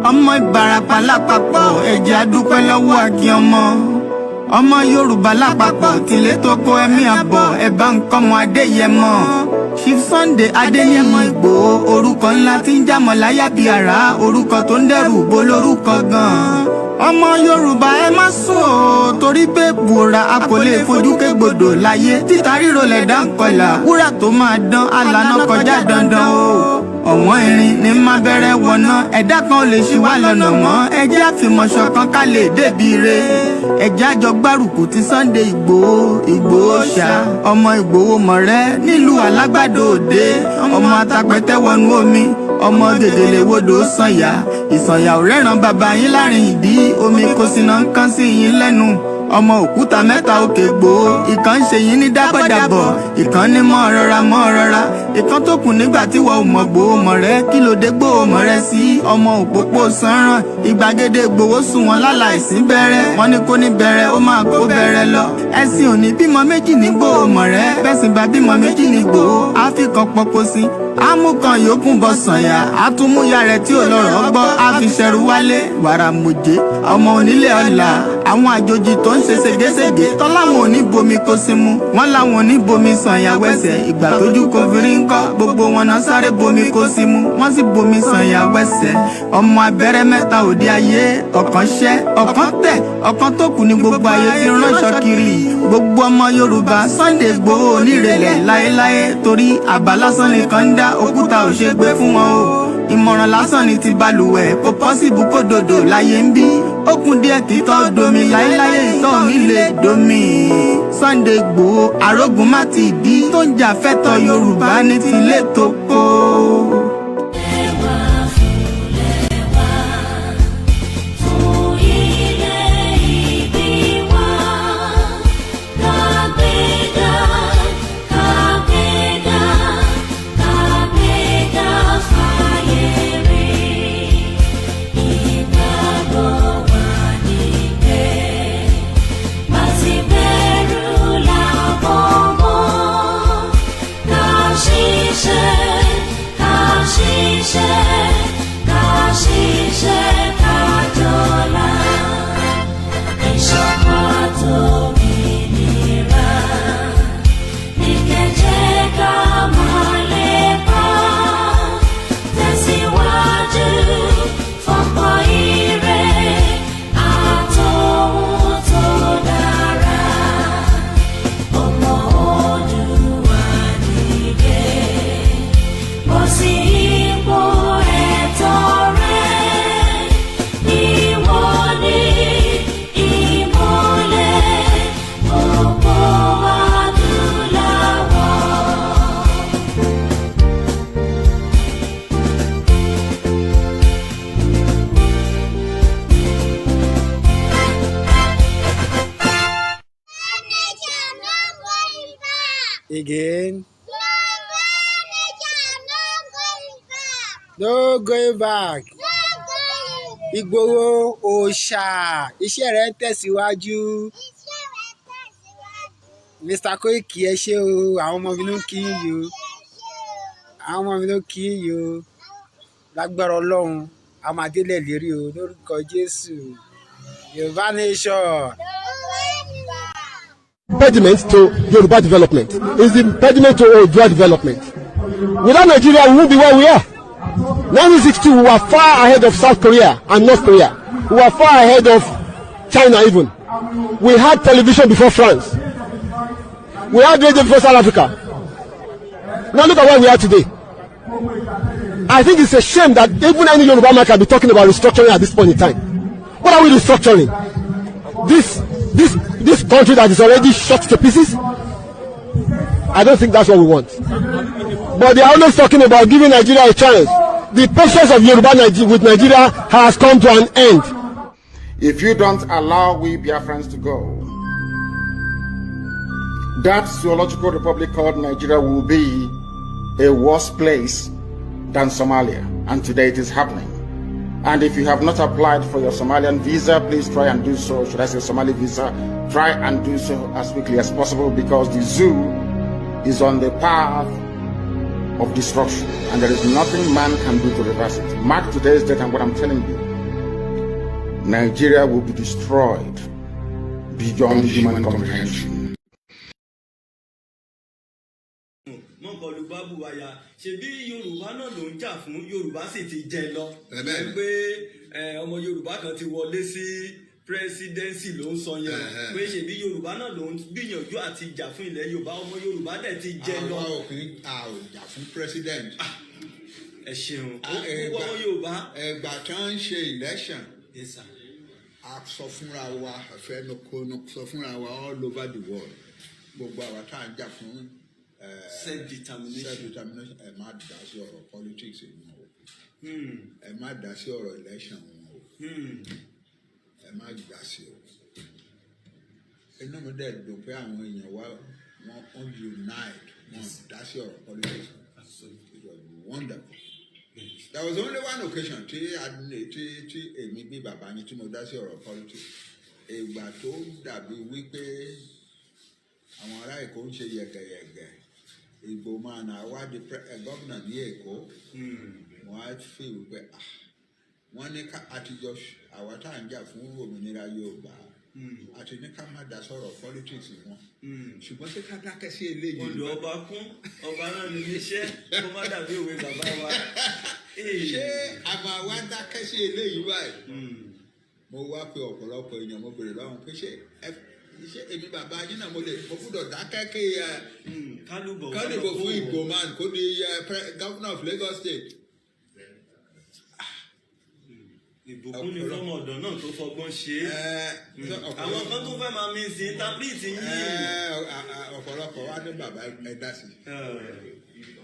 Ọmọ Ìbàràpá lápapọ̀ ẹ̀jẹ̀ adúpẹ́ lọ́wọ́ Akin ọmọ Yorùbá lápapọ̀ tìlé tó kó ẹ̀mí àbọ̀ ẹ̀bá nkọ́mọ Adéyẹmọ Chief Sunday Adéyẹmọ Ìgbòho orúkọ ńlá tí ń jámọ̀ láyà bí àrá orúkọ tó ń dẹ́rù bo lórúkọ gan-an. Ọmọ Yorùbá ẹ má sùn o torí pé bùrà a kò lè fojú kégbodò láyé títa ríro lẹ̀dá ń kọlà wúrà tó máa dán alànà kọjá dandan o. Ọ̀wọ́n irin ní má bẹ̀rẹ̀ wọ̀nà ẹ̀dá kan ò lè ṣì wá lọ́nà mọ́ ẹjẹ́ àfìmọ̀ṣọ̀ kan ká lè débi re ẹjẹ́ àjọ gbárùkù ti Sunday Ìgbòho ṣá ọmọ Ìgbòho mọ̀rẹ́ nílùú Alágbàdo Òde ọmọ atapẹ̀tẹ̀ wọnú omi ọmọ gègèlè wodò sànyà ìsànyà ò rẹ́ràn bàbá yín láàrin ìdí omi kò sì náà ń kán sí yín lẹ́nu ọmọ òkúta mẹ́ta òkè Ìgbòho ìkan ṣe yín ní dábọ̀dàbọ̀ ìkan ní mọ́ rọra ìkan tó kù nígbà tí wọ́n ò mọ̀ Ìgbòho mọ̀rẹ́ kí ló dé Ìgbòho mọ̀rẹ́ sí ọmọ òpópó sanran ìgbàgede Ìgbòho sùn wọn láláìsí bẹ̀rẹ̀ wọn ní kó ní bẹ̀rẹ̀ ó máa kó bẹ̀rẹ̀ lọ ẹ̀sìn òní bímọ méjì ní Ìgbòho mọ̀rẹ́ bẹ́sìn bá bímọ méjì ní Ìgbòho àfikàn pọ̀pọ̀ sí amúkan yòókù bọ̀ sànyà àtúmúyà rẹ̀ tí ò lọ́rọ̀ gbọ́ àfiṣẹ́rù wálé wàrà mòjé ọmọ onílé ọ̀la àwọn àjòjì tó ń ṣe ségesège tọ́láwọn ò ní bomi kó sí mu wọ́n láwọn ò ní bomi sànyà wẹ́sẹ̀ ìgbà tójú kò fi rí ńkọ́ gbogbo wọn náà sáré bomi kó sí mu wọ́n sì bomi sànyà wẹ́sẹ̀ ọmọ abẹ́rẹ́ mẹ́ta òde ayé ọ̀kan ṣẹ́ ọ̀kan tẹ̀ ọ̀kan tó kù ní gbogbo ayé tí ń ránṣọ kiri gbogbo ọmọ Yorùbá Sunday Ìgbòho onírèlẹ̀ láéláé torí àbá lásán nìkan ń dá òkúta ò ṣe gbé fún wọn o ìmọ̀ràn lásán ni ti balùwẹ̀ kò pọ́sibú kó dòdò láyé ń bí ó kún díẹ̀ títọ́ domi láéláyé ìtọ́ mi lè domi. Sunday Ìgbòho arógun má ti dí tó ń jà fẹ́tọ̀ Yorùbá ní tilé tó kó. Again. No going back. Ìgbòho òòṣà iṣẹ́ rẹ̀ ń tẹ̀síwájú. Mr. Koiki ẹ ṣé o àwọn ọmọ mi ló ń kí yín o àwọn ọmọ mi ló ń kí yín o lágbára Ọlọ́run a máa délẹ̀ lérí o lórúkọ Jésù Yorùbá nation. Impediment to Yoruba development is the impediment to Oodua development. Without Nigeria, we won't be where we are. 1962, we were far ahead of South Korea and North Korea. We were far ahead of China even. We had television before France. We had radio before South Africa. Now look at where we are today. I think it's a shame that even any Yoruba man can be talking about restructuring at this point in time. What are we restructuring? This country that is already shot to pieces? I don't think that's what we want. But they are always talking about giving Nigeria a chance. The patience of Yoruba with Nigeria has come to an end. If you don't allow we Biafrans to go, that zoological republic called Nigeria will be a worse place than Somalia. And today it is happening. And if you have not applied for your Somalian visa, please try and do so. Should I say Somali visa? Try and do so as quickly as possible because the zoo is on the path of destruction and there is nothing man can do to reverse it. mark today's date and what I'm telling you, Nigeria will be destroyed beyond human comprehension. ṣebí Yorùbá náà ló ń jà fún, Yorùbá sì ti jẹ lọ pé ọmọ Yorùbá kan ti wọlé sí presidency ló ń sọ yẹn pé ṣebí Yorùbá náà ló ń gbìyànjú àti jà fún ilẹ̀ Yorùbá, ọmọ Yorùbá dẹ̀ ti jẹ lọ. àwa òfin a ò jà fún president. ẹ ṣeun ọmọ Yorùbá. ẹgbà tó ń ṣe election a sọ fúnra wa àfẹnukonu sọ fúnra wa all over the world gbogbo àwa tá à ń jà fún self-determination. ẹ má dá sí ọ̀rọ̀ politics wọn o ẹ má dá sí ọ̀rọ̀ election wọn o ẹ má dá sí o. inú mi dẹ̀ dùn pé àwọn èèyàn wa wọ́n unite wọ́n dá sí ọ̀rọ̀ politics. It was wonderful. There was only one occasion tí èmi bí bàbá yín tí mo dá sí ọ̀rọ̀ politics. Ìgbà tó dàbí wípé àwọn ará Èkó ń ṣe yẹ̀gẹ̀yẹ̀gẹ̀. Ìgbò máa nà wá di gómìnà ní Èkó. Wọ́n á fi wípé wọ́n ní àtijọ́ àwa tá à ń jà fún òmìnira Yorùbá àti ní ká má dá sọ̀rọ̀ politics wọn. Ṣùgbọ́n ṣé ká dákẹ́ sí eléyìí. Olú ọba kún ọba náà ní iṣẹ́ kó má dàbí òwe bàbá wa. Ṣé àmọ́ àwa dákẹ́ sí eléyìí báyìí? Mo wá pé ọ̀pọ̀lọpọ̀ èèyàn mo bèrè lọ́wọ́ pé ṣé èmi bàbá yín náà mo gbúdọ̀ dákẹ́ kí kálíbò fún Ìgbò man kó di governor of Lagos State. Ìbùkún ni fọmọ ọ̀dọ̀ náà tó fọgbọ́n ṣe é. Àwọn kan tó fẹ́ máa mi sí tábìlìtì yìí. Ọ̀pọ̀lọpọ̀ wá ní bàbá ẹ dá sí.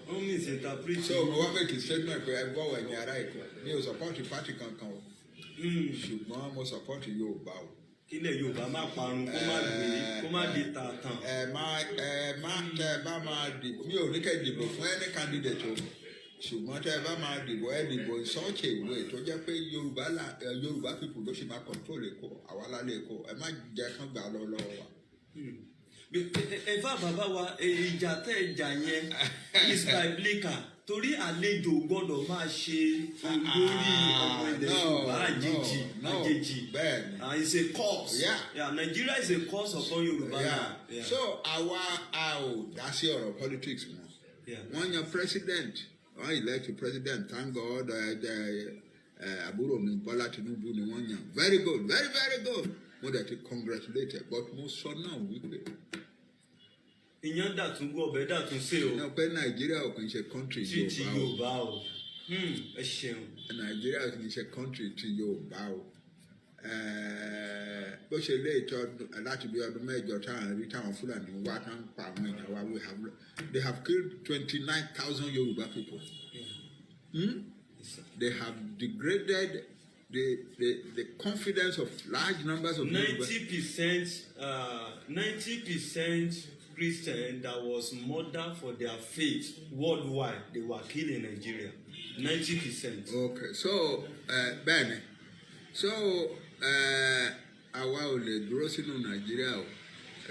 Ó mi sí tábìlìtì. So mo wá fẹ́ kí statement pé ẹ gbọ́wọ́ ẹ̀yin ará Èkó mi ò support party kankan o ṣùgbọ́n mo support Yorùbá o. Kílẹ̀ Yorùbá má parun kó má gbé kó má di tààtàn. Tẹ bá máa dìbò mi ò ní kẹ́ dìbò fún any candidate o. Ṣùgbọ́n tẹ́ ẹ bá máa dìbò in such a way tó jẹ́ pé Yorùbá people ló ṣe máa control Èkó àwa lálẹ́ Èkó ẹ má jẹ́ kán gbà lọ́wọ́ wa. ẹ bá bàbá wa ìjà tẹ́ ẹ jà yẹn is biblical torí àlejò gbọ́dọ̀ máa ṣe olórí ọmọ ilẹ̀ Yorùbá àjèjì. It's a cause. Nigeria is a cause upon Yorùbá now. So àwa a ò dá sí ọ̀rọ̀ politics mọ́. Wọ́n yan president. I elect president, thank God. Àbúrò mi Bọ́lá Tinubu ni wọ́n yàn. Very good, very very good. Mo dẹ̀ ti congratulated, but mo sọ náà wípé. Ìyẹn dàtún gbọ́ ọbẹ̀ dàtún ṣe o. Náà pé Nàìjíríà ò kì í ṣe country Yorùbá o. Ti Yorùbá o. Ẹ ṣeun. Nàìjíríà ò kì í ṣe country ti Yorùbá o. Bó ṣe lé ìtọ́ láti bí ọdún mẹ́jọ táwọn rí táwọn Fúlàní wá tán pa àwọn èèyàn wa they have killed 29,000 Yoruba people. They have degraded the confidence of large numbers of 90% Christian that was murdered for their faith worldwide, they were killed in Nigeria. 90%. Okay, so bẹ́ẹ̀ni, so àwa ò lè dúró sínú Nàìjíríà o.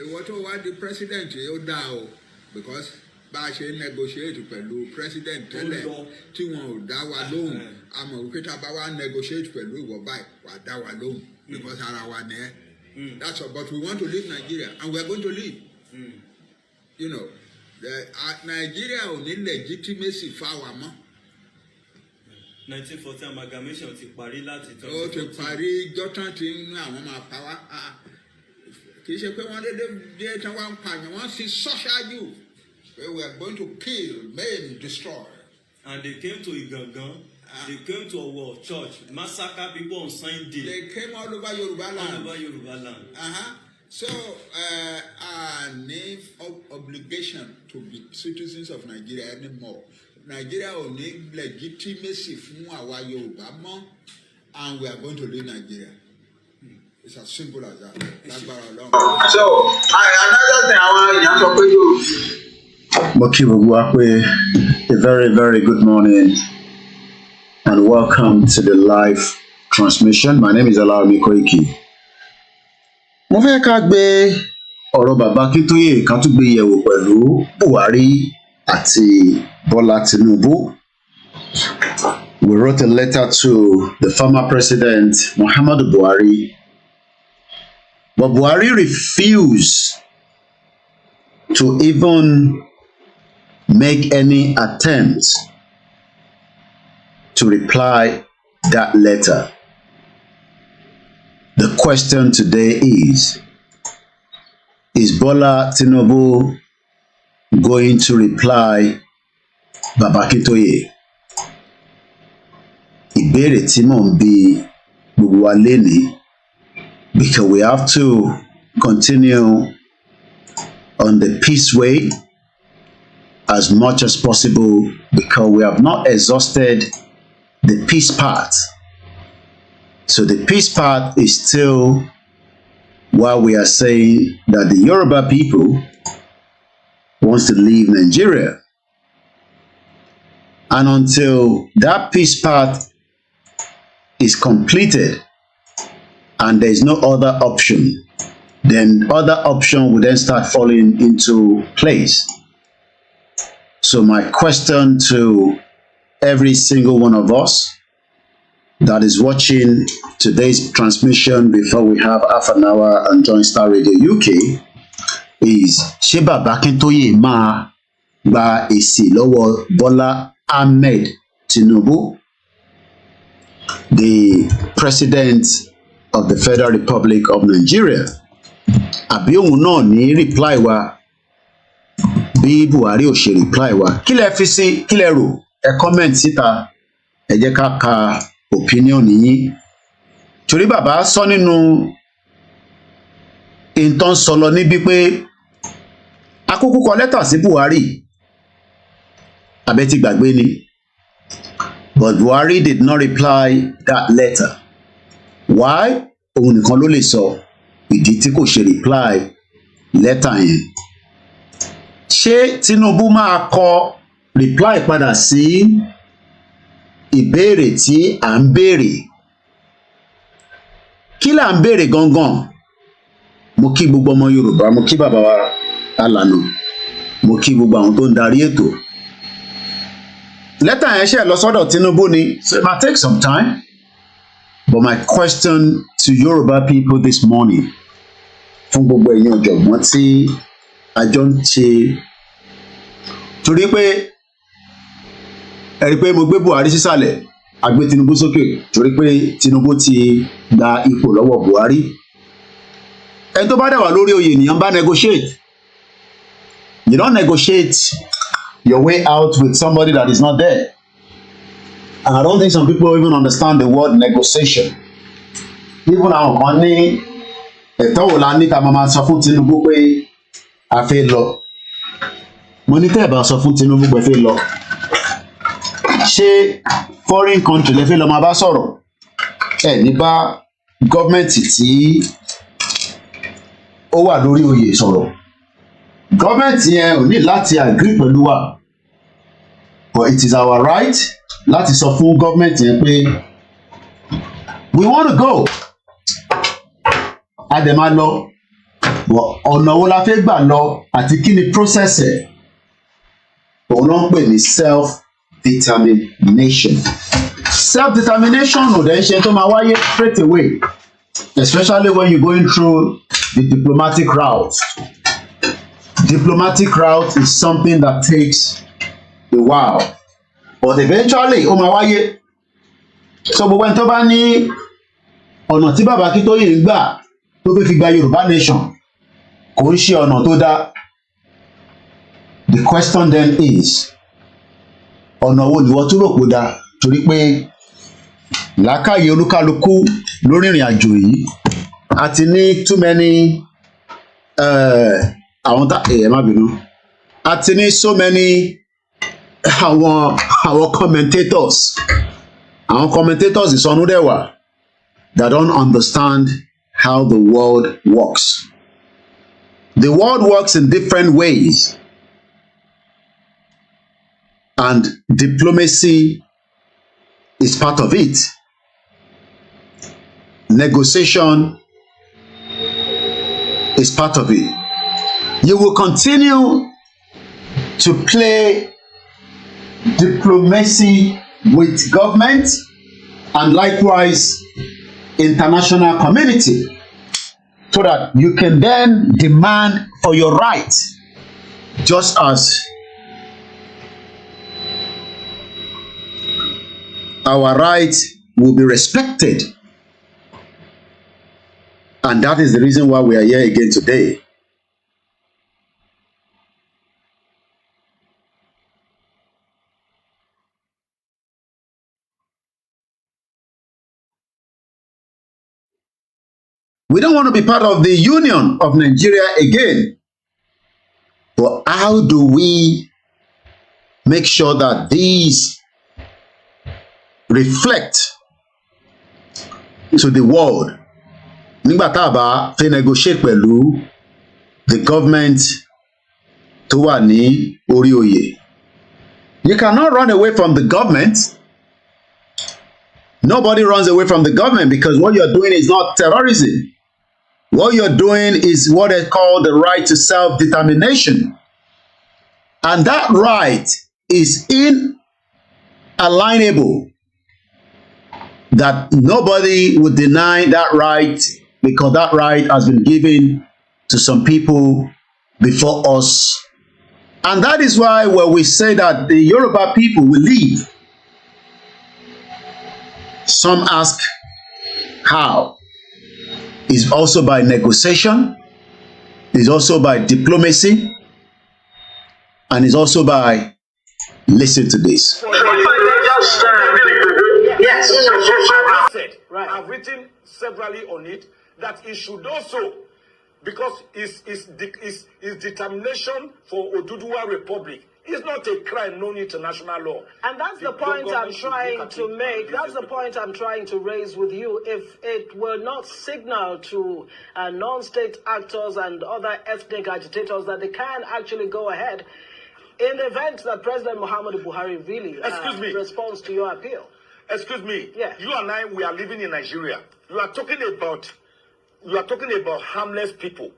Ìwọ tó wá di president yóò dá o because bá a ṣe negotiate pẹ̀lú president tẹ́lẹ̀ tí wọn ò dá wa lóhùn àmọ́ wípé tá a bá wá negotiate pẹ̀lú ìwọ báyìí wà á dá wa lóhùn because ara wa ni ẹ́. That's all, but we want to leave Nigeria and we are going to leave. You know, Nigeria ò ní legitimacy fáwa mọ́. 1940 amalgamation ti parí láti tán. Ó ti parí jọ́tàn tí àwọn máa pa wá. Kì í ṣe pé wọ́n dédé tán wá ń pààyàn wọ́n sì sọ ṣáájú. We are going to kill, maim, destroy. And they came to Igangan. They came to our church, massacre people on Sunday. They came all over Yoruba land. All over Yoruba land. So, our name of obligation to be citizens of Nigeria anymore. Nigeria will need legitimacy fún àwa Yorùbá mọ́, and we are going to leave Nigeria. It's as simple as that. So, another thing I want to talk to you. A very, very good morning and welcome to the live transmission. My name is Akintoye. Mo fẹ́ ká gbé ọ̀rọ̀ bàbá Akintoye ká tún gbé yẹ̀wò pẹ̀lú Buhari àti Bọ́lá Tinubu. we wrote a letter to the former president, Muhammadu Buhari, but Buhari refused to even make any attempt to reply that letter. The question today is Bola Tinubu going to reply Baba Akintoye? Ìbéèrè tí mò ń bi gbogbo wa lénìí, because we have to continue on the peace way as much as possible, because we have not exhausted the peace part. So the peace part is still while we are saying that the Yoruba people wants to leave Nigeria. And until that peace part is completed and there is no other option, then other option will then start falling into place. So my question to every single one of us that is watching today's transmission before we have half an hour and join Star Radio UK is, ṣé Baba Akintoye máa gba èsì lọ́wọ́ Bola Ahmed Tinubu, the President of the Federal Republic of Nigeria? Àbí òun náà ní reply wa bí Buhari ò ṣe reply wa? Kí lẹ fi sí, kí lẹ rò? Ẹ comment síta, ẹ jẹ́ ká ka opinion yín. Torí bàbá sọ nínú ìtàn sọlọ níbi pé akúkú kọ lẹ́tà sí Buhari, àbẹ́ ti gbàgbé ni. But Buhari did not reply that letter. Why? Òun nìkan ló lè sọ ìdí tí kò ṣe reply letter yẹn. Ṣé Tinubu máa kọ reply padà sí ìbéèrè tí à ń béèrè? Kí là ń béèrè gangan? Mo kí gbogbo ọmọ Yorùbá, mo kí bàbá wa Alànà, mo kí gbogbo àwọn tó ń darí ètò. Lẹ́tà yẹn ṣe lọ sọ́dọ̀ Tinubu ni, so it might take some time. But my question to Yoruba people this morning, fún gbogbo ẹ̀yin ọ̀jọ̀gbọ́n tí a jọ ń ṣe, torí pé ẹ rí pé mo gbé Buhari sísàlẹ̀, a gbé Tinubu sókè, torí pé Tinubu ti gba ipò lọ́wọ́ Buhari. Ẹni tó bá dẹ̀ wà lórí oyè ènìyàn bá negotiate. You don't negotiate your way out with somebody that is not there. And I don't think some people even understand the word negotiation. Even àwọn kan ní ẹ̀tọ́ wo la ní ká máa sọ fún Tinubu pé a fẹ́ lọ. Mo ní tẹ́ ẹ̀ bá sọ fún Tinubu pé fẹ́ lọ. Ṣé foreign country lẹ fẹ́ lọ máa bá sọ̀rọ̀? Ẹ ní bá gọ́ọ̀mẹ̀ntì tí ó wà lórí oyè sọ̀rọ̀. Gọ́ọ̀mẹ̀ntì yẹn ò ní láti agree pẹ̀lú wa. But it is our right láti sọ fún gọ́ọ̀mẹ̀ntì yẹn pé we want to go. A dẹ̀ máa lọ. Ọ̀nà wo la fẹ́ gbà lọ àti kí ni process ẹ̀? Òun ló ń pè ní self-determination. Self-determination ò dẹ̀ ń ṣe tó máa wáyé straight away, especially when you're going through the diplomatic route. Diplomatic route is something that takes a while, but eventually ó máa wáyé. So gbogbo ẹni tó bá ní ọ̀nà tí Baba Akintoye ń gbà tó fẹ́ fi gba Yorùbá nation kò ń ṣe ọ̀nà tó dá. The question then is, ọ̀nà wo ni wọ́n tún rò kó dá? Torí pé làákàyè olúkálukú lórí ìrìn àjò yìí a ti ní too many àwọn tá má bínú, a ti ní so many àwọn commentators ìsọnù dẹ̀ wà that don't understand how the world works. The world works in different ways, and diplomacy is part of it. Negotiation is part of it. You will continue to play diplomacy with government and likewise international community, so that you can then demand for your rights, just as our rights will be respected. And that is the reason why we are here again today. We don't want to be part of the union of Nigeria again. But how do we make sure that these reflect to the world? Nígbà tá a bá fẹ́ negotiate pẹ̀lú the government tó wà ní orí oyè. You cannot run away from the government. Nobody runs away from the government, because what you're doing is not terrorism. What you're doing is what is called the right to self-determination. And that right is inalienable. That nobody would deny that right, because that right has been given to some people before us. And that is why when we say that the Yoruba people will leave, some ask how. It's also by negotiation, it's also by diplomacy, and it's also by, listen to this. Yes, right. I've written severally on it that it should also, because it's determination for Oduduwa Republic. It's not a crime known international law. And that's the point I'm trying to make. That's the point I'm trying to raise with you. If it were not signaled to non-state actors and other ethnic agitators that they can actually go ahead, in the event that President Muhammadu Buhari really responds to your appeal. Excuse me. Yeah. You and I, we are living in Nigeria. You are talking about harmless people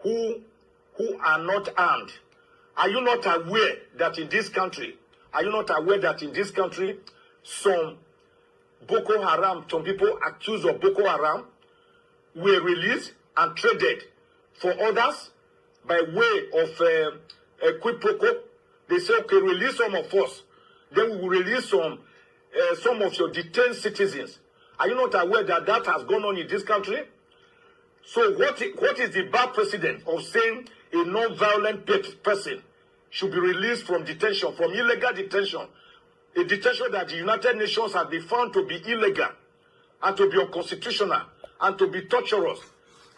who are not armed. Are you not aware that in this country, some Boko Haram, some people accused of Boko Haram were released and traded for others by way of a quid pro quo? They say, okay, release some of us, then we will release some of your detained citizens. Are you not aware that that has gone on in this country? So what is the bad precedent of saying a non-violent person should be released from detention, from illegal detention, a detention that the United Nations has been found to be illegal and to be unconstitutional and to be torturous?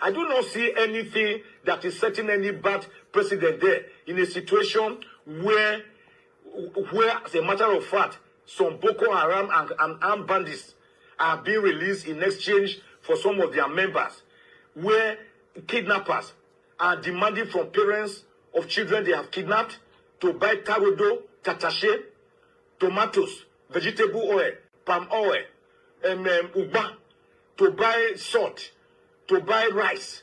I do not see anything that is setting any bad precedent there in a situation where as a matter of fact, some Boko Haram and armed bandits are being released in exchange for some of their members, where kidnappers are demanding from parents of children they have kidnapped to buy tarodo, tatache, tomatoes, vegetable oil, palm oil, uba, to buy salt, to buy rice,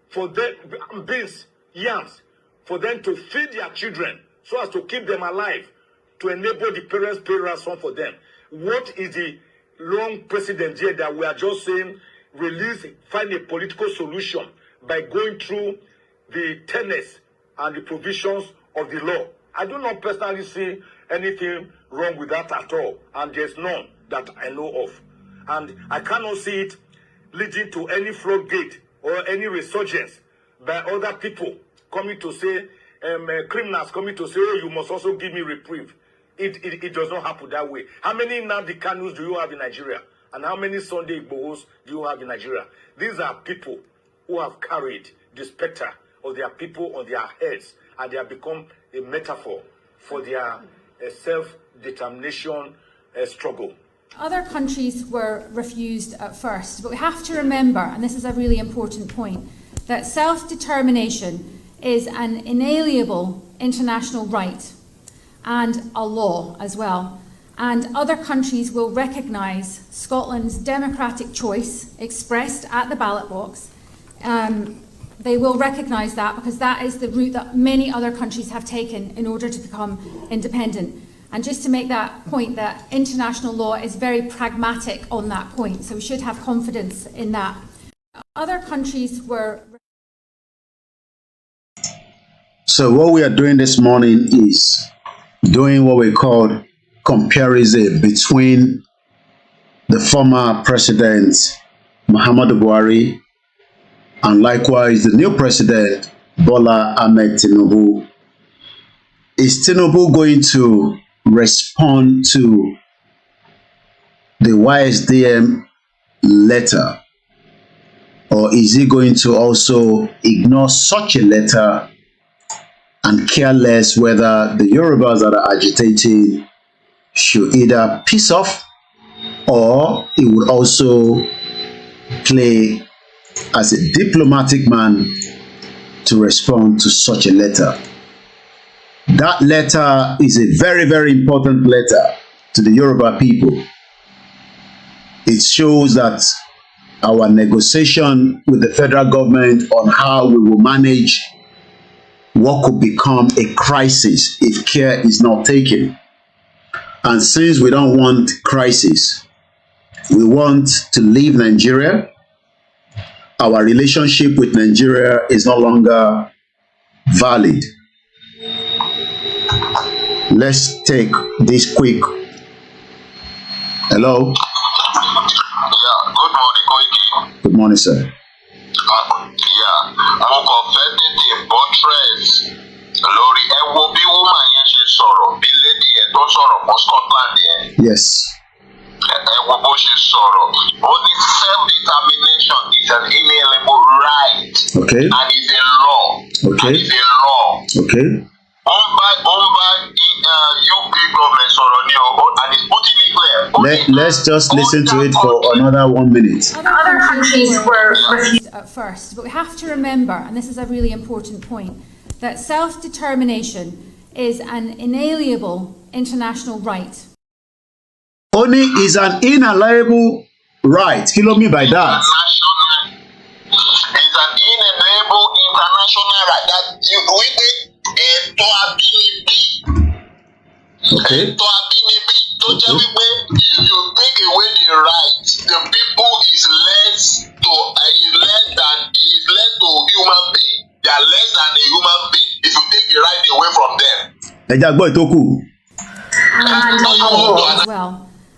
for them, beans, yams, for them to feed their children so as to keep them alive, to enable the parents pay ransom for them. What is the long precedent here that we are just saying find a political solution by going through the tenets and the provisions of the law? I do not personally see anything wrong with that at all, and there's none that I know of. And I cannot see it leading to any floodgate or any resurgence by other people coming to say, criminals coming to say, oh, you must also give me reprieve. It does not happen that way. How many Nnamdi Kanus do you have in Nigeria? And how many Sunday Igbohos do you have in Nigeria? These are people who have carried the specter of their people on their heads, and they have become a metaphor for their self-determination struggle. Other countries were refused at first, but we have to remember, and this is a really important point, that self-determination is an inalienable international right and a law as well. And other countries will recognise Scotland's democratic choice expressed at the ballot box. They will recognise that because that is the route that many other countries have taken in order to become independent. And just to make that point, that international law is very pragmatic on that point, so we should have confidence in that. Other countries were... So what we are doing this morning is doing what we call comparison between the former president Muhammadu Buhari and likewise the new president Bola Ahmed Tinubu. Is Tinubu going to respond to the YSDM letter, or is he going to also ignore such a letter and care less whether the Yorubas that are agitating should either piss off, or he would also play as a diplomatic man to respond to such a letter? That letter is a very, very important letter to the Yoruba people. It shows that our negotiation with the federal government on how we will manage what could become a crisis if care is not taken. And since we don't want crisis, we want to leave Nigeria. Our relationship with Nigeria is no longer valid. Let's take this quick. Hello? Yeah, good morning, Koiki. Good morning, sir. Mo kàn fẹ́ tètè buttress lórí ẹ wo bí woman yẹn ṣe sọ̀rọ̀ bí lady yẹn tó sọ̀rọ̀ fún Scotland yẹn. Yes. Ẹ wo bó ṣe sọ̀rọ̀. Ó ní self-determination is an inalienable right. Okay. And is a law. Okay. And is a law. Okay. UK government sọ̀rọ̀ ní o, and it's putting it clear. Let's just listen to it for another 1 minute. Other countries were refused at first, but we have to remember, and this is a really important point, that self-determination is an inalienable international right. Only is an inalienable right. Kí ló mean by that? It's an inalienable international right that wípé ẹ̀tọ́ abínibí. Okay. Ẹ̀tọ́ abínibí tó jẹ́ wípé if you take away the right, the people is less to human being. They are less than a human being if you take the right away from them. Ẹja gbọ́ ìtókù. As well.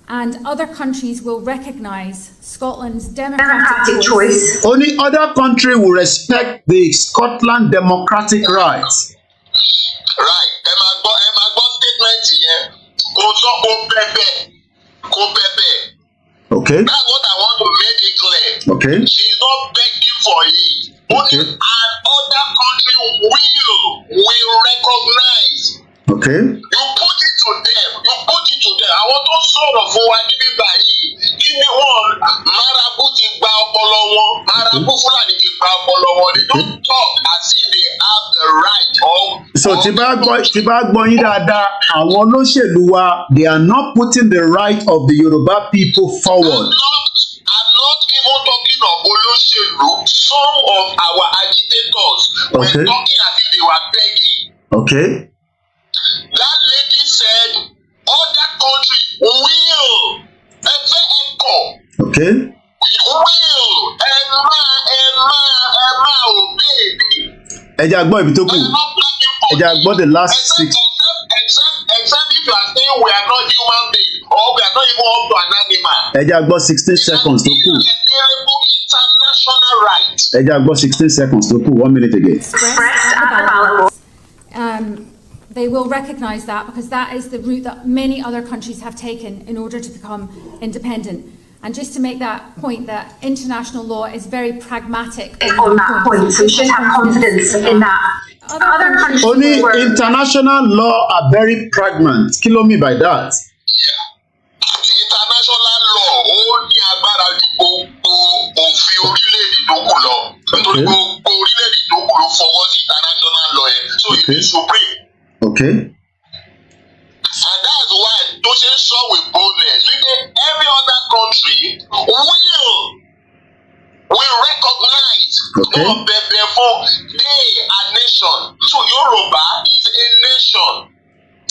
And other countries will recognise Scotland's democratic choice. Only other country will respect the Scotland democratic rights. Right. Ẹ máa gbọ́ statement yẹn. Kò sọ kó bẹ̀bẹ̀. Okay. That's what I want to make it clear. Okay. She's not begging for it. Okay. Only other country will recognize. Okay. You put it to them. Àwọn tó sọ̀rọ̀ fún wa níbí báyìí, kí ni wọ́n Marabu ti gba ọpọlọ wọn, Marabu Fúlàní ti gba ọpọlọ wọn. They don't talk as if they have the right of. So tí bá gbọ́ yín dáadáa, àwọn olóṣèlú wa, they are not putting the right of the Yoruba people forward. I'm not even talking of olóṣèlú. Some of our agitators were talking as if they were begging. Okay. That lady said, other country will. Okay. Will. Obey. Ẹja gbọ́ ibi tó kù. Ẹja gbọ́ the last 6. Except if you are saying we are not human beings or we are not even up to an animal. Ẹja gbọ́ 16 seconds tó kù. International right. Ẹja gbọ́ 16 seconds tó kù. 1 minute again. They will recognise that because that is the route that many other countries have taken in order to become independent. And just to make that point, that international law is very pragmatic on that point. So we should have confidence in that. Other countries Only international law are very pragmatic. Kí ló mean by that? International law ó ní agbára ju gbogbo òfin orílẹ̀-èdè tó kù lọ. Nítorí gbogbo orílẹ̀-èdè tó kù ló fọwọ́ sí international law yẹn. So it is supreme. Okay. And that's why tó ṣe ń sọ with boldness wípé every other country will recognize. Okay. No bẹ̀bẹ̀ fún they a nation. So Yoruba is a nation.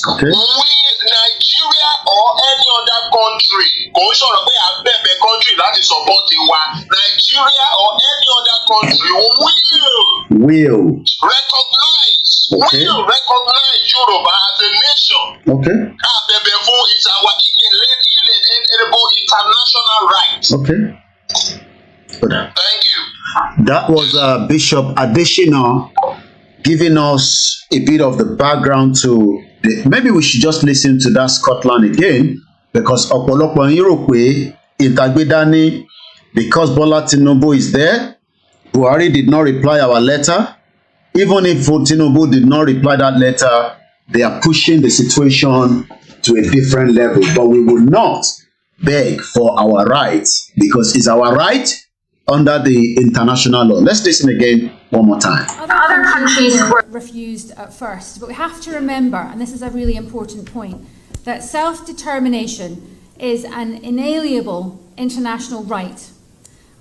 Okay. We, Nigeria or any other country, kò ń sọ̀rọ̀ pé à ń bẹ̀bẹ̀ country láti support wa. Nigeria or any other country will recognize Yoruba as a nation. Okay. Àbẹ̀bẹ̀ fún is our inalienable international right. Okay. Good. Thank you. That was Bishop Adeshina giving us a bit of the background to maybe we should just listen to that Scotland again, because ọ̀pọ̀lọpọ̀ ń rò pé ìtàgbédání, because Bola Tinubu is there, Buhari did not reply our letter. Even if Tinubu did not reply that letter, they are pushing the situation to a different level. But we will not beg for our rights, because it's our right under the international law. Let's listen again one more time. Other countries were refused at first, but we have to remember, and this is a really important point, that self-determination is an inalienable international right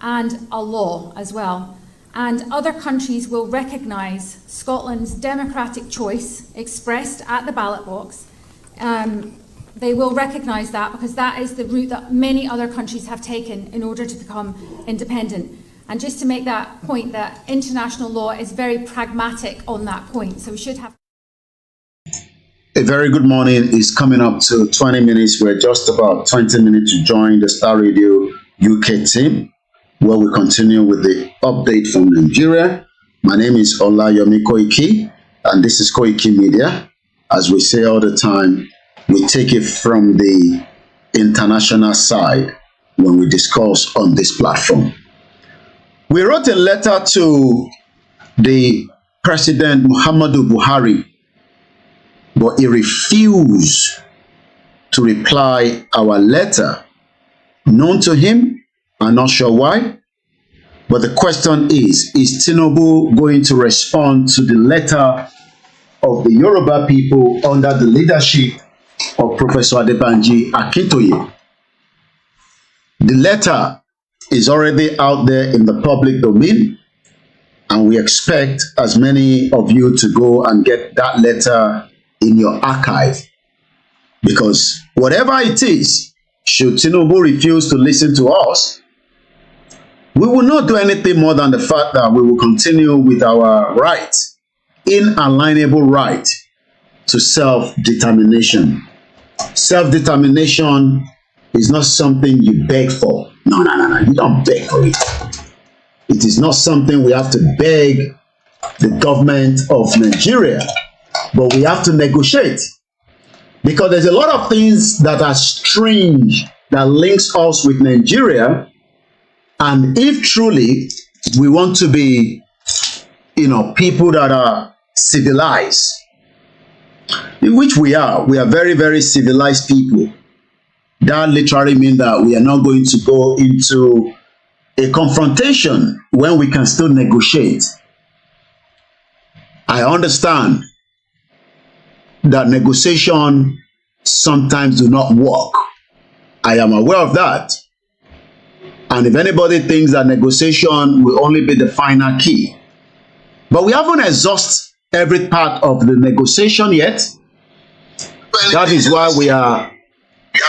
and a law as well. And other countries will recognise Scotland's democratic choice expressed at the ballot box. They will recognise that, because that is the route that many other countries have taken in order to become independent. And just to make that point, that international law is very pragmatic on that point. So we should have... A very good morning is coming up to 20 minutes. We're just about 20 minutes to join the Star Radio UK team, where we continue with the update from Nigeria. My name is Olayomi Koiki, and this is Koiki Media. As we say all the time, we take it from the international side when we discuss on this platform. We wrote a letter to the President Muhammadu Buhari, but he refused to reply our letter. Known to him, I'm not sure why, but the question is Tinubu going to respond to the letter of the Yoruba people under the leadership of Professor Adebanji Akintoye? The letter is already out there in the public domain, and we expect as many of you to go and get that letter in your archive, because whatever it is, should Tinubu refuse to listen to us, we will not do anything more than the fact that we will continue with our right, inalienable right to self-determination. Self-determination is not something you beg for. No, you don't beg for it. It is not something we have to beg the government of Nigeria, but we have to negotiate. Because there's a lot of things that are strange that links us with Nigeria, and if truly we want to be, people that are civilized, which we are very, very civilized people. That literally means that we are not going to go into a confrontation when we can still negotiate. I understand that negotiation sometimes do not work. I am aware of that. And if anybody thinks that negotiation will only be the final key, but we haven't exhausted every part of the negotiation yet. That is why we are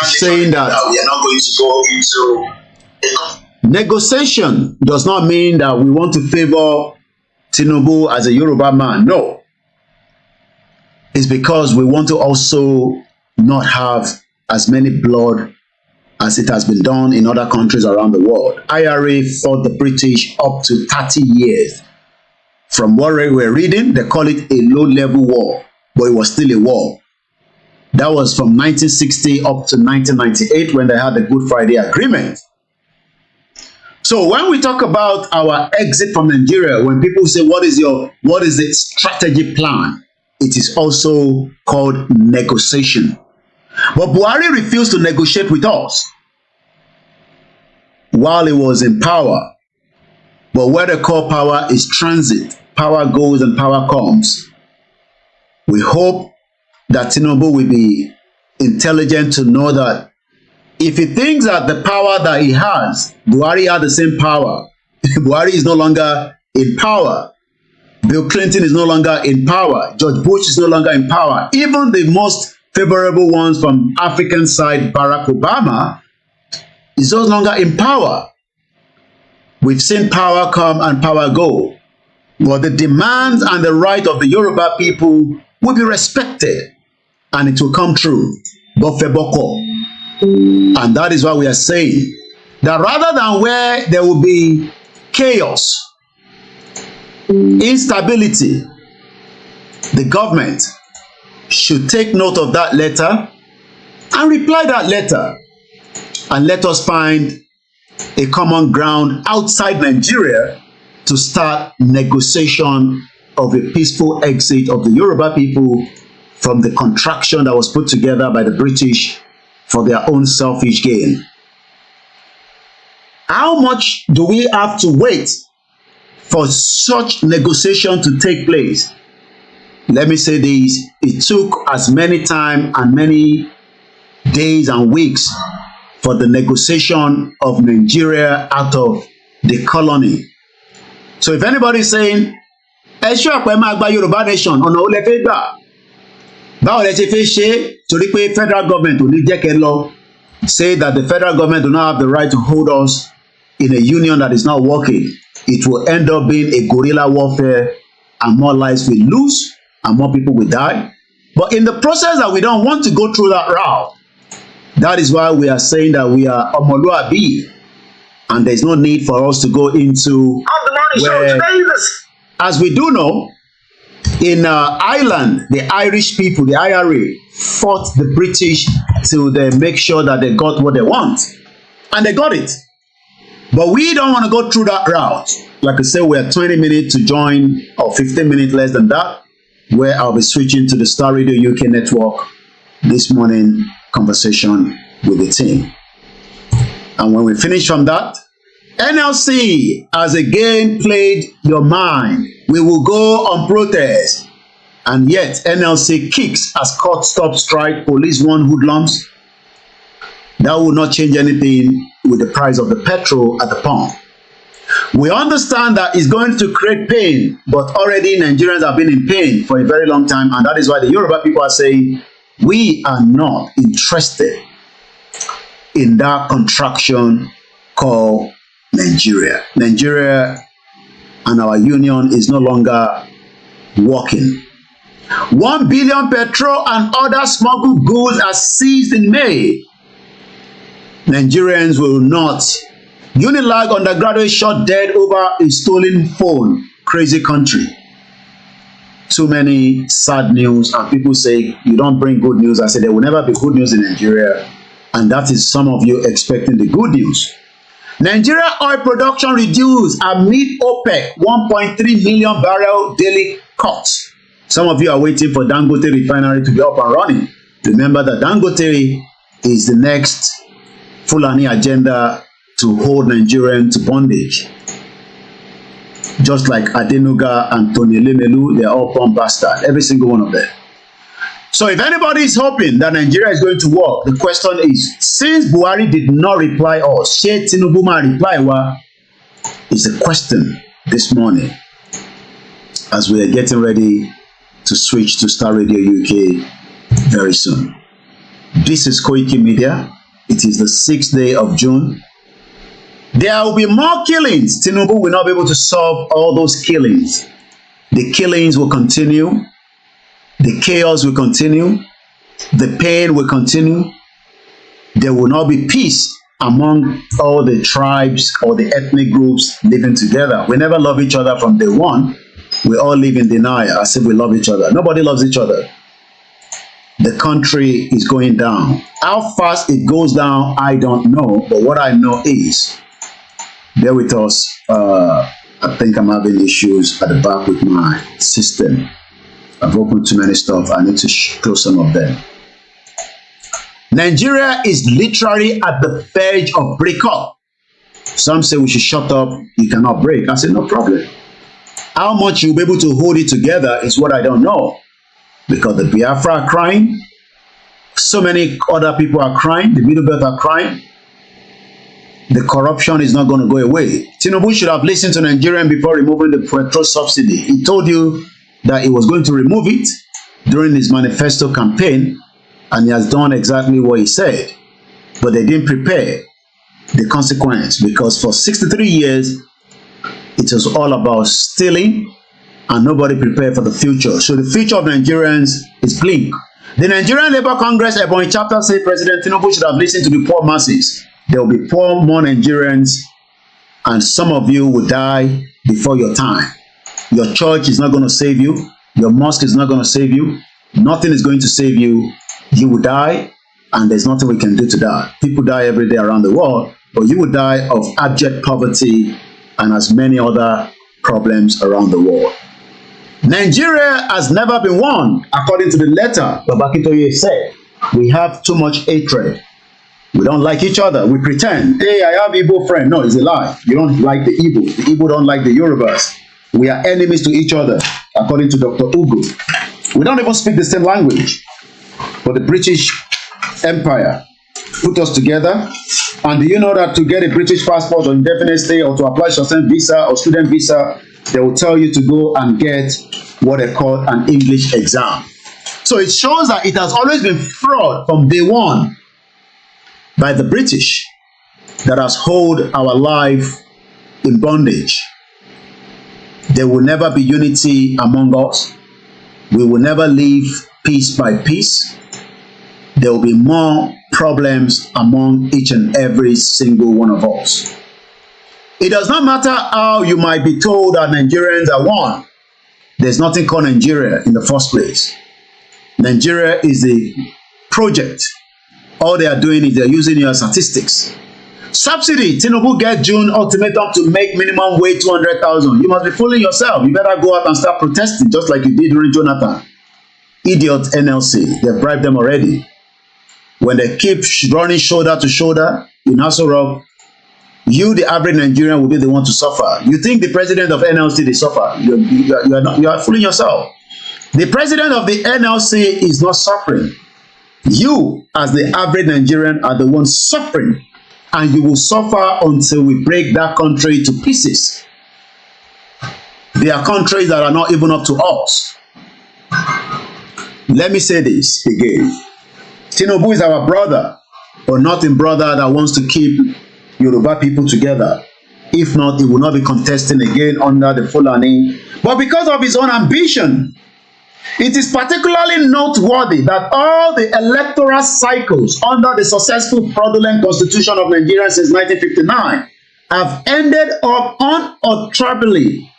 saying that we are not going to go into negotiation. Does not mean that we want to favor Tinubu as a Yoruba man. No. It's because we want to also not have as many blood as it has been done in other countries around the world. IRA fought the British up to 30 years. From what we're reading, they call it a low-level war, but it was still a war. That was from 1960 up to 1998 when they had the Good Friday Agreement. So when we talk about our exit from Nigeria, when people say, what is the strategic plan? It is also called negotiation. But Buhari refused to negotiate with us while he was in power. But where they call power is transit. Power goes and power comes. We hope that Tinubu will be intelligent to know that if he thinks that the power that he has, Buhari had the same power. Buhari is no longer in power. Bill Clinton is no longer in power. George Bush is no longer in power. Even the most favorable ones from African side, Barack Obama, is no longer in power. We've seen power come and power go. But the demands and the right of the Yoruba people will be respected, and it will come true. Bofeboko. And that is why we are saying that rather than where there will be chaos, instability, the government should take note of that letter and reply that letter, and let us find a common ground outside Nigeria to start negotiation of a peaceful exit of the Yoruba people from the contraction that was put together by the British for their own selfish gain. How much do we have to wait for such negotiation to take place? Let me say this, it took as many time and many days and weeks for the negotiation of Nigeria out of the colony. So if anybody is saying, ẹ ṣú àpẹ máa gba Yorùbá nation, ọ̀nà ó lẹ fẹ́ gbà. Báwo lẹ ṣe fẹ́ ṣe torí pé federal government ò ní jẹ́ kẹ́ lọ, say that the federal government do not have the right to hold us in a union that is not working. It will end up being a guerrilla warfare, and more lives will lose and more people will die. But in the process that we don't want to go through that route, that is why we are saying that we are Omoluabi, and there's no need for us to go into where, as we do know, in Ireland, the Irish people, the IRA, fought the British till they make sure that they got what they want, and they got it. But we don't want to go through that route. Like I said, we are 20 minutes to join, or 15 minutes less than that, where I'll be switching to the Star Radio UK network this morning conversation with the team. And when we finish from that, NLC has again played your mind. We will go on protest. And yet NLC kicks as court stop strike, police warn hoodlums. That will not change anything with the price of the petrol at the pump. We understand that it's going to create pain, but already Nigerians have been in pain for a very long time, and that is why the Yoruba people are saying, we are not interested in that contraction called Nigeria. Nigeria and our union is no longer working. 1 billion petrol and other smuggled goods are seized in May. Nigerians will not. Unilag undergraduate shot dead over a stolen phone. Crazy country. Too many sad news, and people say you don't bring good news. I say there will never be good news in Nigeria, and that is some of you expecting the good news. Nigeria oil production reduced amid OPEC 1.3 million barrel daily cut. Some of you are waiting for Dangote refinery to be up and running. Remember that Dangote is the next Fulani agenda to hold Nigerians to bondage. Just like Adenuga and Tony Lemelu, they are all bomb bastards, every single one of them. So if anybody is hoping that Nigeria is going to work, the question is, since Buhari did not reply us, She Tinubu ma reply wa, is the question this morning as we are getting ready to switch to Star Radio UK very soon. This is Koiki Media. It is the 6th day of June. There will be more killings. Tinubu will not be able to solve all those killings. The killings will continue. The chaos will continue. The pain will continue. There will not be peace among all the tribes or the ethnic groups living together. We never love each other from day one. We all live in denial as if we love each other. Nobody loves each other. The country is going down. How fast it goes down, I don't know. But what I know is, bear with us. I think I'm having issues at the back with my system. I've opened too many stuff. I need to close some of them. Nigeria is literally at the verge of breakup. Some say we should shut up. You cannot break. I said, no problem. How much you'll be able to hold it together is what I don't know. Because the Biafra are crying. So many other people are crying. The Middle Belt are crying. The corruption is not going to go away. Tinubu should have listened to Nigerians before removing the petrol subsidy. He told you that he was going to remove it during his manifesto campaign, and he has done exactly what he said. But they didn't prepare the consequence, because for 63 years, it was all about stealing and nobody prepared for the future. So the future of Nigerians is bleak. The Nigerian Labour Congress Ebonyi chapter said President Tinubu should have listened to the poor masses. There will be poor more Nigerians, and some of you will die before your time. Your church is not going to save you. Your mosque is not going to save you. Nothing is going to save you. You will die, and there's nothing we can do to that. People die every day around the world, but you will die of abject poverty and as many other problems around the world. Nigeria has never been won, according to the letter that Akintoye said. We have too much hatred. We don't like each other. We pretend, hey, I have Igbo friend. No, it's a lie. You don't like the Igbo. The Igbo don't like the Yorubas. We are enemies to each other, according to Dr. Ugu. We don't even speak the same language. But the British Empire put us together. And do you know that to get a British passport or indefinite stay or to apply for a visa or student visa, they will tell you to go and get what they call an English exam. So it shows that it has always been fraud from day one by the British that has held our life in bondage. There will never be unity among us. We will never live piece by piece. There will be more problems among each and every single one of us. It does not matter how you might be told that Nigerians are one. There's nothing called Nigeria in the first place. Nigeria is a project. All they are doing is they're using your statistics. Subsidy. Tinubu get June ultimatum to make minimum wage 200,000. You must be fooling yourself. You better go out and start protesting just like you did during Jonathan. Idiot NLC. They've bribed them already. When they keep running shoulder to shoulder in Aso Rock, you, the average Nigerian, will be the one to suffer. You think the president of NLC, they suffer. You are fooling yourself. The president of the NLC is not suffering. You, as the average Nigerian, are the one suffering. And you will suffer until we break that country to pieces. There are countries that are not even up to us. Let me say this again. Tinubu is our brother, but not a brother that wants to keep Yoruba people together. If not, he will not be contesting again under the Fulani. But because of his own ambition, it is particularly noteworthy that all the electoral cycles under the successful fraudulent constitution of Nigeria since 1959 have ended up unalterably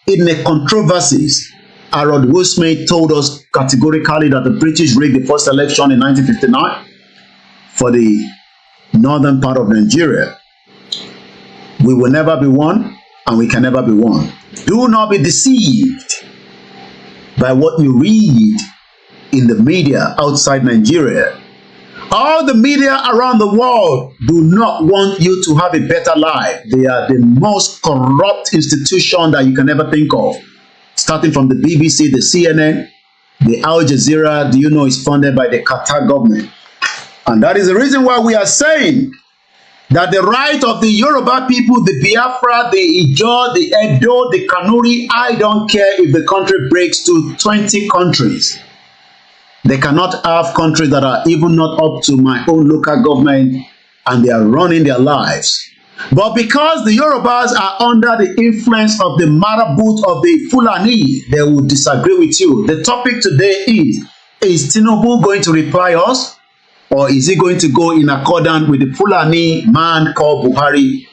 in the controversies. Harold Woolsmith told us categorically that the British rigged the first election in 1959 for the northern part of Nigeria. We will never be one, and we can never be one. Do not be deceived by what you read in the media outside Nigeria. All the media around the world do not want you to have a better life. They are the most corrupt institution that you can ever think of. Starting from the BBC, the CNN, the Al Jazeera, do you know, is funded by the Qatar government. And that is the reason why we are saying that the right of the Yoruba people, the Biafra, the Ijaw, the Edo, the Kanuri, I don't care if the country breaks to 20 countries. They cannot have countries that are even not up to my own local government and they are running their lives. But because the Yorubas are under the influence of the marabouts of the Fulani, they will disagree with you. The topic today is Tinubu going to reply us? Or is he going to go in accordance with the Fulani man called Buhari?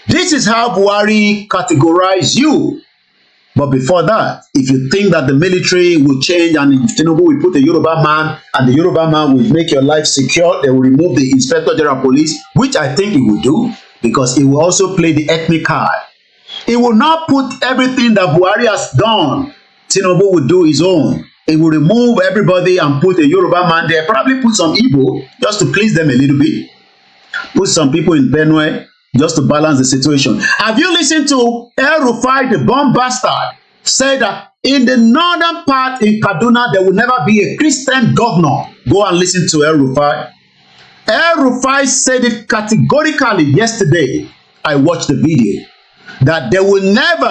This is how Buhari categorized you. But before that, if you think that the military will change and Tinubu will put a Yoruba man and the Yoruba man will make your life secure, they will remove the Inspector General Police, which I think he will do, because he will also play the ethnic card. He will not put everything that Buhari has done. Tinubu will do his own. He will remove everybody and put a Yoruba man there, probably put some Igbo just to please them a little bit. Put some people in Benue just to balance the situation. Have you listened to El Rufai, the bomb bastard, say that in the northern part in Kaduna, there will never be a Christian governor? Go and listen to El Rufai. El Rufai said it categorically yesterday. I watched the video. That they will never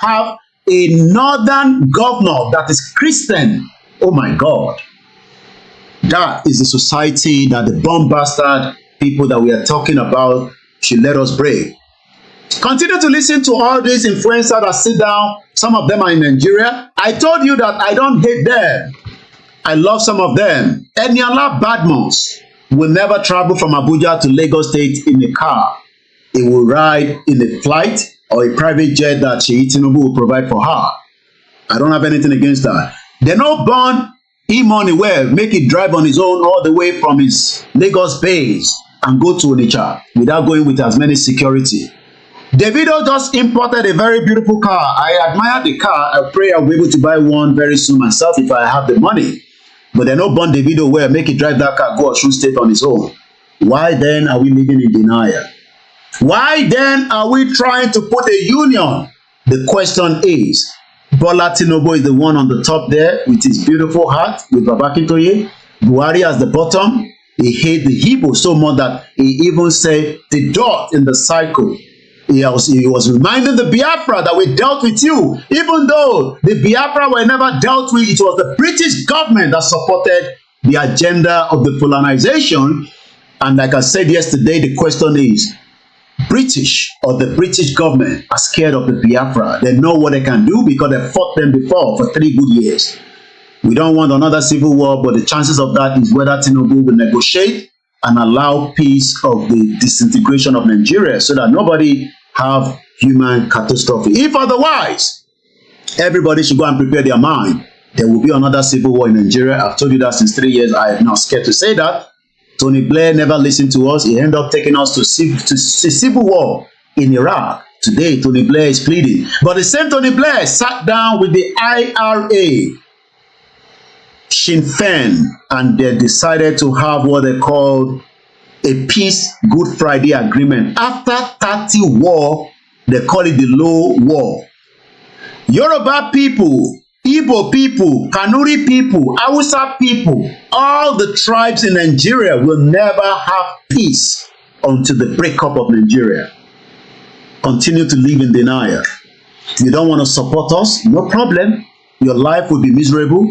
have a northern governor that is Christian. Oh my God. That is the society that the bomb bastard people that we are talking about should let us break. Continue to listen to all these influencers that sit down. Some of them are in Nigeria. I told you that I don't hate them. I love some of them. Eniola Badmus will never travel from Abuja to Lagos State in a car. He will ride in a flight or a private jet that Tinubu will provide for her. I don't have anything against that. They no born E-Money well, make it drive on his own all the way from his Lagos base and go to Onitsha without going with as many security. Davido just imported a very beautiful car. I admire the car. I pray I'll be able to buy one very soon myself if I have the money. But they no born Davido well, make it drive that car, go Osun State on his own. Why then are we living in denial? Why then are we trying to put a union? The question is, Bola Tinubu is the one on the top there with his beautiful hat with Akintoye. Buhari as the bottom. He hate the Igbo so much that he even said the dot in the cycle. He was reminding the Biafra that we dealt with you, even though the Biafra were never dealt with. It was the British government that supported the agenda of the colonization. And like I said yesterday, the question is, British or the British government are scared of the Biafra. They know what they can do because they fought them before for 3 good years. We don't want another civil war, but the chances of that is whether Tinubu will negotiate and allow peace of the disintegration of Nigeria so that nobody have human catastrophe. If otherwise, everybody should go and prepare their mind. There will be another civil war in Nigeria. I've told you that since 3 years. I am not scared to say that. Tony Blair never listened to us. He ended up taking us to civil war in Iraq. Today, Tony Blair is pleading. But the same Tony Blair sat down with the IRA, Sinn Féin, and they decided to have what they called a peace Good Friday agreement. After 30 war, they call it the Low War. Yoruba people, Igbo people, Kanuri people, Hausa people, all the tribes in Nigeria will never have peace until the breakup of Nigeria. Continue to live in denial. You don't want to support us? No problem. Your life will be miserable.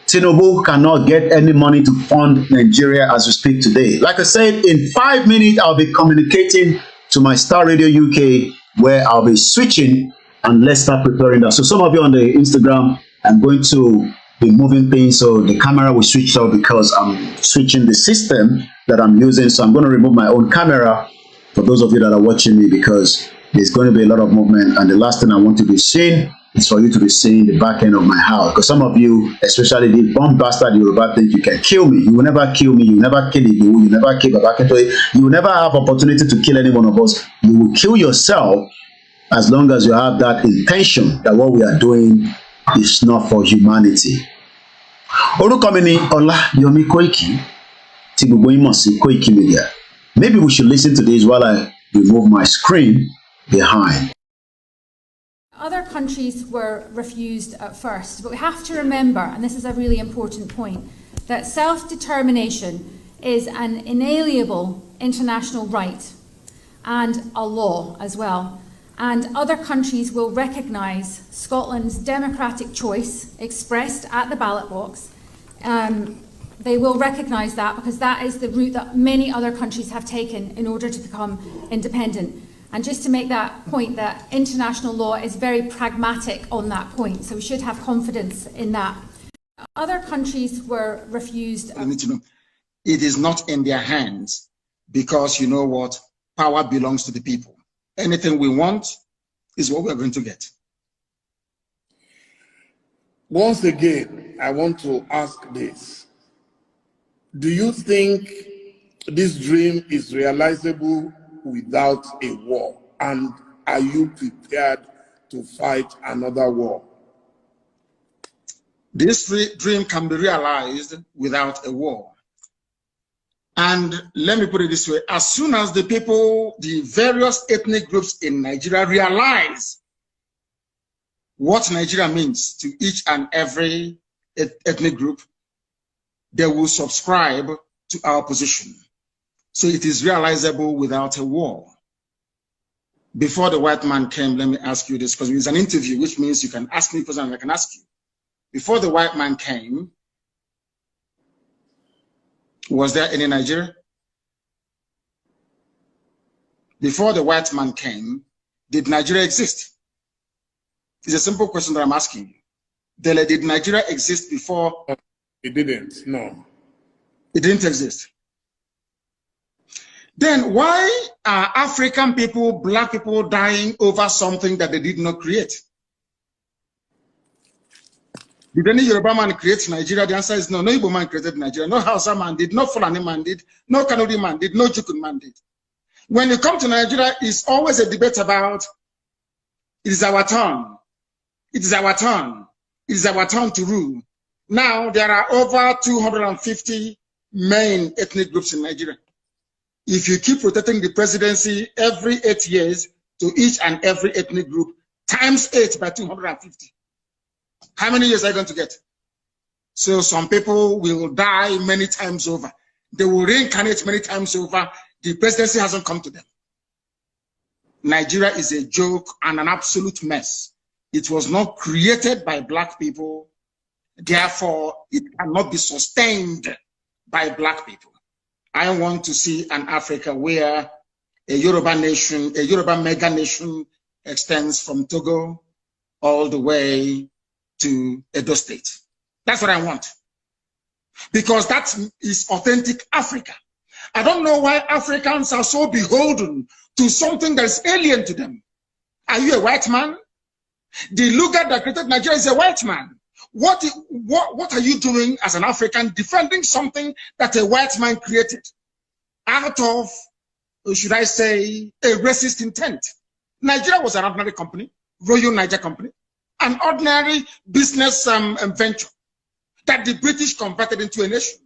Tinubu cannot get any money to fund Nigeria as we speak today. Like I said, in 5 minutes, I'll be communicating to my Star Radio UK, where I'll be switching, and let's start preparing that. So some of you on the Instagram, I'm going to be moving things so the camera will switch out because I'm switching the system that I'm using. So I'm going to remove my own camera for those of you that are watching me because there's going to be a lot of movement. And the last thing I want to be seeing is for you to be seeing the back end of my house. Because some of you, especially the bomb bastard Yoruba, think you can kill me. You will never kill me. You will never kill you. You will never kill Akintoye. You will never have opportunity to kill any one of us. You will kill yourself as long as you have that intention that what we are doing is not for humanity. Orúkọ mi ni Ọláyọmí Kóìkì, tí gbogbo yín mọ̀ sí Kóìkì Media. Maybe we should listen to this while I remove my screen behind. Other countries were refused at first, but we have to remember, and this is a really important point, that self-determination is an inalienable international right and a law as well. And other countries will recognise Scotland's democratic choice expressed at the ballot box. They will recognise that because that is the route that many other countries have taken in order to become independent. And just to make that point, that international law is very pragmatic on that point, so we should have confidence in that. Other countries were refused. It is not in their hands because you know what? Power belongs to the people. Anything we want is what we're going to get. Once again, I want to ask this. Do you think this dream is realizable without a war? And are you prepared to fight another war? This dream can be realized without a war. And let me put it this way, as soon as the people, the various ethnic groups in Nigeria realize what Nigeria means to each and every ethnic group, they will subscribe to our position. So it is realizable without a war. Before the white man came, let me ask you this, because it's an interview, which means you can ask me questions and I can ask you. Before the white man came, was there any Nigeria? Before the white man came, did Nigeria exist? It's a simple question that I'm asking you. Dele, did Nigeria exist before? It didn't, no. It didn't exist. Then why are African people, black people dying over something that they did not create? Did any Yoruba man create Nigeria? The answer is no. No Igbo man created Nigeria. No Hausa man did. No Fulani man did. No Kanuri man did. No Jukun man did. When you come to Nigeria, it's always a debate about it is our turn. It is our turn. It is our turn to rule. Now there are over 250 main ethnic groups in Nigeria. If you keep rotating the presidency every 8 years to each and every ethnic group, times 8 by 250, how many years are you going to get? So some people will die many times over. They will reincarnate many times over. The presidency hasn't come to them. Nigeria is a joke and an absolute mess. It was not created by black people. Therefore, it cannot be sustained by black people. I want to see an Africa where a Yoruba nation, a Yoruba mega nation extends from Togo all the way to Edo State. That's what I want. Because that is authentic Africa. I don't know why Africans are so beholden to something that is alien to them. Are you a white man? The Luga that created Nigeria is a white man. What are you doing as an African defending something that a white man created out of, should I say, a racist intent? Nigeria was an ordinary company, Royal Niger Company, an ordinary business venture that the British converted into a nation.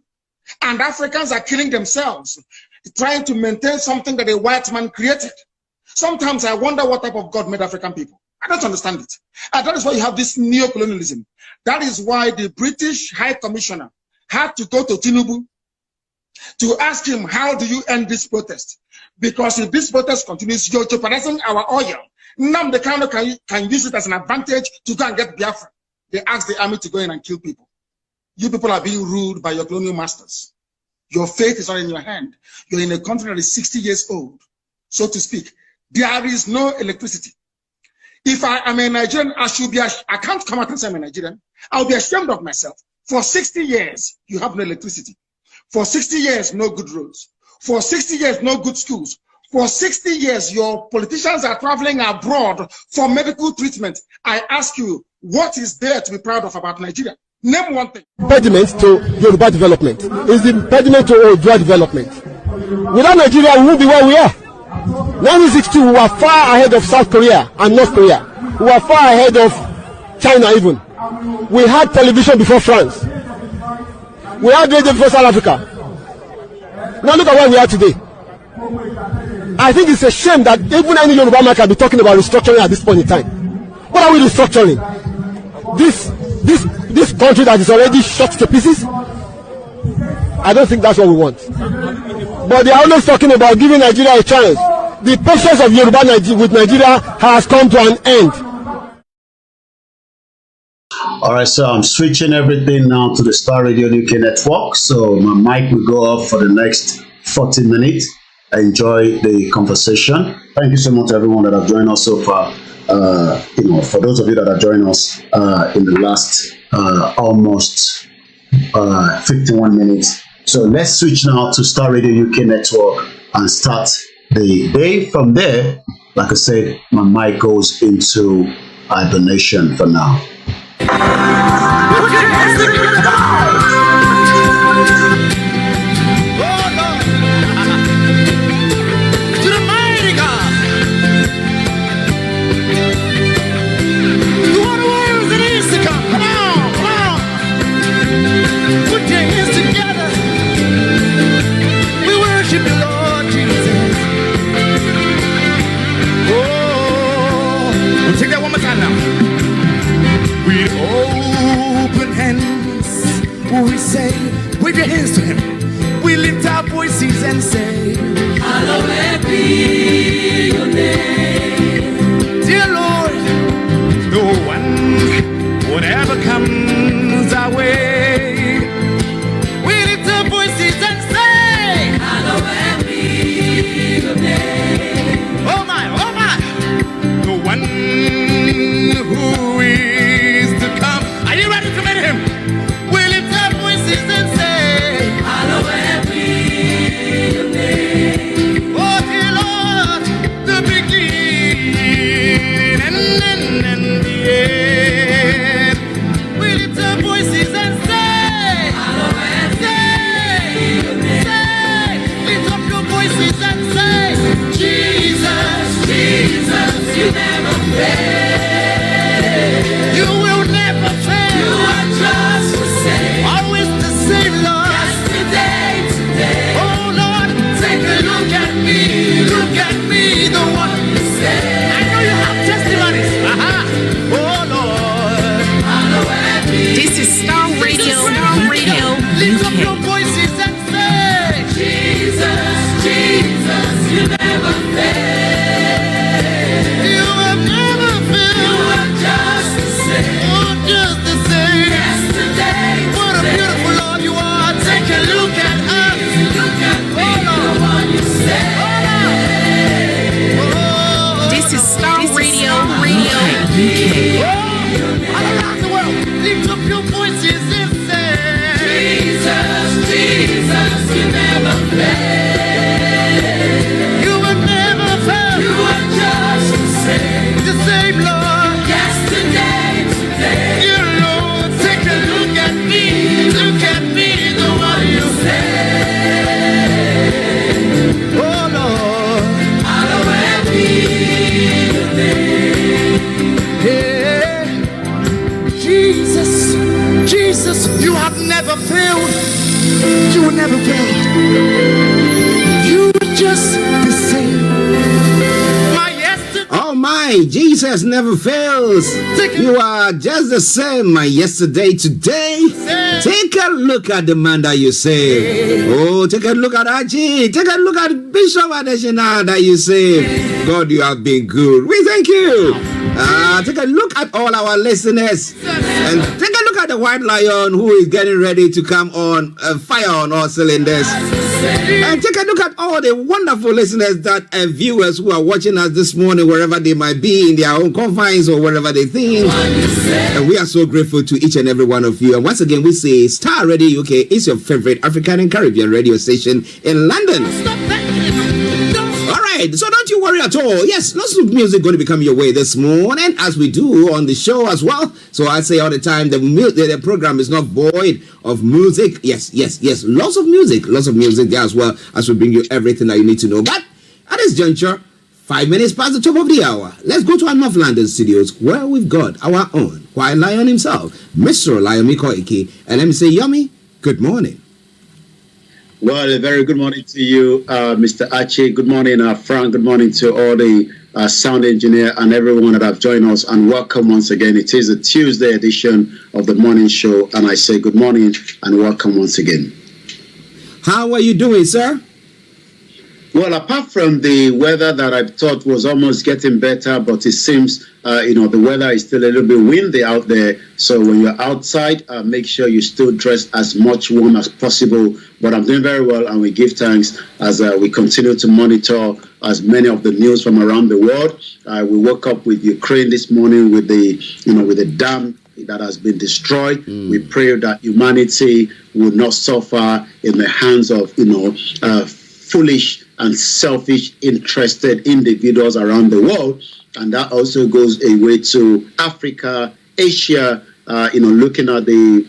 And Africans are killing themselves, trying to maintain something that a white man created. Sometimes I wonder what type of God made African people. I don't understand it. And that is why you have this neo-colonialism. That is why the British High Commissioner had to go to Tinubu to ask him, how do you end this protest? Because if this protest continues, you're jeopardizing our oil. Now the Kano can use it as an advantage to go and get Biafra. They asked the army to go in and kill people. You people are being ruled by your colonial masters. Your fate is not in your hand. You're in a country that is 60 years old, so to speak. There is no electricity. If I am a Nigerian, I can't come out and say I'm a Nigerian. I'll be ashamed of myself. For 60 years, you have no electricity. For 60 years, no good roads. For 60 years, no good schools. For 60 years, your politicians are traveling abroad for medical treatment. I ask you, what is there to be proud of about Nigeria? Name one thing. Impediment to Yoruba development is the impediment to Odua development. Without Nigeria, we won't be where we are. 1962, we were far ahead of South Korea and North Korea. We were far ahead of China even. We had television before France. We had radio before South Africa. Now look at where we are today. I think it's a shame that even any Yoruba man can be talking about restructuring at this point in time. What are we restructuring? This country that is already shot to pieces? I don't think that's what we want. But they are always talking about giving Nigeria a chance. The patience of Yoruba with Nigeria has come to an end. All right, so I'm switching everything now to the Star Radio UK network. So my mic will go off for the next 40 minutes. Enjoy the conversation. Thank you so much to everyone that have joined us so far. For those of you that are joining us in the last almost 51 minutes. So let's switch now to Star Radio UK network and start the day. From there, like I said, my mic goes into hibernation for now. We say, wave your hands to him. We lift our voices and say, hallowed be your name. You will never fail. You are just the same. Always the same, Lord. Yesterday, today. Oh Lord, take a look at me. Look at me, the one you say. I know you have testimonies. Oh Lord. This is Star Radio. Lift up your voices and say, Jesus, Jesus, you never fail. You have never failed. You are just the same. Oh, just the same. Yesterday, what a beautiful Lord you are. Take a look at us. Look at me, the one you say. This is Star Radio. All around the world, lift up your voices and say, Jesus, Jesus, you never fail. You will never fail. You are just the same, Lord. Yesterday, today. Dear Lord, take a look at me. Look at me, the one you say. Oh Lord, hallowed be your name. Yeah. Jesus, Jesus, you have never failed. You will never fail. You just the same. My yesterday. Oh my, Jesus never fails. You are just the same, my yesterday, today. Take a look at the man that you saved. Oh, take a look at Aji. Take a look at Bishop Adeshina that you saved. God, you have been good. We thank you. Take a look at all our listeners. And take a look at the white lion who is getting ready to come on fire on all cylinders. And take a look at all the wonderful listeners and viewers who are watching us this morning, wherever they might be, in their own confines or wherever they think. And we are so grateful to each and every one of you. And once again, we say Star Radio UK is your favorite African and Caribbean radio station in London. All right, so don't you worry at all. Yes, lots of music going to be coming your way this morning, as we do on the show as well. So I say all the time, the program is not void of music. Yes. Lots of music there as well, as we bring you everything that you need to know. But at this juncture, 5 minutes past the top of the hour, let's go to our North London studios, where we've got our own White Lion himself, Mr. Olayomi Koiki. And let me say, Yomi, good morning. Well, a very good morning to you, Mr. Achi. Good morning, Frank. Good morning to all the sound engineer and everyone that have joined us. And welcome once again. It is a Tuesday edition of the morning show. And I say good morning and welcome once again. How are you doing, sir? Well, apart from the weather that I thought was almost getting better, but it seems, the weather is still a little bit windy out there. So when you're outside, make sure you still dress as much warm as possible. But I'm doing very well, and we give thanks as we continue to monitor as many of the news from around the world. We woke up with Ukraine this morning with the dam that has been destroyed. We pray that humanity will not suffer in the hands of, foolish and selfish, interested individuals around the world. And that also goes away to Africa, Asia, looking at the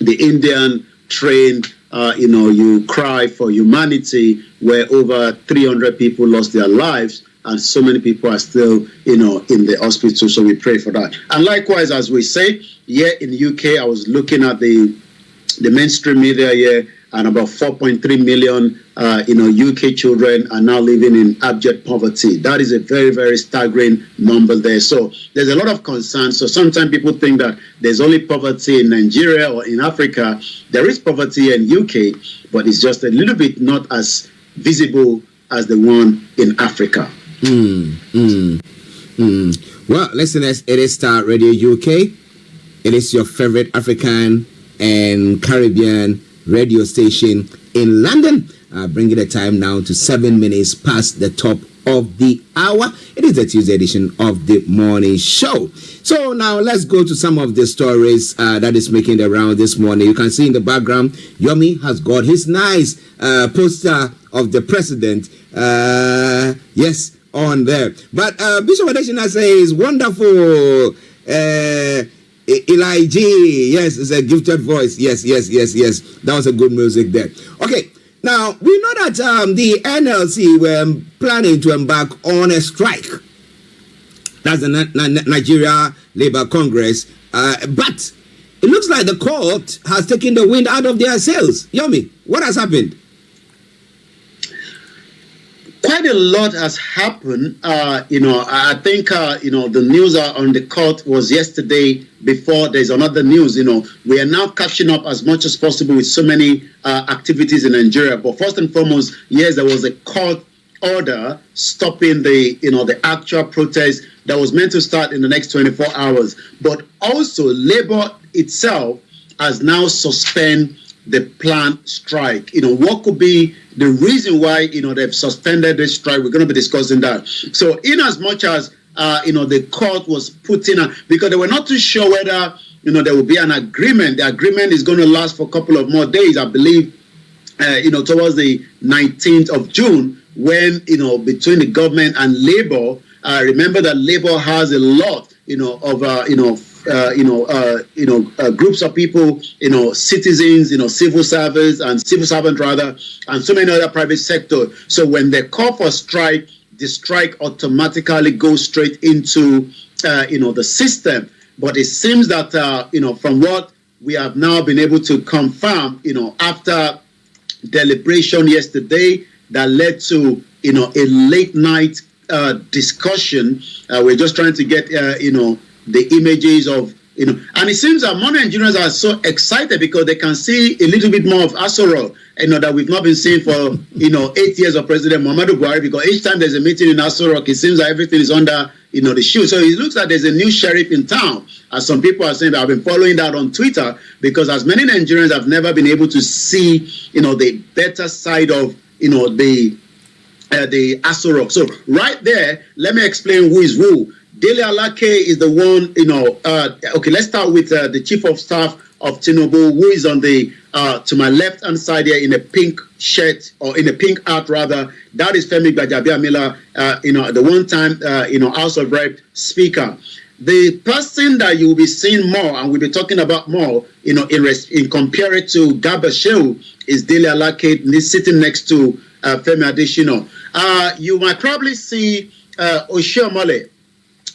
Indian train, you cry for humanity, where over 300 people lost their lives and so many people are still, in the hospital. So we pray for that. And likewise, as we say, here in the UK, I was looking at the mainstream media here, and about 4.3 million, UK children are now living in abject poverty. That is a very, very staggering number there. So there's a lot of concern. So sometimes people think that there's only poverty in Nigeria or in Africa. There is poverty in UK, but it's just a little bit not as visible as the one in Africa. Well, listeners, it is Star Radio UK. It is your favorite African and Caribbean radio station in London. Bringing the time now to 7 minutes past the top of the hour. It is the Tuesday edition of the morning show. So now let's go to some of the stories that is making the round this morning. You can see in the background, Yomi has got his nice poster of the president. Yes, on there. But Bishop Adeshina says, wonderful. Eli G. Yes, it's a gifted voice. Yes. That was a good music there. Okay. Now, we know that the NLC were planning to embark on a strike. That's the Nigeria Labour Congress. But it looks like the court has taken the wind out of their sails. Yomi, what has happened? Quite a lot has happened. I think, the news on the court was yesterday. Before there's another news, we are now catching up as much as possible with so many activities in Nigeria. But first and foremost, yes, there was a court order stopping the actual protest that was meant to start in the next 24 hours. But also, Labour itself has now suspended the planned strike. What could be the reason why, they've suspended the strike? We're going to be discussing that. So in as much as, the court was put in, because they were not too sure whether, there will be an agreement. The agreement is going to last for a couple of more days, I believe, towards the 19th of June, when, between the government and Labour, remember that Labour has a lot, of, groups of people, citizens, civil servants and so many other private sector. So when they call for strike, the strike automatically goes straight into, the system. But it seems that, from what we have now been able to confirm, after deliberation yesterday that led to, a late night discussion. We're just trying to get, the images of, and it seems that more Nigerians are so excited because they can see a little bit more of Asoro, that we've not been seeing for, 8 years of President Muhammadu Buhari, because each time there's a meeting in Asoro, it seems that everything is under, the shoe. So it looks like there's a new sheriff in town, as some people are saying. That I've been following that on Twitter, because as many Nigerians have never been able to see, the better side of, the Asoro. So right there, let me explain who is who. Dele Alake is the one, okay, let's start with the chief of staff of Tinubu, who is on the, to my left-hand side here in a pink shirt, or in a pink hat rather. That is Femi Gbajabiamila, the one-time, House of Rep speaker. The person that you will be seeing more, and we'll be talking about more, in compared to Garba Shehu, is Dele Alake, sitting next to Femi Adesina. You might probably see Oshiomhole,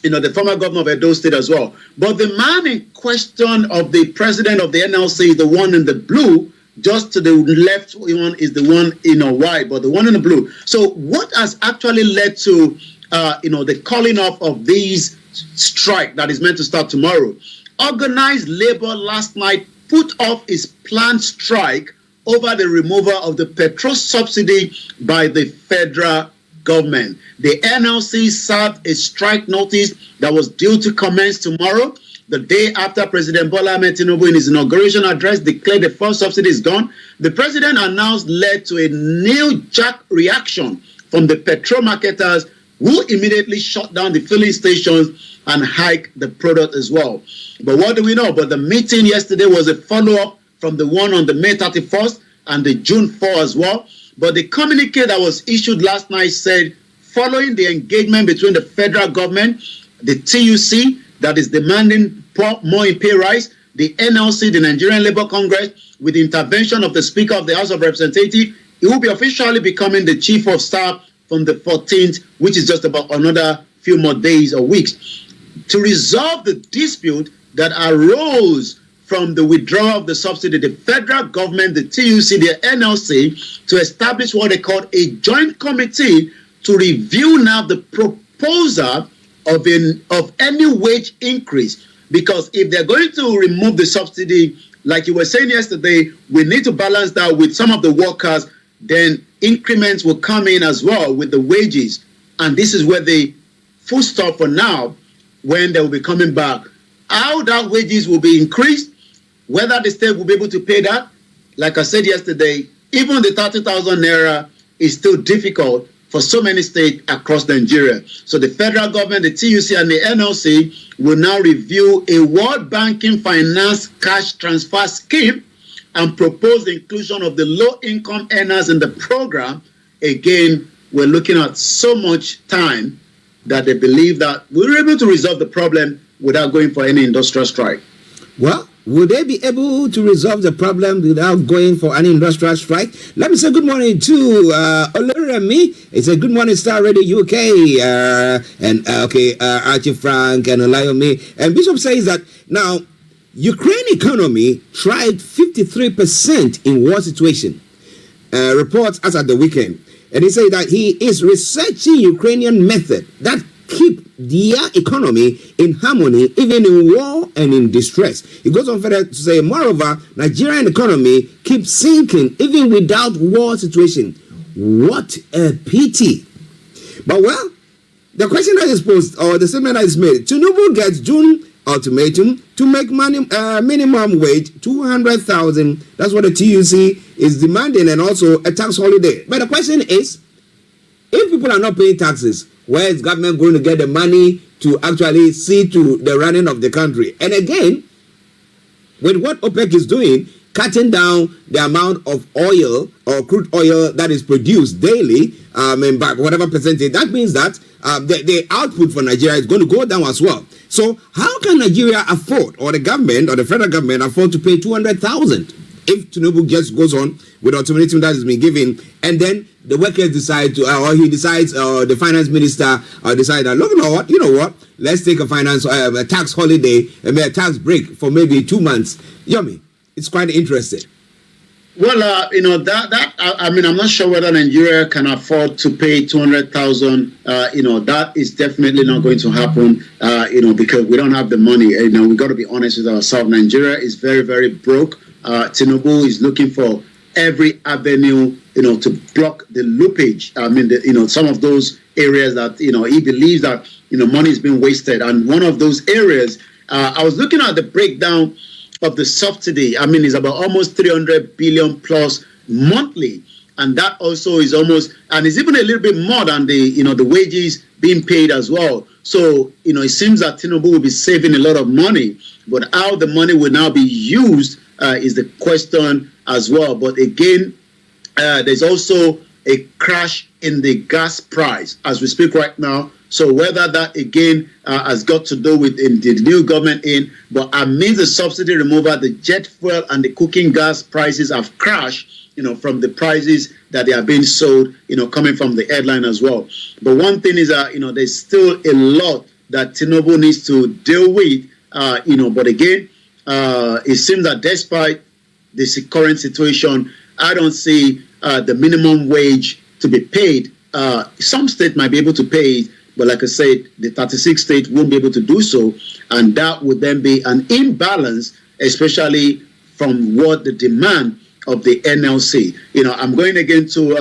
the former governor of Edo State as well. But the man in question of the president of the NLC is the one in the blue. Just to the left one is the one in white, but the one in the blue. So what has actually led to, the calling off of these strike that is meant to start tomorrow? Organized labor last night put off its planned strike over the removal of the petrol subsidy by the federal government. The NLC served a strike notice that was due to commence tomorrow, the day after President Bola Ahmed Tinubu in his inauguration address declared the first subsidy is gone. The president announced led to a knee-jerk reaction from the petrol marketers, who immediately shut down the filling stations and hiked the product as well. But what do we know? But the meeting yesterday was a follow-up from the one on the May 31st and the June 4 as well. But the communique that was issued last night said, following the engagement between the federal government, the TUC, that is demanding more in pay rise, the NLC, the Nigerian Labour Congress, with the intervention of the Speaker of the House of Representatives, he will be officially becoming the Chief of Staff from the 14th, which is just about another few more days or weeks. To resolve the dispute that arose from the withdrawal of the subsidy, the federal government, the TUC, the NLC, to establish what they call a joint committee to review now the proposal of any wage increase. Because if they're going to remove the subsidy, like you were saying yesterday, we need to balance that with some of the workers, then increments will come in as well with the wages. And this is where the full stop for now, when they will be coming back. How that wages will be increased, whether the state will be able to pay that, like I said yesterday, even the 30,000 naira is still difficult for so many states across Nigeria. So the federal government, the TUC, and the NLC will now review a World Banking Finance cash transfer scheme and propose the inclusion of the low-income earners in the program. Again, we're looking at so much time that they believe that we're able to resolve the problem without going for any industrial strike. Well, Will they be able to resolve the problem without going for an industrial strike? Let me say good morning to Oloremi. It's a good morning, Star Radio UK, Archie Frank and Olayomi. And Bishop says that now Ukraine economy thrived 53% in war situation. Reports as at the weekend, and he said that he is researching Ukrainian method that keep their economy in harmony, even in war and in distress. He goes on further to say, moreover, Nigerian economy keeps sinking even without war situation. What a pity. But well, the question that is posed, or the statement that is made, Tinubu gets June ultimatum to make minimum wage 200,000. That's what the TUC is demanding, and also a tax holiday. But the question is, if people are not paying taxes, where is government going to get the money to actually see to the running of the country? And again, with what OPEC is doing, cutting down the amount of oil or crude oil that is produced daily, by whatever percentage, that means that the output for Nigeria is going to go down as well. So how can Nigeria afford, or the government or the federal government afford to pay 200,000 if Tinubu just goes on with ultimatum that has been given, and then the workers decide to, or he decides, or the finance minister decide that, look, you know what, let's take a tax holiday, a tax break for maybe 2 months. Yummy. It's quite interesting. Well, I'm not sure whether Nigeria can afford to pay 200,000. That is definitely not going to happen. Because we don't have the money. We got to be honest with ourselves. Nigeria is very, very broke. Tinubu is looking for every avenue, to block the loopage. Some of those areas that he believes that money is being wasted. And one of those areas, I was looking at the breakdown of the subsidy. It's about almost 300 billion plus monthly, and that also is almost, and it's even a little bit more than the wages being paid as well. So it seems that Tinubu will be saving a lot of money, but how the money will now be used is the question as well. But again, there's also a crash in the gas price as we speak right now. So whether that again has got to do with the new government but amidst the subsidy removal, the jet fuel and the cooking gas prices have crashed, from the prices that they are being sold, coming from the headline as well. But one thing is that, there's still a lot that Tinubu needs to deal with, but again, it seems that despite this current situation, I don't see the minimum wage to be paid. Some states might be able to pay it, but like I said, the 36 states won't be able to do so, and that would then be an imbalance, especially from what the demand of the NLC. I'm going again to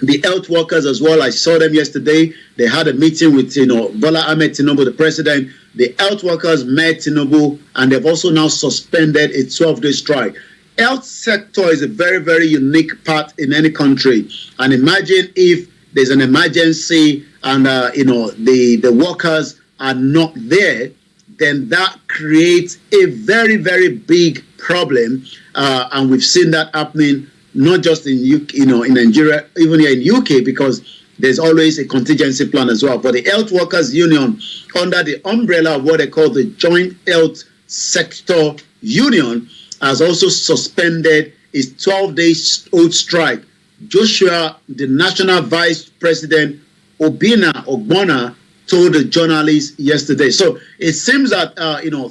the health workers as well. I saw them yesterday. They had a meeting with Bola Ahmed Tinubu, the president. The health workers met Tinubu, and they've also now suspended a 12-day strike. Health sector is a very, very unique part in any country, and imagine if there's an emergency and the workers are not there, then that creates a very, very big problem, and we've seen that happening not just in in Nigeria, even here in UK, because there's always a contingency plan as well. But the Health Workers Union, under the umbrella of what they call the Joint Health Sector Union, has also suspended its 12-day-old strike. Joshua, the National Vice President, Ogbonna, told the journalists yesterday. So it seems that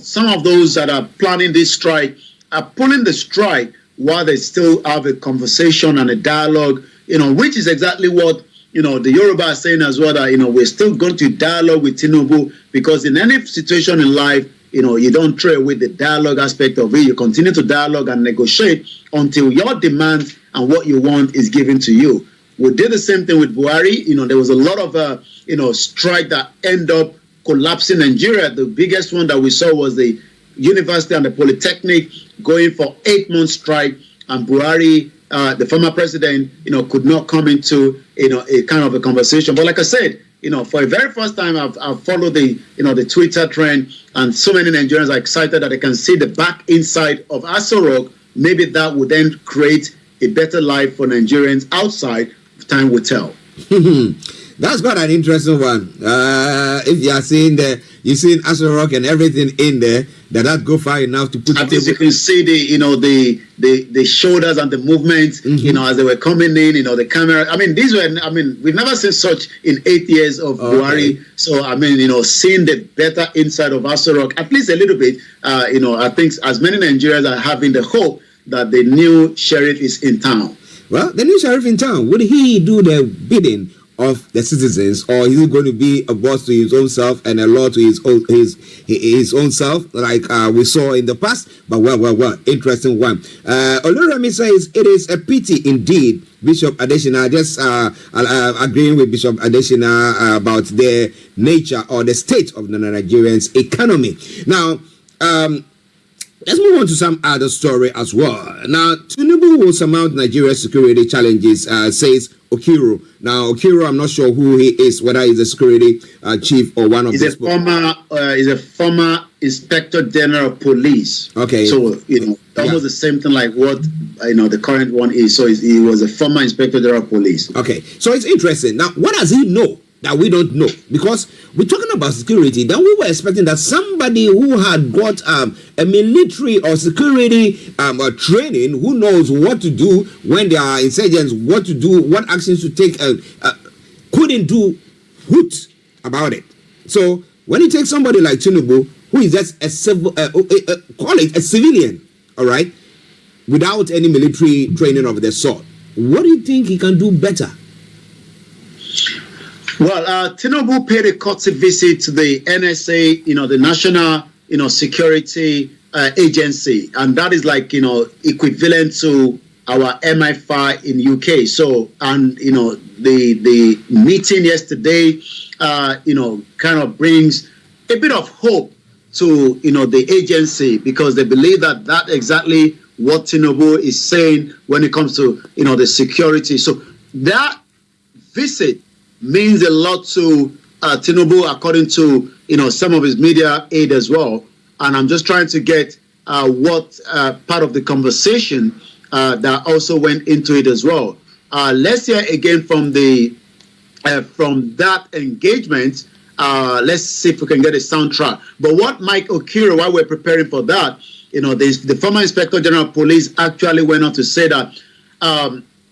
some of those that are planning this strike are pulling the strike while they still have a conversation and a dialogue, which is exactly what the Yoruba are saying as well, that we're still going to dialogue with Tinubu, because in any situation in life, you don't throw away the dialogue aspect of it. You continue to dialogue and negotiate until your demands and what you want is given to you. We did the same thing with Buhari. There was a lot of strike that ended up collapsing Nigeria. The biggest one that we saw was the university and the polytechnic going for 8-month strike, and Buhari, the former president, could not come into a kind of a conversation. But like I said, for the very first time, I've followed the Twitter trend, and so many Nigerians are excited that they can see the back inside of Aso Rock. Maybe that would then create a better life for Nigerians outside. Time will tell. That's quite an interesting one. If you are seeing you've seen Aso Rock and everything in there, that go far enough to put. At least you can see the shoulders and the movement, as they were coming in, the camera. We've never seen such in 8 years of Buhari. So, seeing the better inside of Aso Rock, at least a little bit, I think as many Nigerians are having the hope that the new sheriff is in town. Well, the new sheriff in town, would he do the bidding of the citizens, or is he going to be a boss to his own self and a law to his own self, like we saw in the past? But well, interesting one. Oluremi says it is a pity indeed. Bishop Adesina, just agreeing with Bishop Adesina about the nature or the state of the Nigerians' economy. Now, let's move on to some other story as well. Now, Tinubu will surmount Nigeria's security challenges, says Okiro. Now, Okiro, I'm not sure who he is, whether he's a security chief or one of He's a former Inspector General of Police. Okay. So, almost the same thing like what, the current one is. So, he was a former Inspector General of Police. Okay. So, it's interesting. Now, what does he know that we don't know? Because we're talking about security, then we were expecting that somebody who had got a military or security training, who knows what to do when there are insurgents, what to do, what actions to take, couldn't do hoot about it. So when you take somebody like Tinubu, who is just a call it a civilian, all right, without any military training of the sort, what do you think he can do better? Well, Tinubu paid a courtesy visit to the NSA, the National, Security Agency, and that is like, equivalent to our MI5 in UK. So, and the meeting yesterday, kind of brings a bit of hope to the agency, because they believe that that's exactly what Tinubu is saying when it comes to the security. So that visit means a lot to Tinubu, according to some of his media aid as well. And I'm just trying to get what part of the conversation that also went into it as well. Let's hear again from that engagement. Let's see if we can get a soundtrack. But what Mike Okiro, while we're preparing for that, the former Inspector General of Police actually went on to say that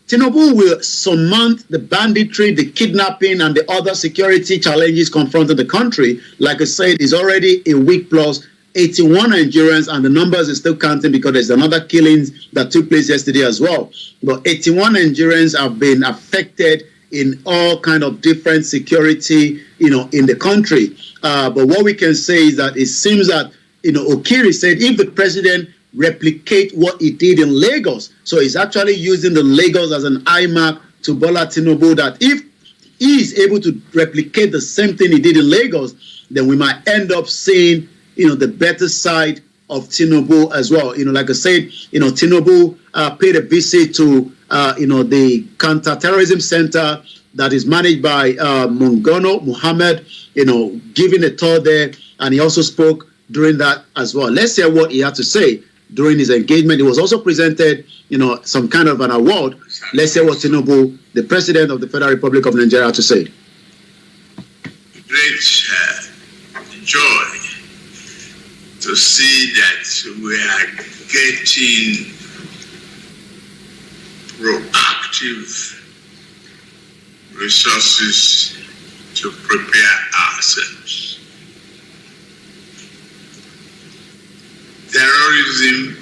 Tinubu will surmount the banditry, the kidnapping, and the other security challenges confronting the country. Like I said, it's already a week plus 81 Nigerians, and the numbers is still counting because there's another killings that took place yesterday as well. But 81 Nigerians have been affected in all kind of different security, in the country. But what we can say is that it seems that, Okiri said if the president replicate what he did in Lagos. So he's actually using the Lagos as an eye mark to Bola Tinubu, that if he is able to replicate the same thing he did in Lagos, then we might end up seeing, the better side of Tinubu as well. Like I said, Tinubu paid a visit to, the counter-terrorism center that is managed by Mungono Muhammad, giving a tour there, and he also spoke during that as well. Let's hear what he had to say during his engagement. He was also presented, some kind of an award. Let's hear what Tinubu, the President of the Federal Republic of Nigeria, had to say. Great joy to see that we are getting proactive resources to prepare ourselves. Terrorism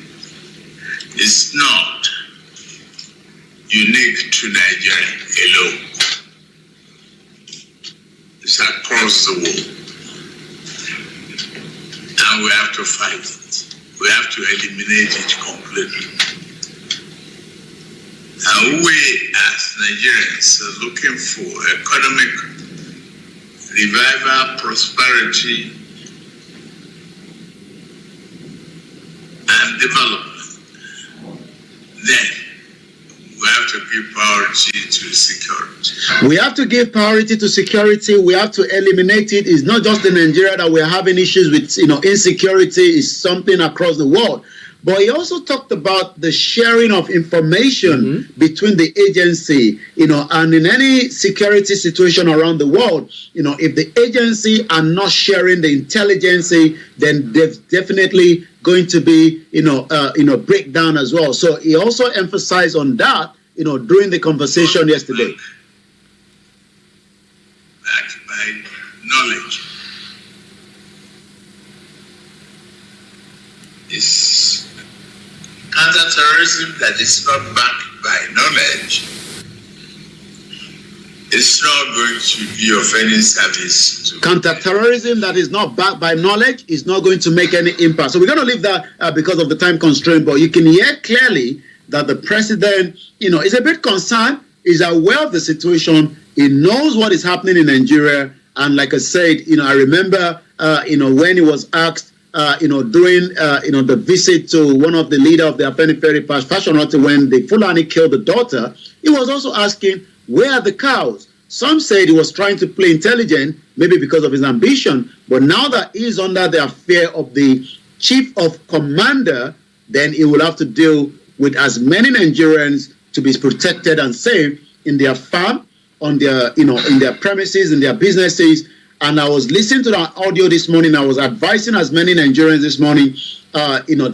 is not unique to Nigeria alone. It's across the world. And we have to fight it. We have to eliminate it completely. And we as Nigerians are looking for economic revival, prosperity, and development. Then we have to give priority to security. We have to give priority to security. We have to eliminate it. It's not just in Nigeria that we're having issues with, insecurity. It's something across the world. But he also talked about the sharing of information between the agency, and in any security situation around the world, if the agency are not sharing the intelligence, then there's definitely going to be, breakdown as well. So he also emphasized on that, during the conversation yesterday. Backed by knowledge. It's counterterrorism that is not backed by knowledge. It's not going to be of any service. Counterterrorism that is not backed by knowledge is not going to make any impact. So we're going to leave that because of the time constraint. But you can hear clearly that the president, is a bit concerned, is aware of the situation. He knows what is happening in Nigeria. And like I said, I remember, when he was asked, during, the visit to one of the leader of the Afenifere fashion when the Fulani killed the daughter, he was also asking, where are the cows? Some said he was trying to play intelligent, maybe because of his ambition. But now that he's under the affair of the chief of commander, then he will have to deal with as many Nigerians to be protected and safe in their farm, on their, in their premises, in their businesses. And I was listening to that audio this morning. I was advising as many Nigerians this morning,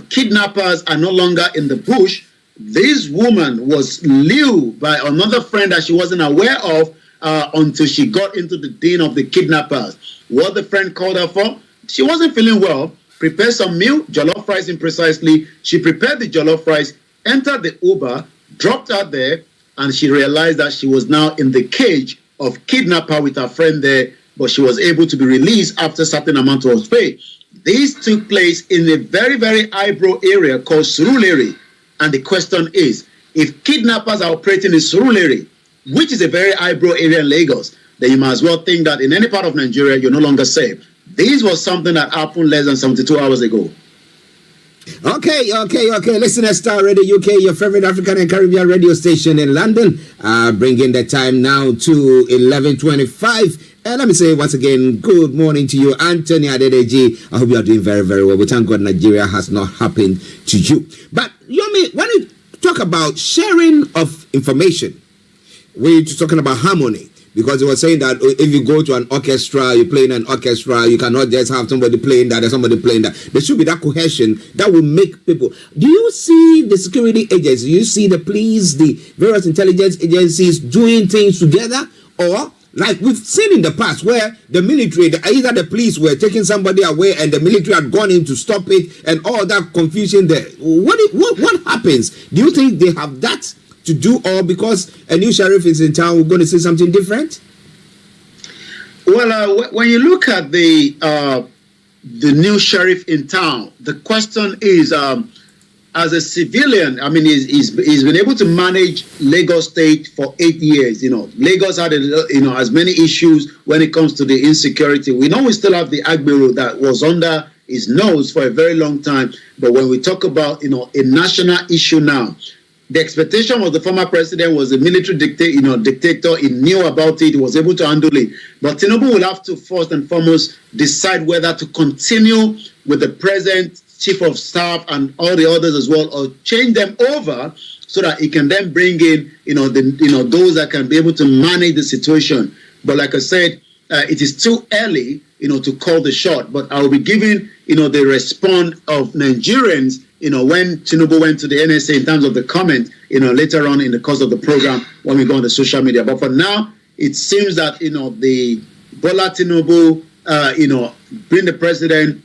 kidnappers are no longer in the bush. This woman was lured by another friend that she wasn't aware of until she got into the den of the kidnappers. What the friend called her for? She wasn't feeling well. Prepare some meal, jollof rice precisely. She prepared the jollof rice, entered the Uber, dropped her there, and she realized that she was now in the cage of kidnapper with her friend there, but she was able to be released after a certain amount was paid. This took place in a very, very highbrow area called Surulere. And the question is, if kidnappers are operating in Surulere, which is a very highbrow area in Lagos, then you might as well think that in any part of Nigeria, you're no longer safe. This was something that happened less than 72 hours ago. Okay. Listen to Star Radio UK, your favorite African and Caribbean radio station in London. Bringing the time now to 11:25. And let me say once again, good morning to you, Anthony Adebanji. I hope you are doing very, very well. We thank God Nigeria has not happened to you. But Yomi, when you talk about sharing of information, we're talking about harmony. Because he was saying that if you go to an orchestra, you play in an orchestra, you cannot just have somebody playing that and somebody playing that. There should be that cohesion that will make people. Do you see the security agencies, do you see the police, the various intelligence agencies doing things together? Or, like we've seen in the past, where the military, either the police were taking somebody away and the military had gone in to stop it and all that confusion there. What happens? Do you think they have that to do, or because a new sheriff is in town, we're going to see something different? Well, when you look at the new sheriff in town, the question is, as a civilian, I mean, he's been able to manage Lagos State for 8 years. Lagos had as many issues when it comes to the insecurity. We know we still have the Agbero that was under his nose for a very long time. But when we talk about a national issue now, the expectation was the former president was a military dictator. He knew about it. He was able to handle it. But Tinubu will have to first and foremost decide whether to continue with the present chief of staff and all the others as well, or change them over so that he can then bring in, those that can be able to manage the situation. But like I said, it is too early, to call the shot. But I will be giving, the response of Nigerians, when Tinubu went to the NSA in terms of the comment, later on in the course of the program when we go on the social media. But for now, it seems that, the Bola Tinubu, being the president,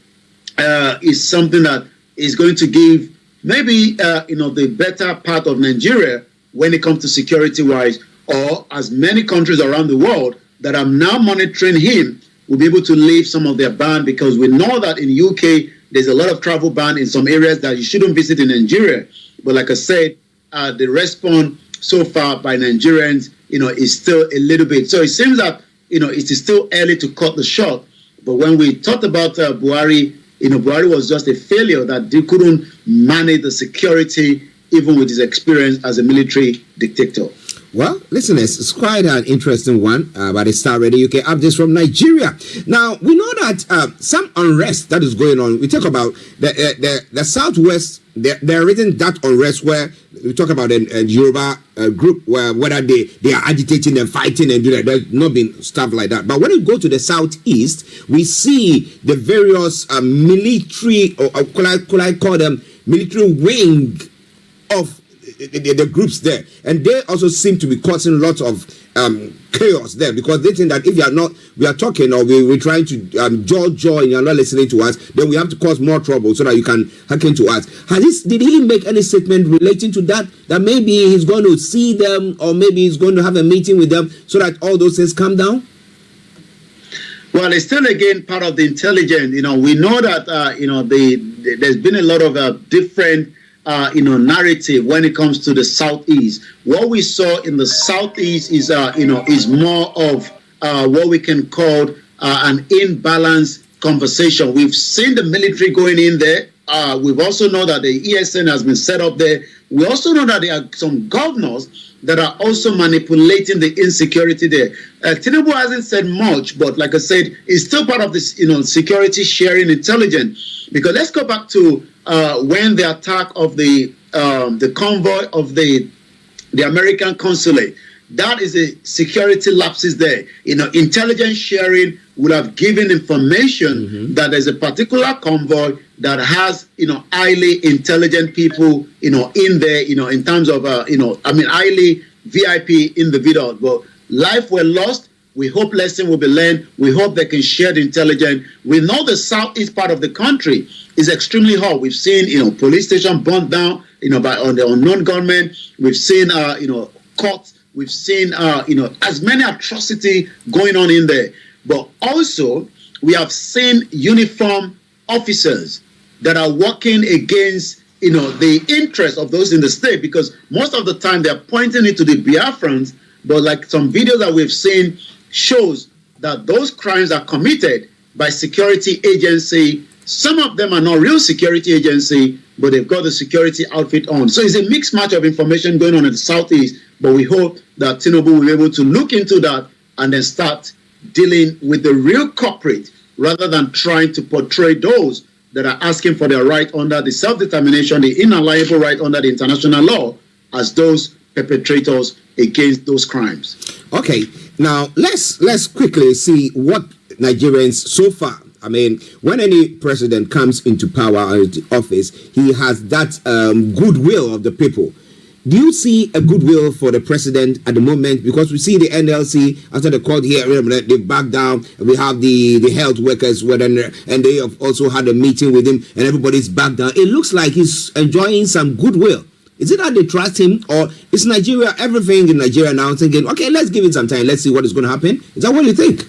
is something that is going to give maybe, the better part of Nigeria when it comes to security-wise, or as many countries around the world that are now monitoring him will be able to leave some of their ban, because we know that in UK, there's a lot of travel ban in some areas that you shouldn't visit in Nigeria. But like I said, the response so far by Nigerians, is still a little bit. So it seems that, it is still early to cut the shot. But when we talked about Buhari, Buhari was just a failure that they couldn't manage the security, even with his experience as a military dictator. Well, listeners, it's quite an interesting one about the Star Radio UK updates from Nigeria. Now, we know that some unrest that is going on. We talk about the Southwest. There isn't that unrest where we talk about a Yoruba group where whether they are agitating and fighting and do that. There's not been stuff like that. But when you go to the Southeast, we see the various military, or could I call them military wing of the groups there, and they also seem to be causing lots of chaos there, because they think that if we are talking or we're trying to joy and you're not listening to us, then we have to cause more trouble so that you can hearken to us. Did he make any statement relating to that maybe he's going to see them, or maybe he's going to have a meeting with them so that all those things calm down? Well, it's still again part of the intelligence. We know that there's been a lot of different narrative when it comes to the Southeast. What we saw in the Southeast is more of what we can call an imbalanced conversation. We've seen the military going in there. We've also know that the ESN has been set up there. We also know that there are some governors that are also manipulating the insecurity there. Tinubu hasn't said much, but like I said, it's still part of this, security sharing intelligence. Because let's go back to when the attack of the convoy of the American consulate. That is a security lapses there. Intelligence sharing would have given information that there's a particular convoy that has, highly intelligent people, in there, in terms of, highly VIP individuals. But life were lost. We hope lesson will be learned. We hope they can share the intelligence. We know the southeast part of the country is extremely hot. We've seen, police station burnt down, on the unknown gunmen. We've seen, courts. We've seen, as many atrocity going on in there. But also, we have seen uniform officers that are working against, the interests of those in the state, because most of the time they're pointing it to the Biafrans, but like some videos that we've seen shows that those crimes are committed by security agency. Some of them are not real security agency, but they've got the security outfit on. So it's a mixed match of information going on in the Southeast, but we hope that Tinubu will be able to look into that and then start dealing with the real culprit rather than trying to portray those that are asking for their right under the self-determination, the inalienable right under the international law, as those perpetrators against those crimes. Okay, now let's quickly see what Nigerians so far. I mean, when any president comes into power or into office, he has that goodwill of the people. Do you see a goodwill for the president at the moment? Because we see the NLC after the court hearing, they back down. We have the health workers, and they have also had a meeting with him, and everybody's back down. It looks like he's enjoying some goodwill. Is it that they trust him, or is Nigeria, everything in Nigeria now thinking, okay, let's give it some time, let's see what is going to happen? Is that what you think?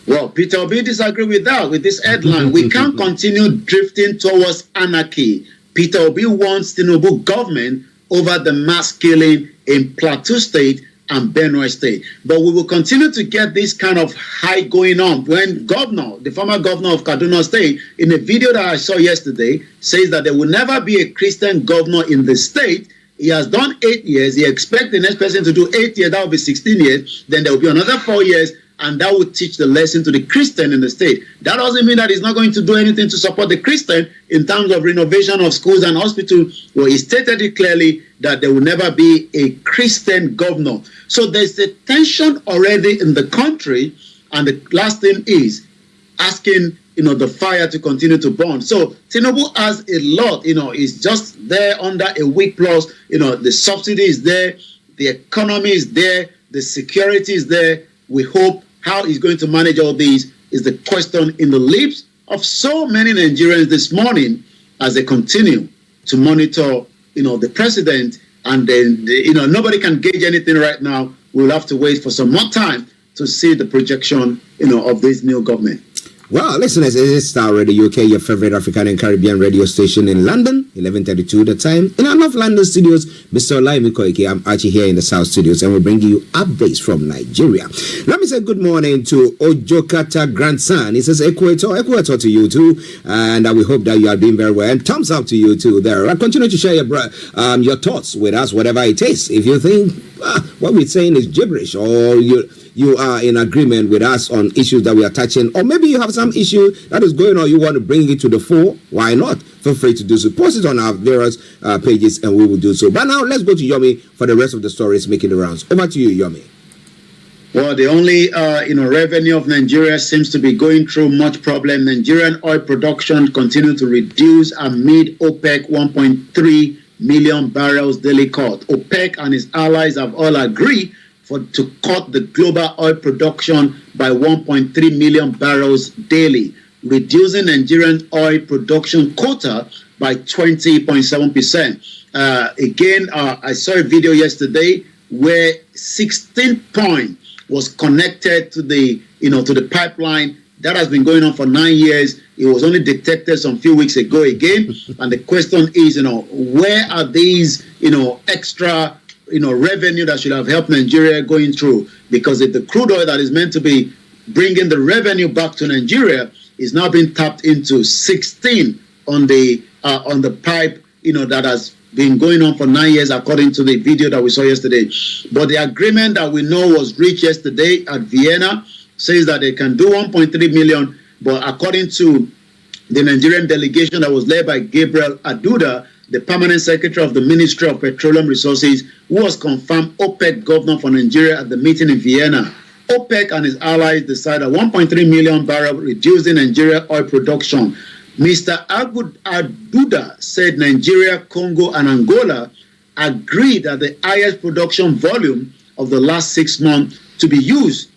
Well, Peter Obi disagree with that, with this headline. We can't continue drifting towards anarchy. Peter Obi wants Tinubu government over the mass killing in Plateau State and Benue State. But we will continue to get this kind of high going on when the former governor of Kaduna State, in a video that I saw yesterday, says that there will never be a Christian governor in the state. He has done 8 years. He expects the next person to do 8 years. That will be 16 years. Then there will be another 4 years. And that would teach the lesson to the Christian in the state. That doesn't mean that he's not going to do anything to support the Christian in terms of renovation of schools and hospitals. Well, he stated it clearly that there will never be a Christian governor. So there's a tension already in the country. And the last thing is asking, the fire to continue to burn. So Tinubu has a lot, is just there under a week plus. The subsidy is there. The economy is there. The security is there. We hope how he's going to manage all these is the question in the lips of so many Nigerians this morning as they continue to monitor, the president. And then, nobody can gauge anything right now. We'll have to wait for some more time to see the projection, of this new government. Well, listeners, it is Star Radio UK, your favorite African and Caribbean radio station in London, 11:32 the time. In our North London studios, Mr. Olaimi Koiki, I'm Archie here in the South studios, and we're bringing you updates from Nigeria. Let me say good morning to Ojokata grandson. He says, Equator to you too, and we hope that you are doing very well. And thumbs up to you too there. Continue to share your thoughts with us, whatever it is. If you think what we're saying is gibberish, or you are in agreement with us on issues that we are touching, or maybe you have some issue that is going on, you want to bring it to the fore, why not? Feel free to do so. Post it on our various pages and we will do so. But now let's go to Yomi for the rest of the stories making the rounds. Over to you, Yomi. Well, the only revenue of Nigeria seems to be going through much problem. Nigerian oil production continues to reduce amid OPEC 1.3 million barrels daily cut. OPEC and its allies have all agreed to cut the global oil production by 1.3 million barrels daily, reducing Nigerian oil production quota by 20.7%. Again, I saw a video yesterday where 16 points was connected to the pipeline that has been going on for 9 years. It was only detected some few weeks ago again, and the question is, where are these, extra revenue that should have helped Nigeria going through? Because if the crude oil that is meant to be bringing the revenue back to Nigeria is now being tapped into 16 on the pipe, that has been going on for 9 years, according to the video that we saw yesterday. But the agreement that we know was reached yesterday at Vienna says that they can do 1.3 million, but according to the Nigerian delegation that was led by Gabriel Aduda, the permanent secretary of the Ministry of Petroleum Resources, who was confirmed OPEC governor for Nigeria at the meeting in Vienna. OPEC and his allies decided 1.3 million barrels reducing Nigeria oil production. Mr. Aduda said Nigeria, Congo, and Angola agreed that the highest production volume of the last 6 months to be used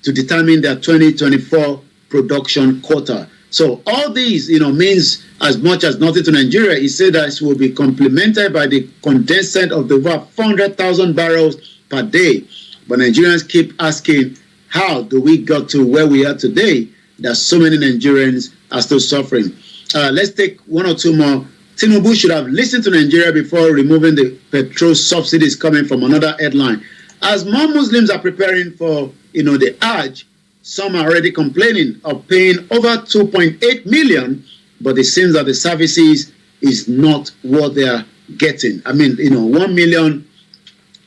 to determine their 2024 production quota. So all these, means as much as nothing to Nigeria. He said that it will be complemented by the condensate of the over 400,000 barrels per day. But Nigerians keep asking, how do we get to where we are today that so many Nigerians are still suffering? Let's take one or two more. Tinubu should have listened to Nigeria before removing the petrol subsidies, coming from another headline. As more Muslims are preparing for, the Hajj, some are already complaining of paying over 2.8 million, but it seems that the services is not what they are getting. I mean, 1 million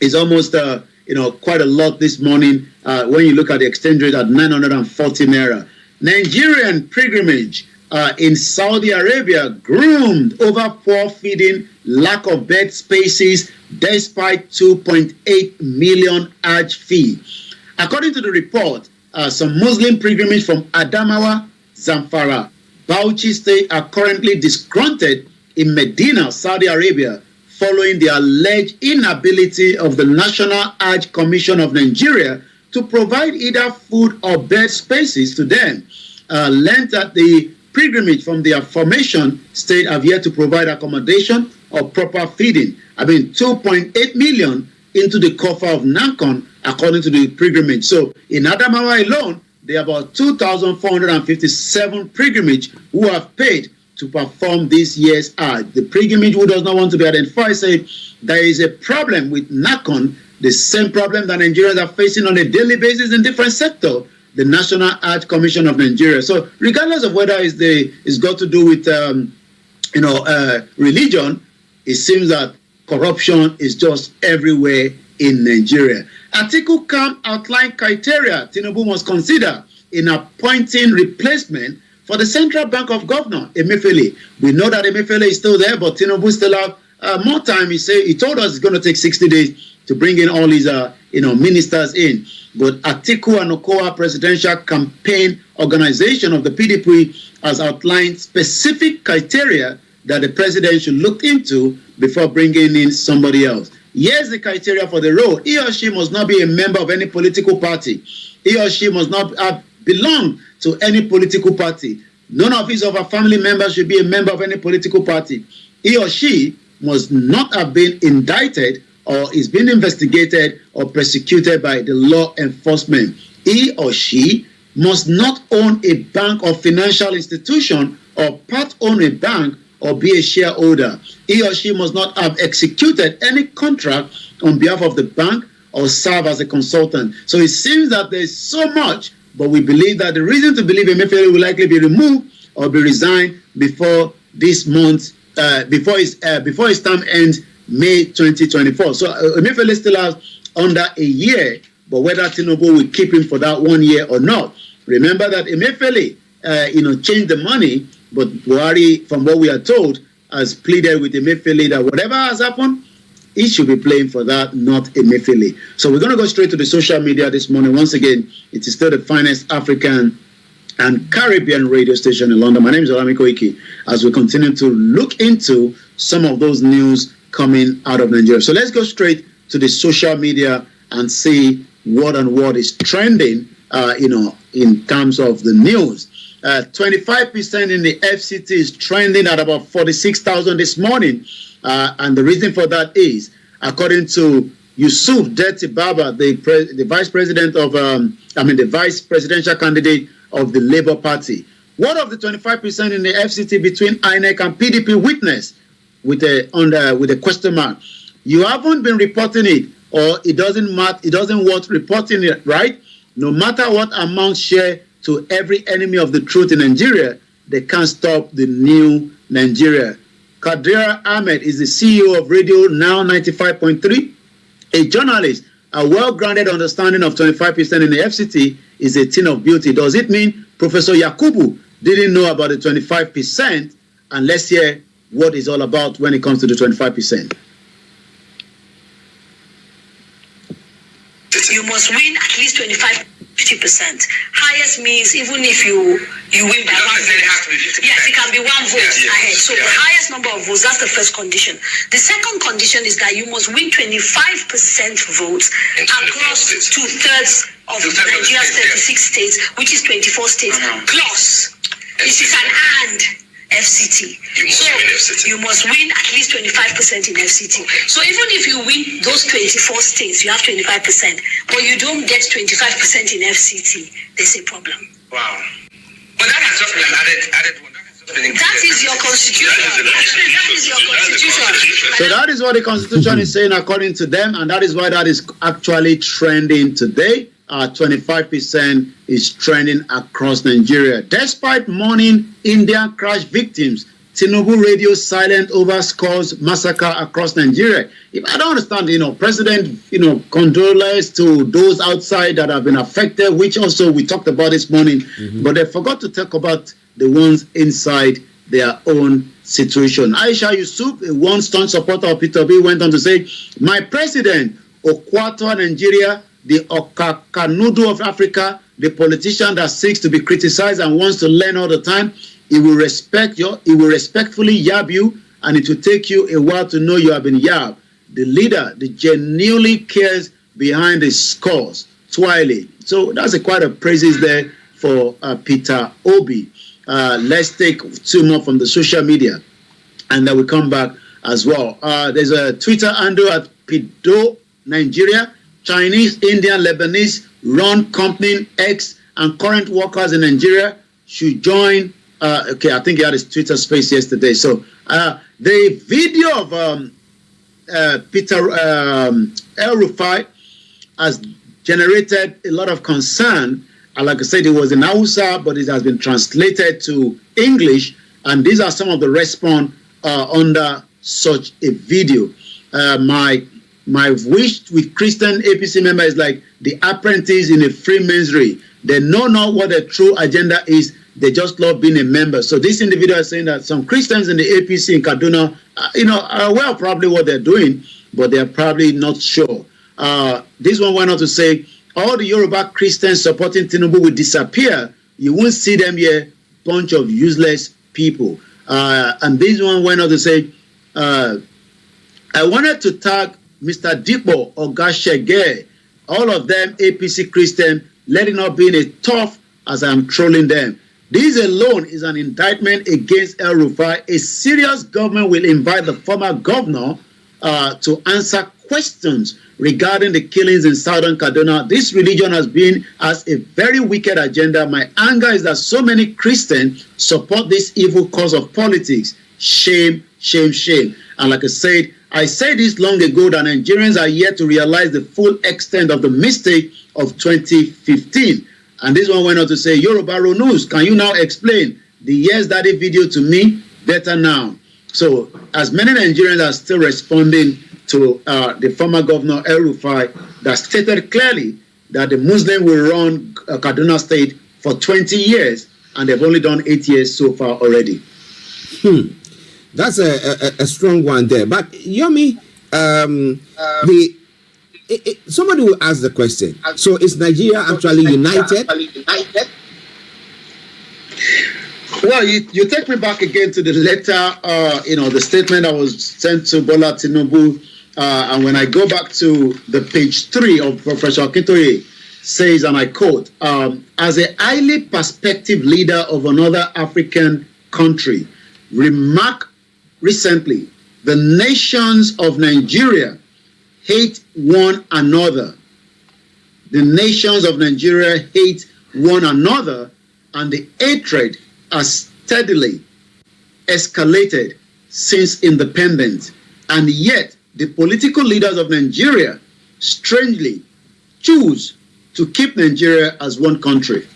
is almost, quite a lot this morning when you look at the exchange rate at 940 naira. Nigerian pilgrimage in Saudi Arabia groomed over poor feeding, lack of bed spaces, despite 2.8 million Hajj fee. According to the report, some Muslim pilgrimage from Adamawa, Zamfara, Bauchi State are currently disgruntled in Medina, Saudi Arabia, following the alleged inability of the National Hajj Commission of Nigeria to provide either food or bed spaces to them. Learned that the pilgrimage from the aforementioned state have yet to provide accommodation or proper feeding. 2.8 million into the coffer of Nankon, according to the pilgrimage. So in Adamawa alone, there are about 2,457 pilgrimage who have paid to perform this year's Hajj. The pilgrimage who does not want to be identified said there is a problem with Nankon, the same problem that Nigerians are facing on a daily basis in different sectors, the National Hajj Commission of Nigeria. So regardless of whether it's got to do with religion, it seems that corruption is just everywhere in Nigeria. Article CAM outlined criteria Tinubu must consider in appointing replacement for the Central Bank of Governor, Emefiele. We know that Emefiele is still there, but Tinubu still have more time. He told us it's going to take 60 days to bring in all his ministers in. But Atiku and Okowa Presidential Campaign Organization of the PDP has outlined specific criteria that the president should look into before bringing in somebody else. Here's the criteria for the role. He or she must not be a member of any political party. He or she must not belong to any political party. None of his or her family members should be a member of any political party. He or she must not have been indicted or is being investigated or persecuted by the law enforcement. He or she must not own a bank or financial institution or part own a bank or be a shareholder. He or she must not have executed any contract on behalf of the bank or serve as a consultant. So it seems that there is so much, but we believe that the reason to believe Emefiele will likely be removed or be resigned before this month, before his term ends May 2024. So Emefiele still has under a year, but whether Tinubu will keep him for that 1 year or not. Remember that Emefiele, changed the money, but Buhari, from what we are told, has pleaded with Emefiele that whatever has happened, he should be playing for that, not Emefiele. So we're going to go straight to the social media this morning. Once again, it is still the finest African and Caribbean radio station in London. My name is Olami Koiki, as we continue to look into some of those news coming out of Nigeria. So let's go straight to the social media and see what is trending, in terms of the news. 25% in the FCT is trending at about 46,000 this morning. And the reason for that is, according to Yusuf Dirty Baba, the vice presidential candidate of the Labour Party. What of the 25% in the FCT between INEC and PDP witness with a question mark? You haven't been reporting it, or it doesn't matter. It doesn't want reporting it, right? No matter what amount share to every enemy of the truth in Nigeria, they can't stop the new Nigeria. Kadira Ahmed is the CEO of Radio Now 95.3, a journalist. A well-grounded understanding of 25% in the FCT is a thing of beauty. Does it mean Professor Yakubu didn't know about the 25%? And let's hear what it's all about when it comes to the 25%. You must win at least 50%. Highest means even if you win by 1 vote. Yes, it can be 1 vote ahead. So the highest number of votes, that's the first condition. The second condition is that you must win 25% votes across 2/3 of Nigeria's 36 states, which is 24 states, plus this is an and FCT. You must win at least 25% in FCT. So even if you win those 24 states, you have 25%, but you don't get 25% in FCT, there's a problem. Wow. But that has just been added one. That is your constitution. That is your constitution. So that is what the constitution is saying according to them, and that is why that is actually trending today. 25% is trending across Nigeria. Despite mourning Indian crash victims, Tinubu radio silent over scores massacre across Nigeria. I don't understand, President, condolence to those outside that have been affected, which also we talked about this morning, but they forgot to talk about the ones inside their own situation. Aisha Yusuf, a one-stone supporter of Peter B, went on to say, "My president, Okwato Nigeria, the Okakanudu of Africa, the politician that seeks to be criticized and wants to learn all the time, he will respectfully yab you, and it will take you a while to know you have been yabbed. The leader, the genuinely cares behind the scores." Twiley. So that's quite a praises there for Peter Obi. Let's take 2 more from the social media, and then we come back as well. There's a Twitter handle at Pido Nigeria. Chinese, Indian, Lebanese run company X and current workers in Nigeria should join. I think he had his Twitter space yesterday. So the video of Peter El Rufai has generated a lot of concern. Like I said, it was in Hausa, but it has been translated to English. And these are some of the response under such a video. My wish with Christian APC member is like the apprentice in a Freemasonry. They know not what the true agenda is. They just love being a member. So this individual is saying that some Christians in the APC in Kaduna, are aware of probably what they're doing, but they're probably not sure. This one went on to say, all the Yoruba Christians supporting Tinubu will disappear. You won't see them here, bunch of useless people. And this one went on to say, I wanted to tag Mr. Dipo or Gashege, all of them APC Christian, letting up being a tough as I'm trolling them. This alone is an indictment against El Rufai. A serious government will invite the former governor to answer questions regarding the killings in southern Kaduna. This religion has a very wicked agenda. My anger is that so many Christians support this evil cause of politics. Shame, shame, shame. And like I said this long ago, that Nigerians are yet to realize the full extent of the mistake of 2015. And this one went on to say, Yoruba News, can you now explain the Yes Daddy video to me better now? So, as many Nigerians are still responding to the former governor El Rufai, that stated clearly that the Muslim will run Kaduna State for 20 years, and they've only done 8 years so far already. That's a strong one there. But Yomi, somebody will ask the question. So is Nigeria actually united? Well, you take me back again to the letter, the statement that was sent to Bola Tinubu. And when I go back to the page 3 of Professor Akintoye, says, and I quote, as a highly prospective leader of another African country, remark recently, the nations of Nigeria hate one another. The nations of Nigeria hate one another, and the hatred has steadily escalated since independence. And yet, the political leaders of Nigeria strangely choose to keep Nigeria as one country.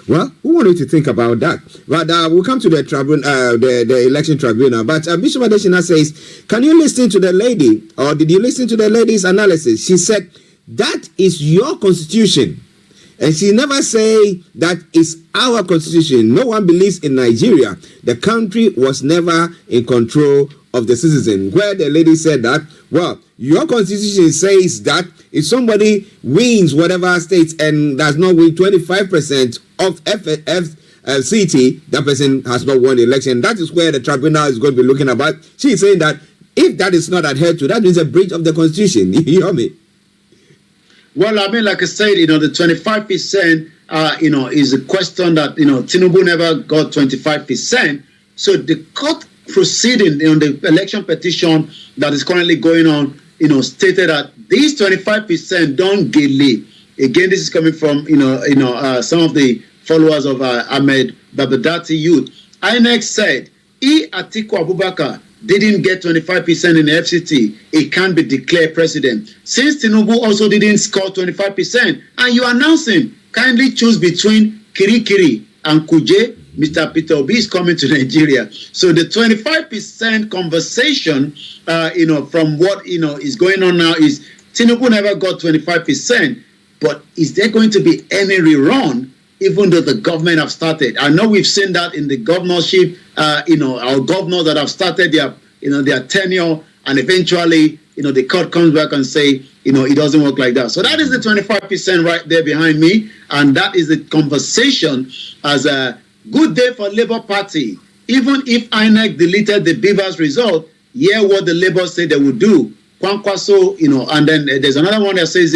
Well, who wanted to think about that? But we'll come to the the election tribunal. But Bishop Adeshina says, can you listen to the lady, or did you listen to the lady's analysis? She said, that is your constitution. And she never say that is our constitution. No one believes in Nigeria. The country was never in control of the citizen. Where the lady said that, well, your constitution says that if somebody wins whatever states and does not win 25% of FCT, that person has not won the election. That is where the tribunal is going to be looking about. She is saying that if that is not adhered to, that means a breach of the constitution. You hear me? Well, I mean, like I said, the 25%, is a question that, Tinubu never got 25%. So the court proceeding the election petition that is currently going on, stated that these 25% don't delay. Again, this is coming from, some of the followers of Ahmed Babadati youth. INEC said, Atiku Abubakar didn't get 25% in the FCT, it can't be declared president. Since Tinubu also didn't score 25%, and you are announcing, kindly choose between Kirikiri and Kuje, Mr. Peter Obi is coming to Nigeria. So the 25% conversation, from what, is going on now is Tinubu never got 25%, but is there going to be any rerun, even though the government have started? I know we've seen that in the governorship, our governors that have started their tenure, and eventually, the court comes back and say, it doesn't work like that. So that is the 25% right there behind me, and that is the conversation as a good day for Labour Party. Even if INEC deleted the Beavers result, hear what the Labour said they would do. Kwankwaso, and then there's another one that says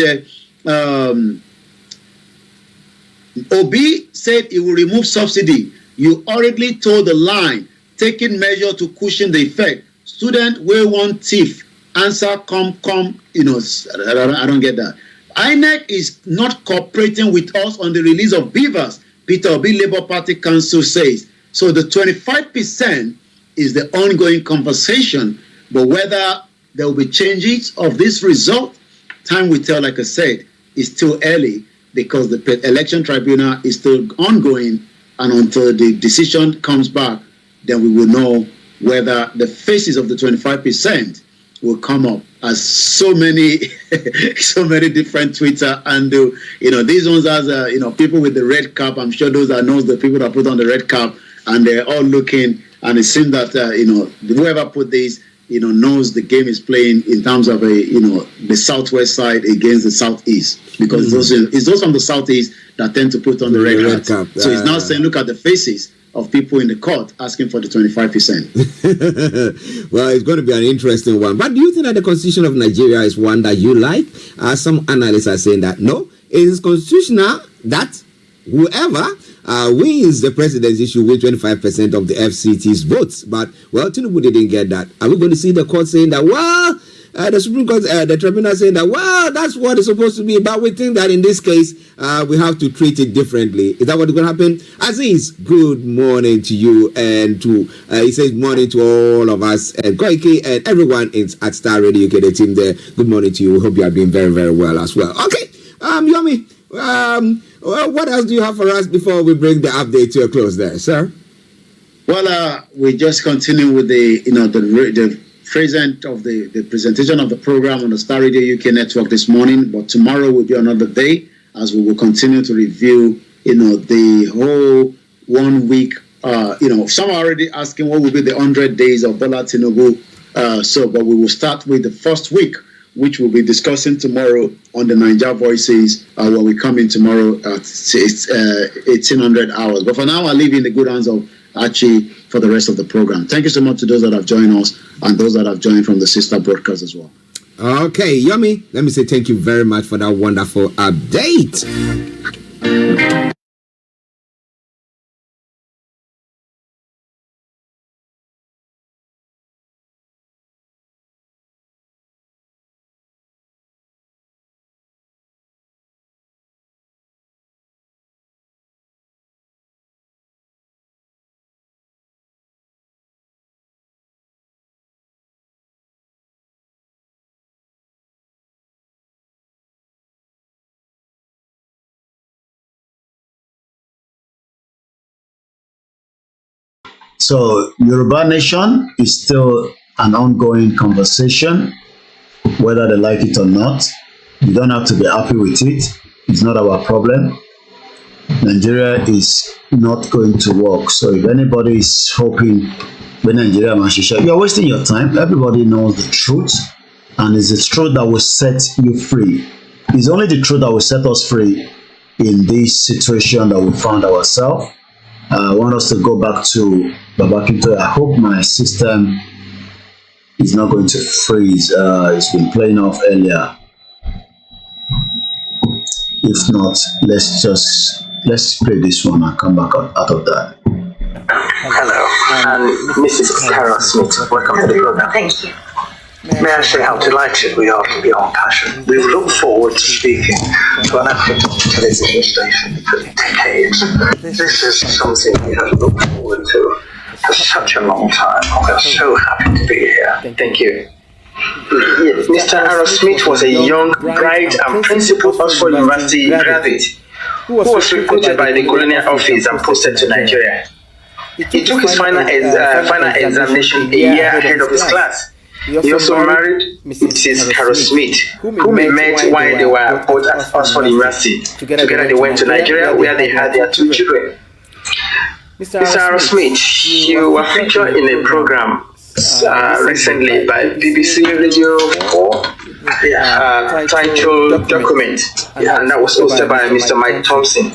Obi said he will remove subsidy. You hurriedly told the line, taking measure to cushion the effect. Student will want thief. Answer come. I don't get that. INEC is not cooperating with us on the release of Beavers, Peter Obi Labour Party Council says. So the 25% is the ongoing conversation, but whether there will be changes of this result, time will tell. Like I said, it's still early because the election tribunal is still ongoing, and until the decision comes back, then we will know whether the faces of the 25% will come up, as so many different Twitter and these ones as people with the red cap. I'm sure those that knows the people that put on the red cap, and they're all looking, and it seems that whoever put this knows the game is playing in terms of the southwest side against the southeast, because it's those from the southeast that tend to put on the red cap. So it's now saying, look at the faces of people in the court asking for the 25%. Well, it's going to be an interesting one. But do you think that the constitution of Nigeria is one that you like? Some analysts are saying that no, it is constitutional that whoever wins the presidency should win 25% of the FCT's votes. But, well, Tinubu didn't get that. Are we going to see the court saying that, well, the Supreme Court, the tribunal saying that, well, that's what it's supposed to be, but we think that in this case, we have to treat it differently. Is that what's going to happen? Aziz, good morning to you, and to, he says morning to all of us, and Koiki, and everyone at Star Radio UK, the team there. Good morning to you. We hope you are doing very, very well as well. Okay, Yomi, what else do you have for us before we bring the update to a close there, sir? Well, we just continue with the present of the presentation of the program on the Star Radio UK network this morning, but tomorrow will be another day as we will continue to review, the whole 1 week. Some are already asking what will be the 100 days of Bola Tinubu. But we will start with the first week, which we'll be discussing tomorrow on the Naija Voices when we come in tomorrow at 1800 hours. But for now, I'll leave you in the good hands of Archie for the rest of the program. Thank you so much to those that have joined us and those that have joined from the sister broadcast as well. Okay, Yomi, let me say thank you very much for that wonderful update. So Yoruba Nation is still an ongoing conversation, whether they like it or not. You don't have to be happy with it. It's not our problem. Nigeria is not going to work. So if anybody is hoping when Nigeria Mashisha, you're wasting your time. Everybody knows the truth, and it's the truth that will set you free. It's only the truth that will set us free in this situation that we found ourselves. I want us to go back to Akintoye. I hope my system is not going to freeze. It's been playing off earlier. If not, let's play this one and come back out of that. Hello, and Mrs. Carol Smith. Welcome to the program. Thank you. May I say how delighted we are to be on Passion. We look forward to speaking to an African television station for decades. This is something we have looked forward to for such a long time. We are so happy to be here. Thank you. Mr. Aaron Smith was a young, bright and principled Oxford University graduate who was recruited by the Colonial Office and posted to Nigeria. He took his final examination a year ahead of his class. He also married Mrs. Carol Smith, whom he met while they were both at Oxford University. Together they went to Nigeria, where they had their 2 children. Mr. Aaron Smith, you were featured in a program recently by BBC Radio 4, titled Document, and that was hosted by Mr. Mike Thompson.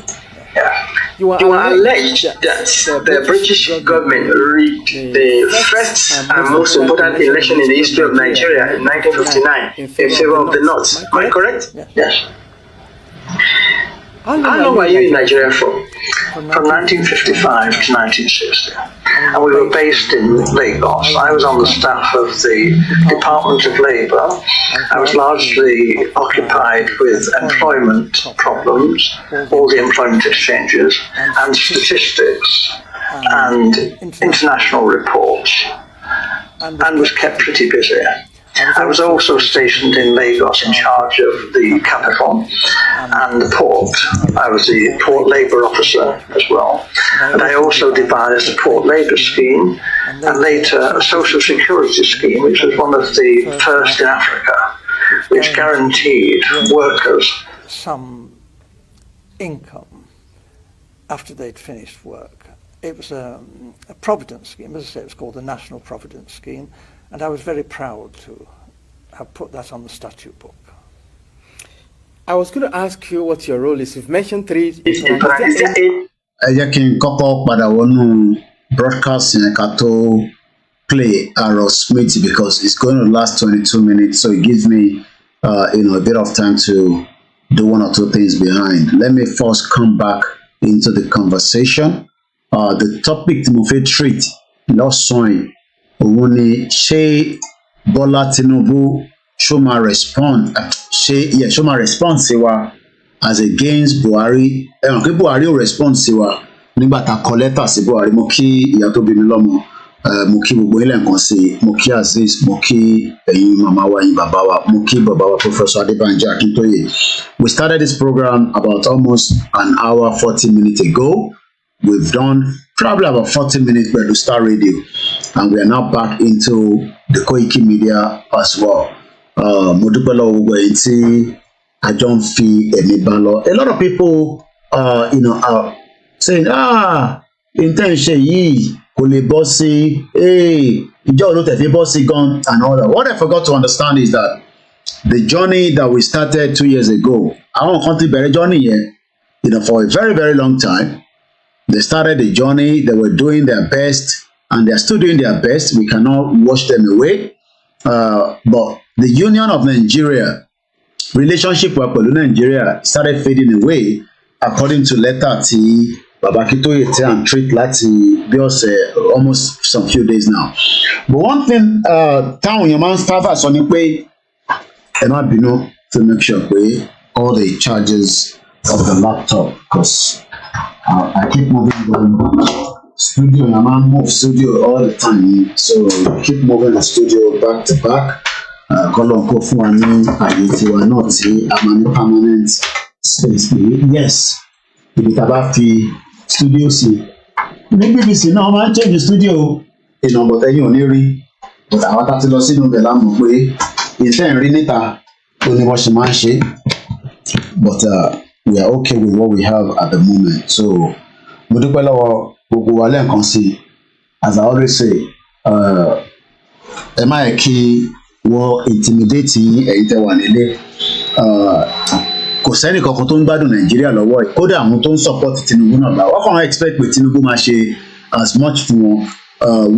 You are alleged that the British government rigged the first and most important election in the history of Nigeria in 1959 in favor of the North. Am I correct? Yes. How long were you in Nigeria for? From 1955 to 1960. And we were based in Lagos. I was on the staff of the Department of Labour. I was largely occupied with employment problems, all the employment exchanges, and statistics, and international reports, and was kept pretty busy. I was also stationed in Lagos in charge of the capital and the port. I was the port labour officer as well. And I also devised a port labour scheme and later a social security scheme, which was one of the first in Africa, which guaranteed workers some income after they'd finished work. It was a providence scheme. As I say, it was called the National Providence Scheme. And I was very proud to have put that on the statute book. I was going to ask you what your role is. You've mentioned 3. Broadcast in Kato play Aaron Smith because it's going to last 22 minutes, so it gives me a bit of time to do 1 or 2 things behind. Let me first come back into the conversation. The topic to move treat lost sign. Òun ni ṣé Bọ́lá Tinubu show my respond show my response sí wa as against Buhari pé Buhari ò respond sí wa nígbà tá kọ lẹ́tà sí Buhari. Mo kí ìyá tó bí mi lọ́mọ, mo kí gbogbo ilé nǹkan sí, mo kí Azeez, mo kí ẹ̀yin màmá wa, ẹ̀yin bàbá wa, mo kí bàbá wa Professor Adebanji Akintoye. We started this program about almost an hour 40 minutes ago. We've done probably about 40 minutes by the Star Radio, and we are now back into the Koiki Media as well. Mo dúpẹ́ lọ́wọ́ gbogbo ẹ̀yin tí a jọ ń fi ẹ̀mí bá lọ. A lot of people are saying, intention yìí kò lè bọ́ sí, ìjọ ló tẹ̀fẹ́ bọ́ sí gan and all that. What I forgot to understand is that the journey that we started 2 years ago, àwọn kan ti bẹ̀rẹ̀ journey yẹn, for a very, very long time. They started the journey, they were doing their best, and they are still doing their best. We cannot wash them away. But the Union of Nigeria, relationship with Nigeria started fading away according to letter tí Baba Akintoye and treat láti bí ọ̀sẹ̀ almost some few days now. But one thing táwọn èèyàn máa ń sábà sọ ni pé ẹ má bínú to make sure pé all the charges of the laptop, because I keep moving the studio and I move studio all the time, so keep moving the studio back to back. Kọ́lọ̀ kó fún wa ní àyè tiwa náà tí a máa ní permanent space. Yes, ibi tá a bá fi studio sí. Ní BBC náà máa ń change studio ìnàbọ̀ tẹ́yìn ò ní rí. But àwọn tá ti lọ sínú ibẹ̀ la mọ̀ pé iṣẹ́ ìrí níta tó ní wọ́n ṣe máa ń ṣe. But we are okay with what we have at the moment. So mo dúpẹ́ lọ́wọ́ gbogbo wa lẹ́ẹ̀kan sí. As I always say, ẹ má yẹ kí wọ́n intimidate yín ẹ̀yin tẹ́ wà nílé. Kò sẹ́ni kankan tó ń gbádùn Nàìjíríà lọ́wọ́ ẹ̀. Kódà àwọn tó ń support Tinubu náà bá wọ́n kàn án expect pé Tinubu máa ṣe as much fún wọn,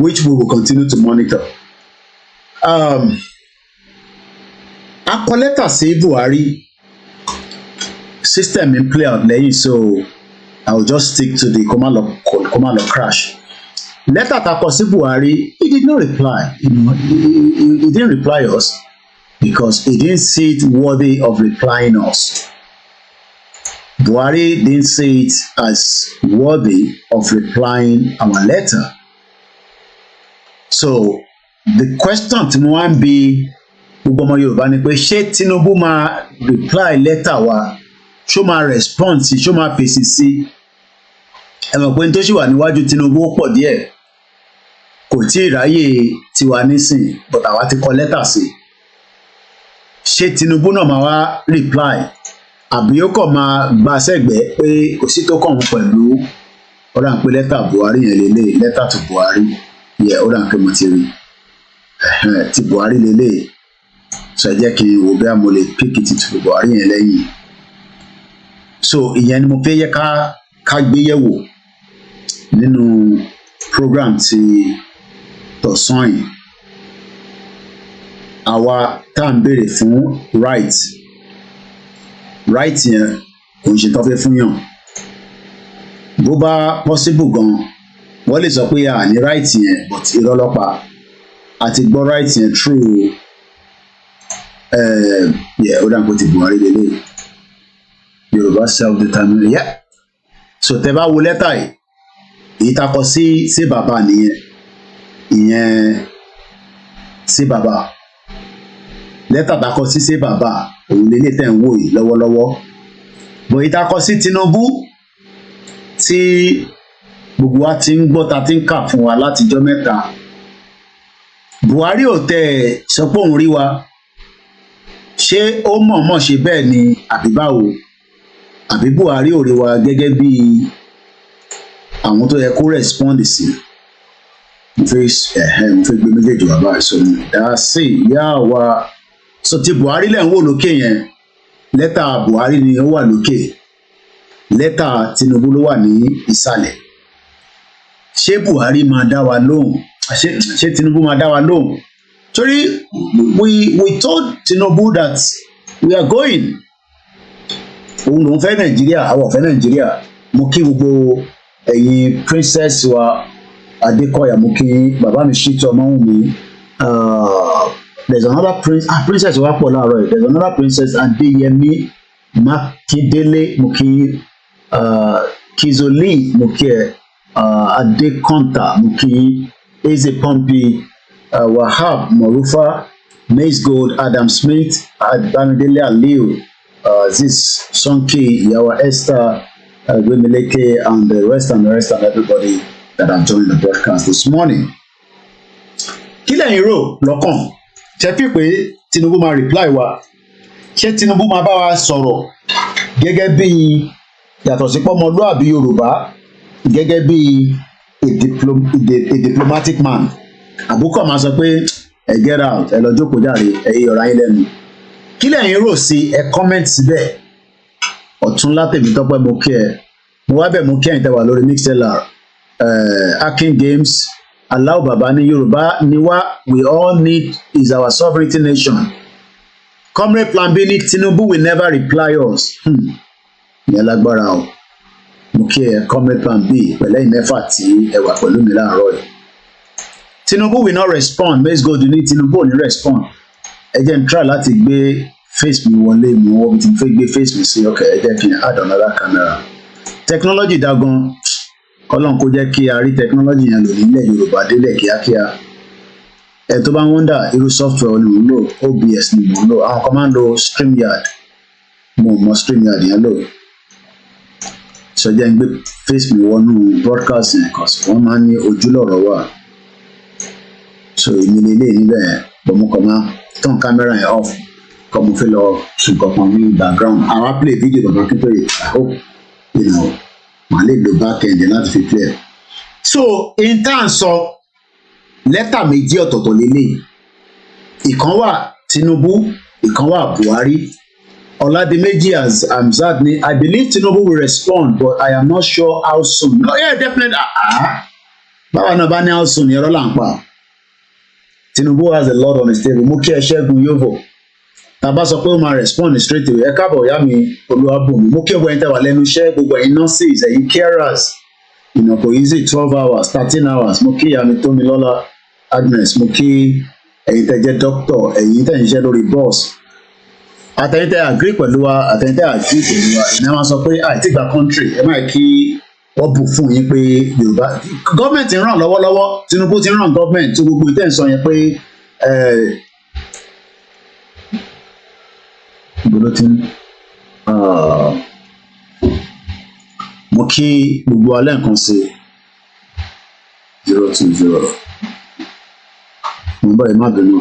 which we will continue to monitor. A kọ lẹ́tà sí Buhari, system in play out lẹ́yìn, so I will just stick to the command of crash. Letter tá kọ sí Buhari, he did not reply. He didn't reply us because he didn't see it worthy of replying us. Buhari didn't see it as worthy of replying our letter. So the question tí mo wá ń bi gbogbo ọmọ Yorùbá ni pé ṣé Tinubu máa reply letter wa, ṣó máa respond sí, ṣó máa fèsì sí? Ẹ mọ̀ pé n tó ṣì wà níwájú Tinubu ó pọ̀ díẹ̀, kò tí ì ráyè tiwa nísìn, but àwa ti kọ lẹ́tà sí. Ṣé Tinubu náà máa wá reply àbí ó kàn máa gba sẹ́gbẹ̀ẹ́ pé kò sí tó kàn wọ́n pẹ̀lú ọ̀rọ̀ à ń pè lẹ́tà Buhari yẹn lélẹ̀, lẹ́tà tó Buhari yẹ ọ̀rọ̀ à ń pè mo ti rí ti Buhari lélẹ̀, so ẹ jẹ́ kí n wo bí a mo lè pick it to Buhari yẹn lẹ́yìn. So ìyẹn ni mo fẹ́ yẹ ká gbé yẹ̀wò nínú program ti tọ̀sán yìí. Àwa tá à ń béèrè fún right yẹn kò ń ṣe tó fẹ́ fún yàn. Bó bá possible gan, wọ́n lè sọ pé a ní right yẹn, but irọ́ lọ́pàá àti gbọ́ right yẹn through ó dàgbò ti Buhari lélẹ̀, Yorùbá self-determination. Yeah. So tẹ bá wo lẹ́tà yìí, èyí tá kọ sí bàbá nìyẹn, ìyẹn sí bàbá. Lẹ́tà tá kọ sí bàbá òun lélẹ̀ tẹ̀ ń wò yìí lọ́wọ́lọ́wọ́. Bọ̀ èyí tá kọ sí Tinubu tí gbogbo wa ti ń gbọ́, ta ti ń kà fún wa látijọ́ mẹ́ta. Buhari ò tẹ̀ sọ pé òun rí wa. Ṣé ó mọ̀ọ́mọ̀ ṣe bẹ́ẹ̀ ni àbí báwo? Àbí Buhari ò rí wa gẹ́gẹ́ bí àwọn tó yẹ kó respond sí? Mo fẹ́ gbé méjèèjì wá báyìí, so sí ìyá wa. So ti Buhari lẹ̀ ń wò lókè yẹn, lẹ́tà Buhari ni ó wà lókè, lẹ́tà Tinubu ló wà ní ìsàlẹ̀. Ṣé Buhari máa dá wa lóhùn? Ṣé Tinubu máa dá wa lóhùn? Torí we told Tinubu that we are going. Òun lòun fẹ́ Nàìjíríà, àwọn ò fẹ́ Nàìjíríà. Mo kí gbogbo ẹ̀yin princess wa Adékọ̀yà, mo kí bàbá mi Ṣítù Ọmọ́wùnmí, there's another princess Wapola, right? There's another princess Adeyemi Makindele Muki, Kizoli Muki, Adekonta Muki, Eze Pompi, Wahab Morufa, Mace Gold, Adam Smith, Bamidele Aliu, this Sonki, Yawa Esther, Gwemileke, and the rest and everybody that have joined the broadcast this morning. Kí lẹ̀yin rò lọ́kàn? Ṣé fi pé Tinubu máa reply wa? Ṣé Tinubu máa bá wa sọ̀rọ̀ gẹ́gẹ́ bí yàtọ̀ sí pọ́mọlúàbí Yorùbá gẹ́gẹ́ bí a diplomatic man? Àbúkọ̀ máa sọ pé ẹ get out, ẹ lọ jókòó jàre, ẹ yí ọ̀rá yín lẹ́nu. Kí lẹ̀yin rò sí ẹ comment síbẹ̀? Ọ̀túnlá Tèmítọ́pẹ́ mo kí ẹ. Mo wá bẹ̀ mo kí ẹ̀yin tẹ́ wà lórí Mixlr, Akin Games, Allow Baba ní Yorùbá ni wá, we all need is our sovereignty nation. Comrade Plan B ní Tinubu will never reply us. Ìyẹn lágbára o. Mo kí ẹ Comrade Plan B pẹ̀lẹ́ ìmẹ́fà tí ẹ wà pẹ̀lú mi láàárọ̀ yìí. Tinubu will not respond. Mace Gold ní Tinubu ò ní respond. Ẹ jẹ́ n try láti gbé face mi wọlé mu wọ́n ti fẹ́ gbé face mi sí ọkẹ́ ẹ jẹ́ kí n add another camera. Technology dá gan. Ọlọ́run kó jẹ́ kí a rí technology yẹn lò nílẹ̀ Yorùbá délẹ̀ kíákíá. Ẹ tó bá ń wọ́ndà irú software ni mò ń lò, OBS ni mò ń lò. Àwọn kan máa ń lo StreamYard. Mo mọ StreamYard yẹn lò. Ṣọjá ń gbé face mi wọnú broadcast yẹn kan sí wọ́n máa ń ní ojúlọ̀rọ̀ wà. So èmi lélẹ̀ níbẹ̀ bọ̀ mo kàn máa turn camera yẹn off kọ́ mo fẹ́ lọ sùn kankan ní background. Àwọn play video bàbá Akintoye, I hope you know màá lè lo back end láti fi play. So in tá à ń sọ lẹ́tà méjì ọ̀tọ̀ọ̀tọ̀ lélẹ̀. Ìkan wà Tinubu, ìkan wà Buhari. Oladimeji as Hamzat ni I believe Tinubu will respond but I am not sure how soon. No, yeah, definitely. Báwa náà bá ní how soon yẹn lọ́la ń pa. Tinubu has a lot on his table. Mo kí ẹ Ṣẹ́gun Yovo. Tàbá sọ pé ó máa respond straight away. Ẹ káàbọ̀ ìyá mi Olúwabùnmi. Mo kí ẹ̀gbọ́n ẹ̀yin tẹ́ wà lẹ́nu iṣẹ́ gbogbo ẹ̀yin nurses, ẹ̀yin carers. Kò easy 12 hours, 13 hours. Mo kí ìyá mi Tómilọ́lá Agnes. Mo kí ẹ̀yin tẹ́ jẹ́ doctor, ẹ̀yin tẹ́ ń ṣiṣẹ́ lórí bus. Àtẹ̀yin tẹ́ agree pẹ̀lú wa, àtẹ̀yin tẹ́ agree pẹ̀lú wa. Ìyẹn máa sọ pé àìtí gba country. Ẹ máa kí wọ́n bù fún yín pé Yorùbá. Gọ́ọ̀mẹ̀ntì ń ràn lọ́wọ́lọ́wọ́. Tinubu ti ń ràn gọ́ọ̀mẹ̀ntì tó gbogbo ìtẹ́ ń sọ yẹn pé mo kí gbogbo alẹ́ nǹkan sí 020 mo bá ẹ má bínú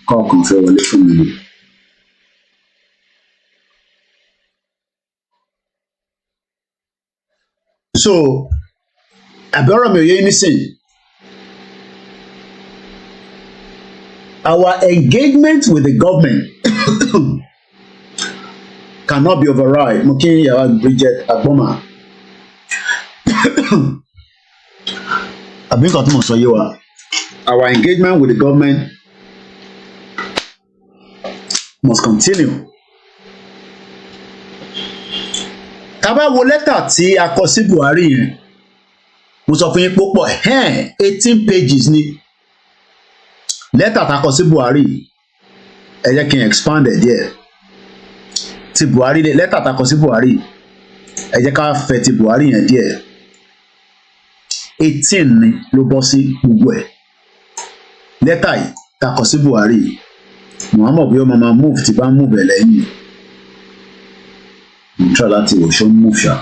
kọ́ọ̀kan fẹ́ wọlé fún mi ni. So àbẹ̀rọ̀ mi ò yé nísìnyí. Our engagement with the government cannot be override. Mo kí ìyàwó Bridget Agboma. Àbí nǹkan tí mo sọ yé wa. Our engagement with the government must continue. Tá bá wo lẹ́tà tí a kọ sí Buhari yẹn, mo sọ fún yín púpọ̀ 18 pages ni. Lẹ́tà tá a kọ sí Buhari, ẹ jẹ́ kí n expand ẹ̀ díẹ̀. Ti Buhari lẹ́tà tá a kọ sí Buhari, ẹ jẹ́ ká fẹ̀ ti Buhari yẹn díẹ̀. 18 ni ló bọ́ sí gbogbo ẹ̀. Lẹ́tà yìí tá a kọ sí Buhari, Muhammad bí ó máa move ti bá move ẹ̀ lẹ́yìn. Mo try láti wò ṣó move ṣá.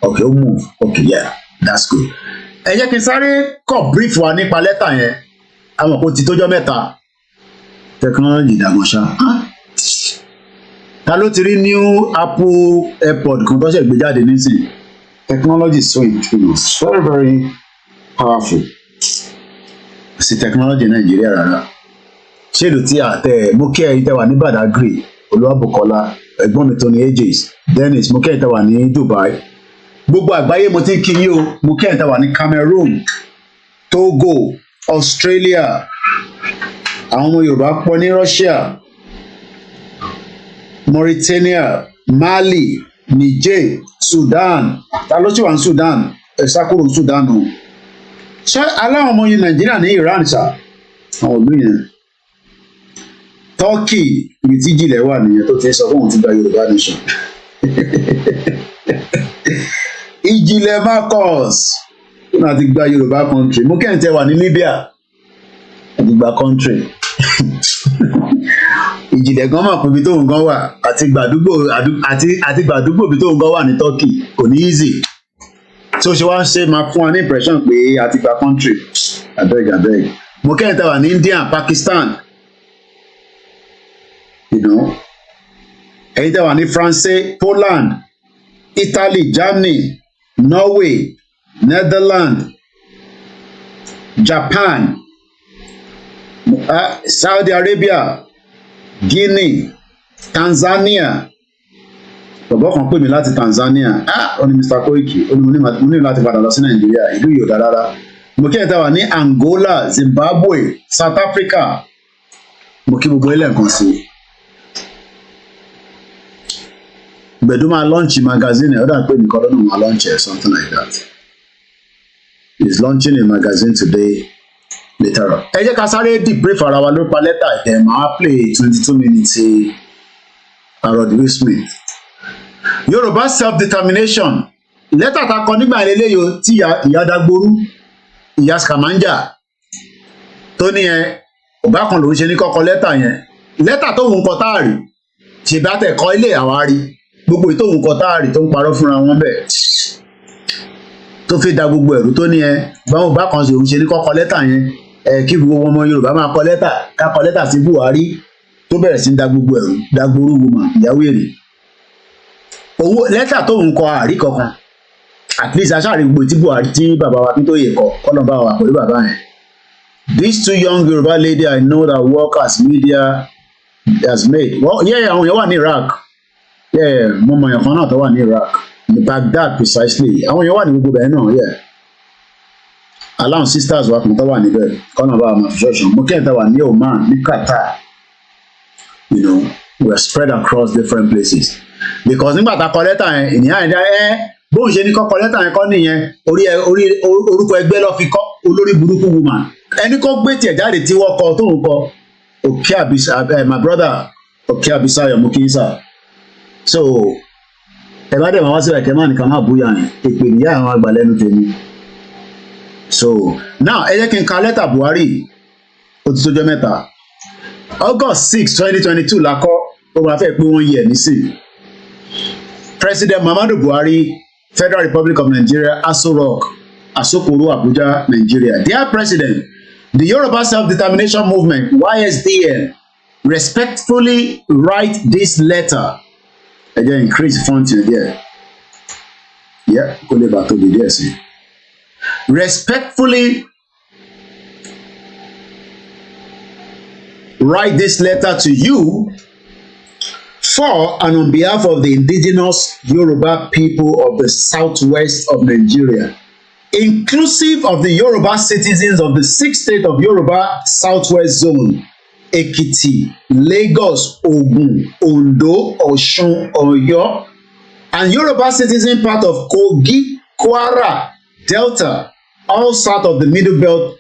Okay, ó move. Okay, yeah, that's good. Ẹ jẹ́ kí n sáré kọ brief wa nípa lẹ́tà yẹn. Àwọn kò ti tójọ́ mẹ́ta. Technology dàgbọ́n ṣá. Ta ló ti rí new Apple AirPod kan tó ṣe gbé jáde nísìnyí? Technology is so influence, very very powerful. Kò sí technology Nàìjíríà rárá. Ṣé ìlú tí a tẹ̀ mú kí ẹ̀yin tẹ́ wà ní Badagry, Olúwabùkọ́lá, ẹ̀gbọ́n mi Tony Ages, Dennis, mú kí ẹ̀yin tẹ́ wà ní Dubai. Gbogbo àgbáyé mo ti ń kí yín o, mú kí ẹ̀yin tẹ́ wà ní Cameroon, Togo, Australia, àwọn ọmọ Yorùbá pọ̀ ní Russia, Mauritania, Mali, Niger, Sudan. Ta ló sì wà ní Sudan? Ẹ sá kúrò ní Sudan o. ṣé aláwọn ọmọ yìí Nàìjíríà ní Iran ṣá àwọn ìlú yẹn Turkey ibi tí ìjìnlẹ̀ wà nìyẹn tó ti sọ fún òun ti gba Yorùbá nation ìjìnlẹ̀ Marcus náà ti gba Yorùbá country mú kẹ́hìntẹ́ wà ní Libya àti gba country ìjìnlẹ̀ gan mọ̀ pé ibi tóun gan wà àti gbàdúgbò ibi tóun gan wà ní Turkey kò ní easy tó ṣe wá ń ṣe máa fún wa ní impression pé àti gba country abeg mo kẹ́hìntẹ́ wà ní India Pakistan ẹ̀yin tẹ́ wà ní France Poland Italy Germany Norway Netherlands Japan Saudi Arabia Guinea Tanzania bọ̀bọ̀ kan pè mí láti Tanzania ó ní Mr. Koiki ó ní mo ní láti padà lọ sí Nàìjíríà ìlú yìí ò dáa rárá mo kí ẹ̀ tá wà ní Angola Zimbabwe South Africa mo kí gbogbo ilẹ̀ nǹkan sí gbẹ̀dú máa launch magazine ẹ̀ ó dà pé nìkan lọ́nà máa launch ẹ̀ something like that he's launching a magazine today later on. Ẹ jẹ́ ká sáré debrief ara wa ló pa lẹ́tà ẹ̀ máa play 22 minutes Harold Will Smith. Yorùbá self-determination lẹ́tà tá a kọ nígbà eléyìí tí ìyá Dagboru ìyá Scamanja tó ní ẹ ọ̀gá kan lòún ṣe ní kọ́kọ́ lẹ́tà tóun kọ táàrí ṣèbá tẹ̀ kọ́ ilé àwárí gbogbo ìtóhun kọ táàrí tó ń parọ́ fúnra wọn bẹ́ẹ̀ tó fi da gbogbo ẹ̀rú tó ní ẹ báwọn bá kan ṣòun ṣe ní kọ́kọ́ lẹ́tà yẹn kí gbogbo ọmọ Yorùbá máa kọ lẹ́tà ká kọ lẹ́tà sí Buhari tó bẹ̀rẹ̀ sí da gbogbo ẹ̀rú Dagboru woman ìyàwó èrè owó lẹ́tà tóun kọ àrí kankan at least aṣáàrí gbogbo tí Buhari tí bàbá wa Akintoye kọ kọ́nà bá wà pẹ̀lú bàbá yẹn. These two young Yoruba lady I know that work as media has made well àwọn yẹn wà ní Iraq mo mọ èèyàn kan náà tó wà ní Iraq ní Baghdad precisely àwọn yẹn wà ní gbogbo bẹ́ẹ̀ náà aláwọn sisters wa kan tó wà níbẹ̀ kọ́nà bá wà máa fi ṣọ́ọ̀ṣàn mo kẹ́hìn tó wà ní Oman ní Qatar we are spread across different places because nígbà tá a kọ lẹ́tà yẹn ènìyàn yẹn bóun ṣe ní kọ́ kọ lẹ́tà yẹn kọ́ nìyẹn orúkọ ẹgbẹ́ lọ́ fi kọ́ olórí burúkú woman ẹni kó gbé tiẹ̀ jáde tí wọ́n kọ tóun kọ òkè àbísà my brother òkè àbísà yọmú kí n sà so ẹ bá dẹ̀ máa wá sí ẹ̀kẹ́ máa nìkan máa búyà yẹn èpè níyà àwọn àgbà lẹ́nu tèmi so now ẹ jẹ́ kí n ka lẹ́tà Buhari ó ti tójọ́ mẹ́ta August 6 2022 la kọ́ ó máa fẹ́ pé wọ́n yẹ nísìn President Muhammadu Buhari Federal Republic of Nigeria Aso Rock Asokoro Abuja Nigeria Dear President, the Yoruba Self-Determination Movement YSDM respectfully write this letter. Again, increase font here. Yeah, kó lè bá tóbi díẹ̀ sí. Respectfully write this letter to you for and on behalf of the indigenous Yoruba people of the southwest of Nigeria, inclusive of the Yoruba citizens of the 6th state of Yoruba Southwest Zone, Ekiti, Lagos, Ogun, Ondo, Osun, Oyo, and Yoruba citizen part of Kogi, Kwara, Delta, all south of the Middle Belt,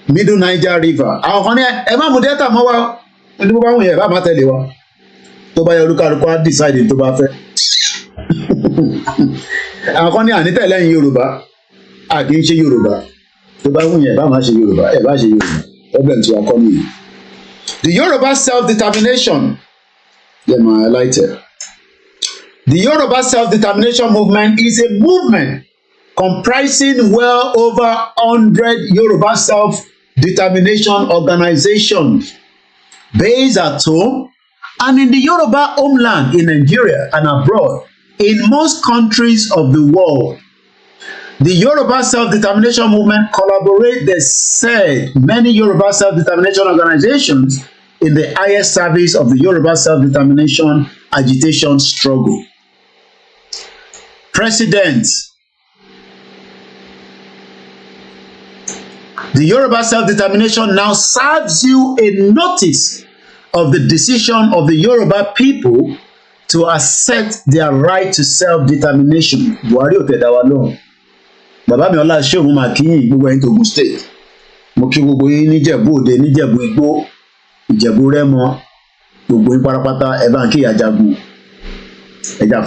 Middle Niger River. Àwọn kan ní ẹ má mú Delta mọ́ wa, ẹni bó bá wù yẹn bá má tẹ̀lé wa. Tó bá yẹ olúkálukú á decide tó bá fẹ́. Àwọn kan ní ànítẹ̀lẹ́yìn Yorùbá kì í ṣe Yorùbá tó bá wù yẹn bá má ṣe Yorùbá ẹ bá ṣe Yorùbá problem tí wàá kọ́ nìyí. The Yoruba self-determination the Yoruba self-determination movement is a movement comprising well over 100 Yoruba self-determination organizations based at home and in the Yoruba homeland in Nigeria and abroad in most countries of the world. The Yoruba self-determination movement collaborate, they said, many Yoruba self-determination organizations in the highest service of the Yoruba self-determination agitation struggle. President, the Yoruba self-determination now serves you a notice of the decision of the Yoruba people to assert their right to self-determination. Buhari ò tẹ̀dá wa lóhùn. bàbá mi ọlá ṣé òun máa kíyìn gbogbo ẹ̀yin t'Ògùn state mo kí gbogbo yín níjẹ̀bú òde níjẹ̀bú igbó ìjẹ̀bú rẹ́mọ gbogbo yín pátápátá ẹ bá ń kí Ajagun ẹjà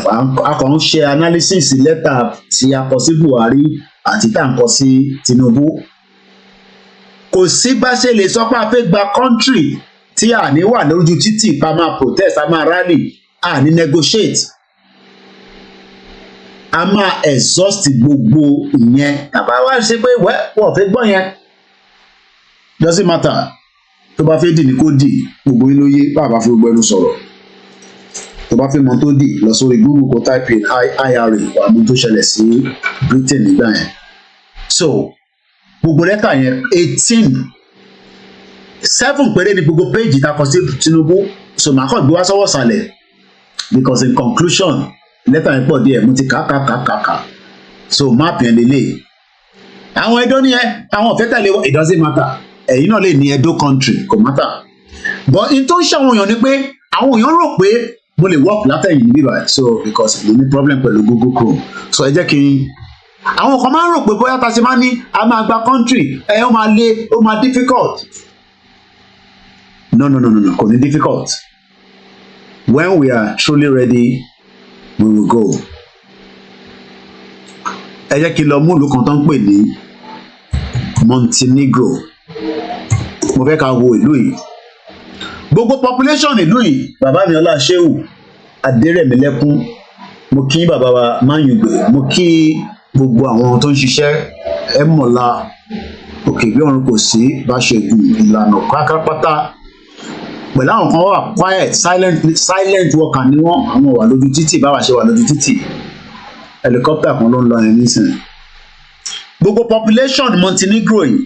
akọ̀ ń ṣe analysis lẹ́tà tí a kọ sí Buhari àti tá à ń kọ sí Tinubu kò sí bá ṣe lè sọ pé a fẹ́ gba country tí a ní wà lójú títì pa máa protest a máa rally a ní negotiate a máa exhaust gbogbo ìyẹn tàbá wá ṣe pé wọ́n fẹ́ gbọ́ yẹn doesn't matter tó bá fẹ́ dì ní kó dì gbogbo inú yé bàbá fi gbogbo ẹnu sọ̀rọ̀ tó bá fẹ́ mọ tó dì lọ sórí Google kó type in IRA wà mú tó ṣẹlẹ̀ sí Britain nígbà yẹn so gbogbo lẹ́tà yẹn 7 péré ni gbogbo péjì ta kọ sí Tinubu so màá kàn gbé wá sọ́wọ́ sàlẹ̀ because in conclusion lẹ́tà yẹn pọ̀ díẹ̀ mo ti kà so map yẹn lélẹ̀ àwọn Ẹdó nìyẹn àwọn ọ̀fẹ́ tẹ̀lé it doesn't matter ẹ̀yin náà lè ní Ẹdó country kò matter but in tó ń ṣe àwọn èèyàn ni pé àwọn èèyàn rò pé mo lè work látẹ̀yìn níbí báyìí so because mo ní problem pẹ̀lú Google Chrome so ẹ jẹ́ kí n àwọn kan máa ń rò pé bóyá ta ṣe máa ní a máa gba country ó máa le ó máa difficult no kò ní difficult when we are truly ready we will go ẹ jẹ́ kí n lọ mú ìlú kan tó ń pè ní Montenegro mo fẹ́ ká wo ìlú yìí gbogbo population ìlú yìí bàbá mi ọlá ṣéwù adérẹ̀mílẹ́kún mo kí bàbá wa máyùgbé mo kí gbogbo àwọn tó ń ṣiṣẹ́ ẹ̀mọ̀lá òkè bí ọ̀run kò sí bá ṣe gùn ìlànà pátápátá pẹ̀lú àwọn kan wà quiet silent worker ni wọ́n àwọn wà lójú títì báwa ṣe wà lójú títì helicopter kan ló ń lọ yẹn nísìnyí gbogbo population Montenegro yìí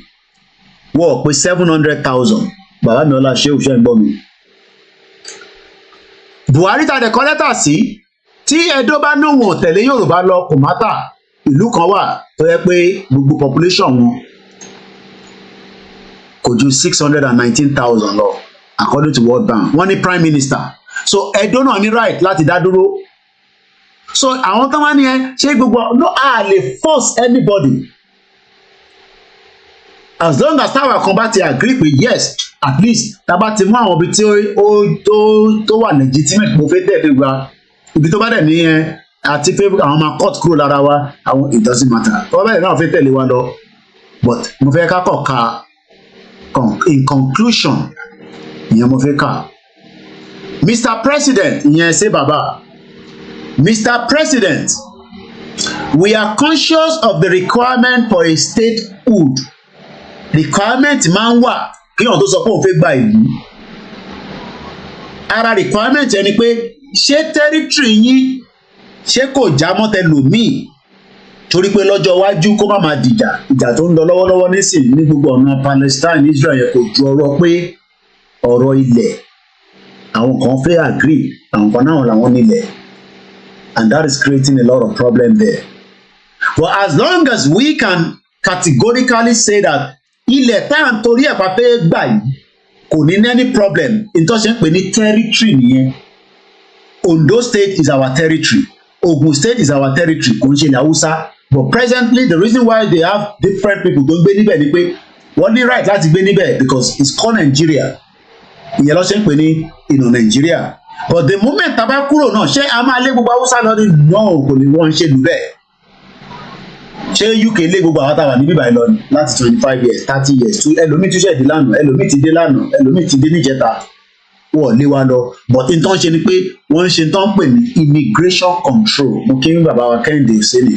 wọ́n pé 700,000 bàbá mi ọlá ṣé òṣèlú gbọ́ mi Buhari ta dẹ̀ kọ́ lẹ́tà sí tí Ẹdó bá níwọ̀n tẹ̀lé Yorùbá lọ kò mátà ìlú kan wà tó yẹ pé gbogbo population wọn kò ju 619,000 lọ according to World Bank wọ́n ní prime minister so Ẹdó náà ní right láti dá dúró so àwọn tó wá ní ẹ ṣé gbogbo no a lè force anybody as long as táwa kan bá ti agree pé yes at least tá bá ti mú àwọn ibi tí tó wà legitimate mo fẹ́ tẹ̀lé wa ibi tó bá dẹ̀ ní ẹ àti pé àwọn máa cut kúrò lára wa àwọn it doesn't matter tó bá dẹ̀ náà fẹ́ tẹ̀lé wa lọ but mo fẹ́ ká kọ̀ ka in conclusion ìyẹn mo fẹ́ kà Mr. President ìyẹn ṣe bàbá Mr. President we are conscious of the requirement for a statehood requirement máa ń wà kí wọn tó sọ pé òun fẹ́ gba ìlú ara requirement ẹni pé ṣé territory yín ṣé kò já mọ́tẹ lòmíì torí pé lọ́jọ́ iwájú kó má máa dìjà ìjà tó ń lọ lọ́wọ́lọ́wọ́ nísìnyí ní gbogbo ọ̀nà Palestine Israel yẹn kò ju ọ̀rọ̀ pé ọ̀rọ̀ ilẹ̀ àwọn kan fẹ́ agree àwọn kan náà làwọn nílẹ̀ and that is creating a lot of problem there but as long as we can categorically say that ilẹ̀ tá à ń torí ẹ̀ pa fẹ́ gbà yìí kò ní any problem ìtọ́sẹ̀ ń pè ní territory nìyẹn Ondo state is our territory Ogun state is our territory kò ń ṣe ní Hausa but presently the reason why they have different people tó ń gbé níbẹ̀ ni pé wọ́n ní right láti gbé níbẹ̀ because it's called Nigeria ìyẹn lọ́sẹ̀ ń pè ní Nigeria but the moment tá a bá kúrò náà ṣé a máa lé gbogbo Hausa lọ ní no kò ní wọ́n ṣe lù bẹ́ẹ̀ ṣé UK lé gbogbo àwọn táwa ní bíbá ẹ lọ láti 25 years 30 years ẹlòmíì tún ṣẹ̀ dé lánàá ẹlòmíì ti dé lánàá ẹlòmíì ti dé níjẹta wọ́n lé wa lọ but n tó ń ṣe ni pé wọ́n ń ṣe tó ń pè ní immigration control mo kí n bàbá wa Kẹ́hìndé sẹ́ni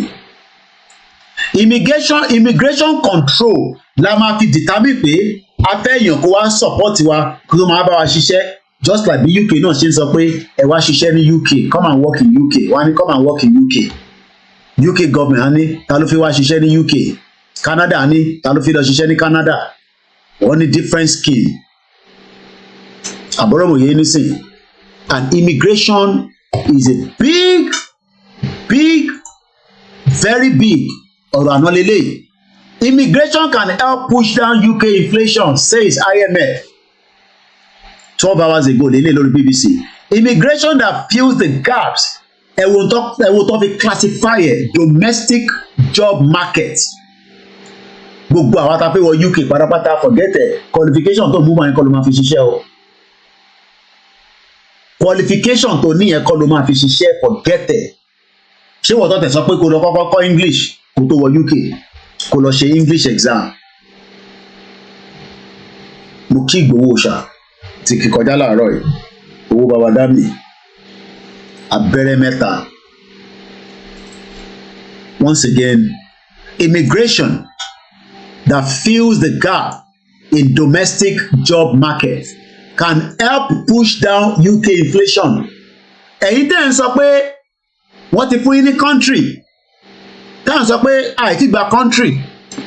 immigration control la máa fi determine pé afẹ́yàn kó wá support wa kó tó máa bá wa ṣiṣẹ́ just like bí UK náà ṣe ń sọ pé ẹ wá ṣiṣẹ́ ní UK come and work in UK wọ́n á ní come and work in UK government á ní ta ló fi wá ṣiṣẹ́ ní UK Canada á ní ta ló fi lọ ṣiṣẹ́ ní Canada wọ́n ní different scheme àbọ̀rọ̀mọ̀yé nísìn and immigration is a big very big ọ̀rọ̀ àná lélẹ̀ immigration can help push down UK inflation says IMF 12 hours ago lélẹ̀ lórí BBC immigration that fills the gaps ẹ̀wọ̀n tó fi classify ẹ̀ domestic job market. Gbogbo àwọn tá a fẹ́ wọ UK pátápátá forget it, qualification tó mú wọn yẹn kọ́ ló máa fi ṣiṣẹ́ o. Qualification tó ní yẹn kọ́ ló máa fi ṣiṣẹ́ forget it. Ṣé wọ́n tó tẹ̀ sọ pé kó lọ kọ́kọ́ kọ́ English kó tó wọ UK kó lọ ṣe English exam? Mo kí Ìgbòho ṣá ti kí kọjá láàárọ̀ yìí, owó bàbá dá mi abẹ́rẹ́ mẹ́ta. Once again, immigration that fills the gap in domestic job market can help push down UK inflation. Ẹ̀yin tẹ́ ń sọ pé wọ́n ti fún yín ní country, tẹ́ ń sọ pé àìtí gba country,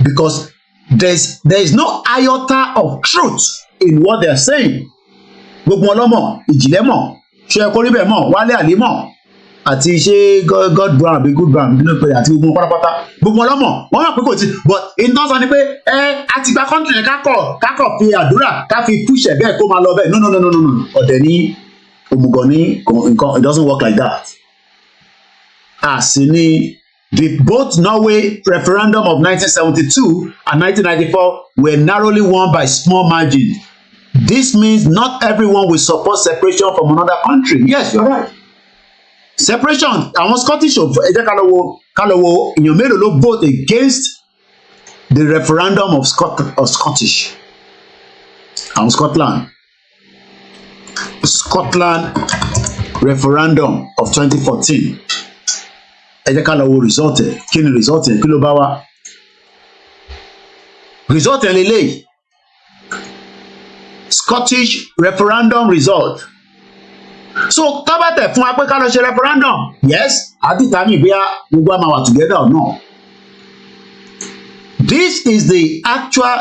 because there is no iota of truth in what they are saying. Gbogbo ọlọ́mọ ìjìnlẹ̀ mọ̀, ṣe ẹ̀kọ́ níbẹ̀ mọ̀, Wálé Àlí mọ̀, àti ṣe God brown àbí good brown nínú pé àti gbogbo pátápátá gbogbo ọlọ́mọ wọ́n mọ̀ pé kò tí, but ìtàn sọ ni pé àti gba country yẹn kákọ̀ fi àdúrà ká fi push ẹ̀ bẹ́ẹ̀ kó máa lọ bẹ́ẹ̀ no ọ̀dẹ̀ ní òmùgọ̀ ní nǹkan, it doesn't work like that. Àsì ni both Norway referendum of 1972 and 1994 were narrowly won by small margins. This means not everyone will support separation from another country. Yes, you're right. Separation, àwọn Scottish ẹ jẹ́ ká lọ wo èèyàn mélòó ló vote against the referendum of Scottish. Àwọn Scotland referendum of 2014. Ẹ jẹ́ ká lọ wo result ẹ̀. Kí ni result ẹ̀? Kí ló bá wá? Result ẹ̀ lélẹ́yìí. Scottish referendum result. So tábàtẹ̀ fún wa pé ká lọ ṣe referendum, yes, àdìtà mi bí gbogbo àmà wà together or not. This is the actual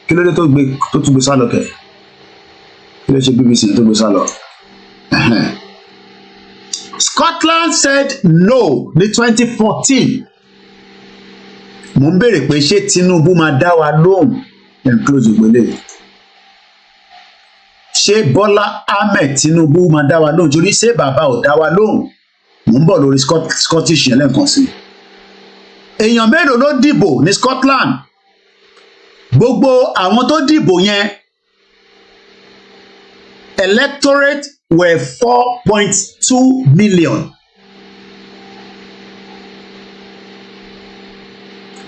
kí ló dé tó tún gbé sálọ kẹ̀? Kí ló ṣe BBC tó gbé sálọ? Scotland said no ní 2014. Mo ń béèrè pé ṣé Tinubu máa dá wa lóhùn and close ìgbélé. Ṣé Bọ́lá Ahmed Tinubu máa dá wa lóhùn torí ṣé bàbá ò dá wa lóhùn? Mo ń bọ̀ lórí Scottish yẹn lẹ́ẹ̀kan sí. Èèyàn mélòó ló dìbò ní Scotland? Gbogbo àwọn tó dìbò yẹn electorate were 4.2 million.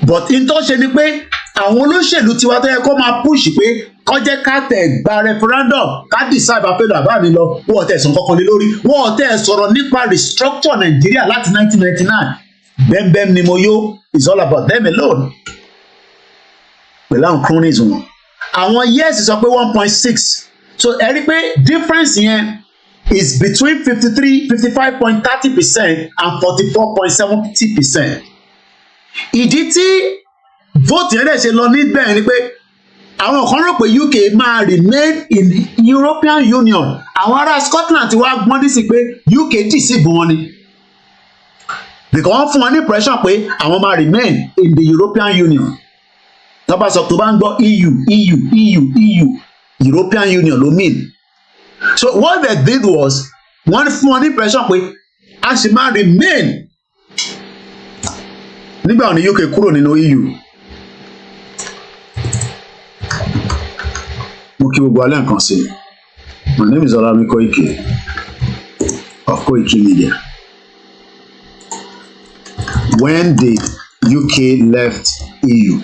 But in tó ṣe ni pé àwọn olóṣèlú tiwa tó yẹ kó máa push pé kó jẹ́ ká tẹ̀ gba referendum ká decide bá pé bàbá mi lọ wọ́n tẹ̀ sọ kankan lé lórí wọ́n tẹ̀ sọ̀rọ̀ nípa restructure Nàìjíríà láti 1999 bẹ́ẹ̀bẹ́ẹ̀ ni mo yó is all about them alone. Pẹ̀lú àwọn cronies wọn àwọn yes sọ pé 1.6 so ẹ rí pé difference yẹn is between 55.30% and 44.70%. Ìdí tí vote yẹn dẹ̀ ṣe lọ níbẹ̀ ni pé àwọn kan rò pé UK máa remain in European Union. Àwọn ará Scotland ti wá gbọ́n dí sí pé UK dì sí ìbò wọn ni. Because wọ́n fún wọn ní pressure pé àwọn máa remain in the European Union. Tọ́ba sọ tó bá ń gbọ́ EU European Union ló mean. So what they did was wọ́n fún wọn ní pressure pé a sì máa remain nígbà wọn ní UK kúrò nínú EU. Mo kí gbogbo alẹ́ nǹkan sí. My name is Olami Koiki of Koiki Media. When did UK left EU?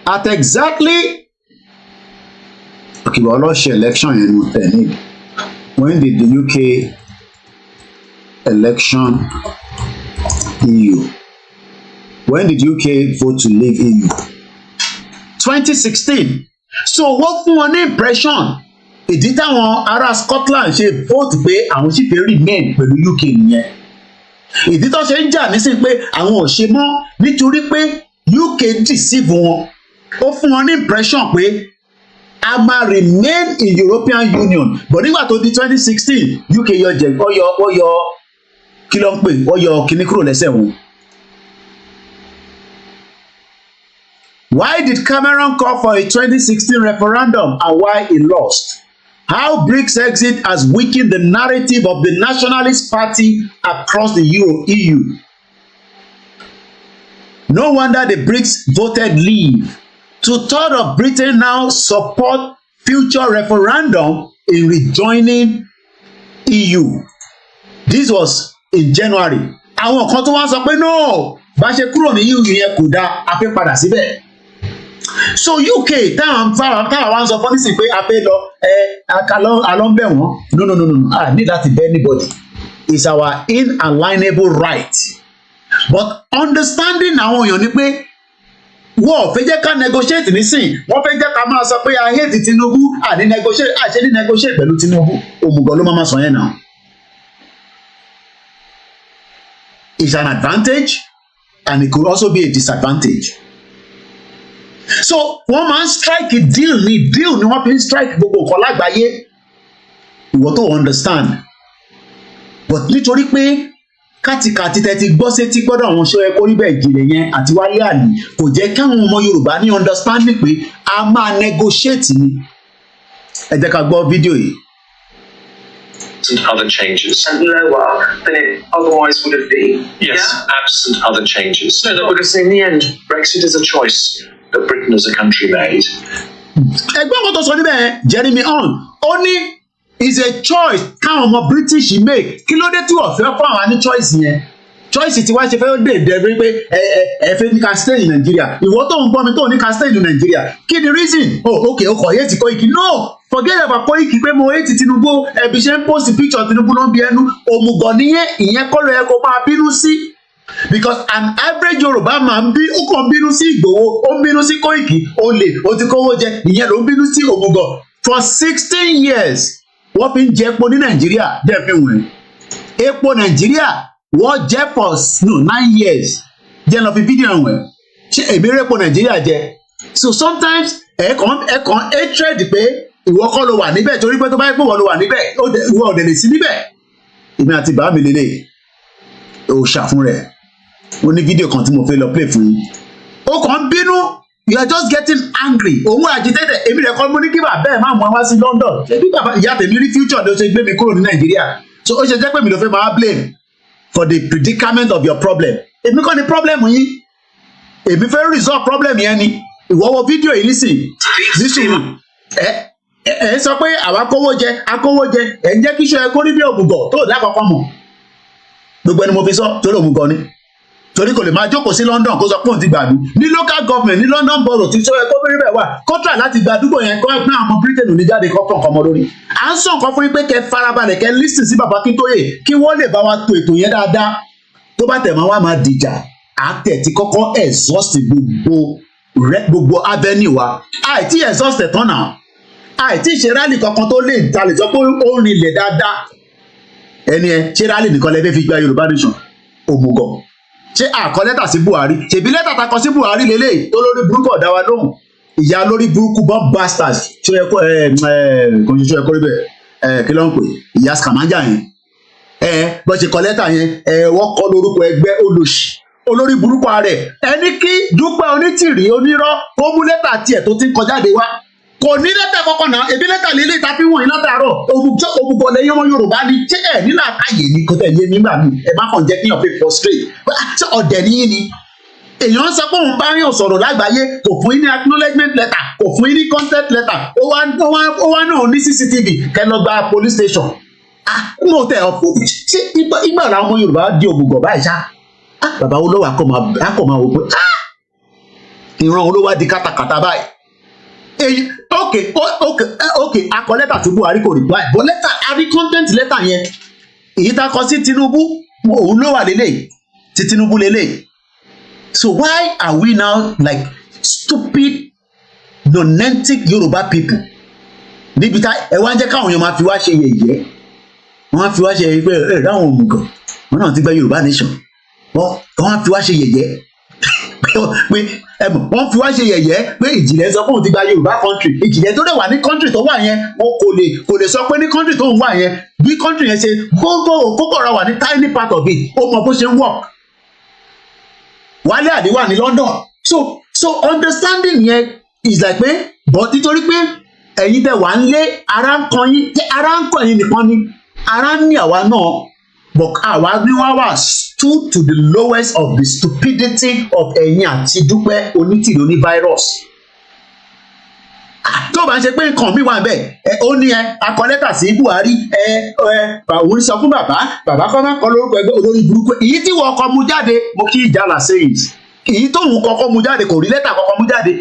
At exactly well lọ ṣe election yẹn mo tẹ̀ ní. When did the UK election EU? When did UK vote to leave EU? 2016. So wọ́n fún wọn ní impression ìdí táwọn ará Scotland ṣe vote pé àwọn sì fẹ́ remain pẹ̀lú UK nìyẹn. Ìdí tó ṣe ń jà nísìnyí pé àwọn ò ṣe mọ́ nítorí pé UK deceive wọn. Ó fún wọn ní impression pé a máa remain in European Union but nígbà tó di 2016 UK yọ kí ló ń pè wọ́n yọ kíní kúrò lẹ́sẹ̀ wọn. Why did Cameron call for a 2016 referendum and why he lost? how BRICS exit has weakened the narrative of the nationalist party across the EU. No wonder the BRICS voted leave. 2/3 of Britain now support future referendum in rejoining EU. This was in January. Àwọn kan tó wá sọ pé no, bá ṣe kúrò ní EU yẹn kò dáa, a fẹ́ padà síbẹ̀. So UK táwọn wá ń sọ fún nísìnyí pé a fẹ́ lọ àlọ́ ń bẹ̀ wọ́n. No. I need that to be anybody. It's our inalienable right. But understanding àwọn èèyàn ni pé wọ́n fẹ́ jẹ́ ká negotiate nísìn, wọ́n fẹ́ jẹ́ ká máa sọ pé I hate Tinubu, àní negotiate pẹ̀lú Tinubu, òmùgọ̀ ló máa sọ yẹn náà. It's an advantage and it could also be a disadvantage. So wọ́n máa ń strike a deal ni wọ́n fi ń strike gbogbo nǹkan lágbàáyé. Ìwọ tó understand. But nítorí pé kátìkàtì tẹ́tí gbọ́ sétí gbọ́dọ̀ àwọn ṣọ́ ẹ̀kọ́ níbẹ̀ ìjìnlẹ̀ yẹn àti Wálé Àlì kò jẹ́ káwọn ọmọ Yorùbá ní understanding pé a máa negotiate ni. Ẹ jẹ́ ká gbọ́ fídíò yìí. And other changes. And lower than it otherwise would have been. Yes, yeah? absent other changes. No, because in the end, Brexit is a choice that Britain as a country made. Ẹgbẹ́ wọn tó sọ níbẹ̀ Jeremy ó ní is a choice káwọn ọmọ British make. Kí ló dé tí wọ́n fẹ́ fún àwọn ní choice yẹn? Choice tí wọ́n ṣe fẹ́ dé dẹ́gbẹ́ pé ẹ fẹ́ ní ká stay in Nigeria. Ìwọ tó ń gbọ́ mi tó ní ká stay in Nigeria. Kí ni reason? Okay, o kò yé ti Koiki. No, forget about Koiki pé mo hate Tinubu. Ẹbí ṣe ń post picture Tinubu ló ń bí ẹnu. Òmùgọ̀ nìyẹn, ìyẹn kọ́ ló yẹ kó máa bínú sí. Because an average Yorùbá man ó kàn bínú sí Ìgbòho, ó ń bínú sí Koiki, ó lè, ó ti kówó jẹ, ìyẹn ló ń bínú sí òmùgọ̀. For 16 years, wọ́n fi ń jẹ epo ní Nàìjíríà, dẹ̀ fi wọ̀nyí. Epo Nàìjíríà wọ́n jẹ́ for 9 years. Jẹ́ lọ fi fídíò ẹ̀wọ̀n. Ṣé èmi rẹ̀ epo Nàìjíríà jẹ? So sometimes ẹ̀kan hatred pé ìwọ kọ́ ló wà níbẹ̀ torí pé tó bá yẹ pé ìwọ ló wà níbẹ̀, ìwọ ò dẹ̀ lè sí níbẹ̀. Èmi àti bàbá mi lélẹ̀ ò ṣàfún rẹ̀. Ó ní fídíò kan tí mo fẹ́ lọ play fún yín. Ó kàn ń bínú. You are just getting angry. Òun agitated. Èmi rẹ̀ kọ́ mo ní kí bàbá ẹ̀ máa mú wá sí London. Ṣé bí bàbá ìyá tèmi rí future ló ṣe gbé mi kúrò ní Nàìjíríà? So ó ṣe jẹ́ pé mi ló fẹ́ máa blame for the predicament of your problem. Èmi kọ́ ni problem yín. Èmi fẹ́ resolve problem yẹn ni. Ìwọ wo fídíò yìí nísìnyí. Ẹ sọ pé àwa akówó jẹ, ẹ̀ ń jẹ́ kí iṣẹ́ ẹ kó rí bí òmùgọ̀ tó lákọ̀ọ́kọ́ mọ̀. Gbogbo ẹni mo fi sọ torí òmùgọ̀ ni. Torí kò lè máa jókòó sí London kó sọ pé òun ti gbàdú ní local government ní London borough tí sọ ẹ kó bẹ̀rẹ̀ bẹ̀ wà kọ́ńtà láti gba àdúgbò yẹn kọ́ ẹ̀gbọ́n àwọn Britain ò ní jáde kọ́kọ́ nǹkan ọmọ lórí. À ń sọ nǹkan fún yín pé kẹ́ farabalẹ̀ kẹ́ lísìn sí bàbá Akintoye kí wọ́n lè bá wa to ètò yẹn dáadáa tó bá tẹ̀ máa wá máa dìjà àtẹ̀ tí kọ́kọ́ exhaust gbogbo avenue wa àìtí exhaust ẹ̀ tán náà àìtí ṣe rally kankan tó lè talè sọ pé ó rinlẹ̀ dáadáa ẹni ẹ ṣe rally nìkan lẹ́fẹ́ fi gba Yorùbá nation òmùgọ̀. Ṣé àkọ lẹ́tà sí Buhari? Ṣèbí lẹ́tà ta kọ sí Buhari lélẹ̀ tó lórí burúkú ọ̀dá wa lóhùn. Ìyá lórí burúkú bomb bastards ṣé ẹ kó kò ṣe ṣe ẹ kó rí bẹ́ẹ̀ kí ló ń pè ìyá scamanja yẹn. Bó ṣe kọ lẹ́tà yẹn wọ́n kọ lórúkọ ẹgbẹ́ olóṣì olórí burúkú rẹ̀ ẹni kí Dúpẹ́ Onítìrí onírọ́ ó mú lẹ́tà tiẹ̀ tó ti ń kọjáde wá. Kò ní lẹ́tà kọ́kọ́ náà ebi lẹ́tà lílé ìta fi wọ̀nyí látàárọ̀ òmùgọ̀ lẹ́yìn ọmọ Yorùbá ni ṣé ẹ̀ nílà káyè ni kò tẹ̀ yé mi gbà mí ẹ̀ má kàn jẹ́ kí èèyàn fi frustrate ṣé ọ̀dẹ̀ níyìn ni èèyàn sọ pé òun bá yàn sọ̀rọ̀ lágbàáyé kò fún yín ní acknowledgement letter kò fún yín ní consent letter ó wá náà ní CCTV kẹ́ lọ gba police station mo tẹ̀ ọ́ fún ṣé ìgbà làwọn ọmọ Yorùbá di òmùgọ̀ báyìí ṣá bàbá olówó akọ̀ máa wò pé ìran olówó di kátàkátà báyìí. Okay, akọ lẹ́tà tí Buhari kò reply but lẹ́tà àrí content lẹ́tà yẹn èyí tá a kọ sí Tinubu òun ló wà lélẹ̀ tí Tinubu lélẹ̀. So why are we now like stupid nonentic Yoruba people níbi tá ẹ wá ń jẹ́ káwọn èèyàn máa fi wá ṣe yẹ̀yẹ́ wọ́n á fi wá ṣe yẹ̀yẹ́ pé ẹ̀ ráwọn òmùgọ̀ wọn náà ti gba Yorùbá nation wọ́n á fi wá ṣe yẹ̀yẹ́ pé wọ́n fi wá ṣe yẹ̀yẹ́ pé Ìjìnlẹ̀ sọ pé òun ti gba Yorùbá country Ìjìnlẹ̀ tó dẹ̀ wà ní country tó wà yẹn wọn kò lè sọ pé ní country tó ń wà yẹn bí country yẹn ṣe kókó ọ̀rọ̀ wà ní tiny part of it ó mọ bó ṣe ń work. Wálé Àdé wà ní London so understanding yẹn is like pé but nítorí pé ẹ̀yin tẹ́ wà ń lé ara ń kan yín nìkan ni ara ń ní àwa náà but àwa ní wá wà stood to the lowest of the stupidity of ẹ̀yin àti Dúpẹ́ Onítìrí oní virus. Tó bá ń ṣe pé nǹkan mi wà bẹ́ẹ̀ ó ní akọ lẹ́tà sí Buhari òun sọ fún bàbá kọ́ máa kọ́ lórúkọ ẹgbẹ́ olórí burúkú èyí tí wọ́n kọ́ mu jáde mo kí Ìjàlá saying èyí tóun kọ́kọ́ mu jáde kò rí lẹ́tà kọ́kọ́ mu jáde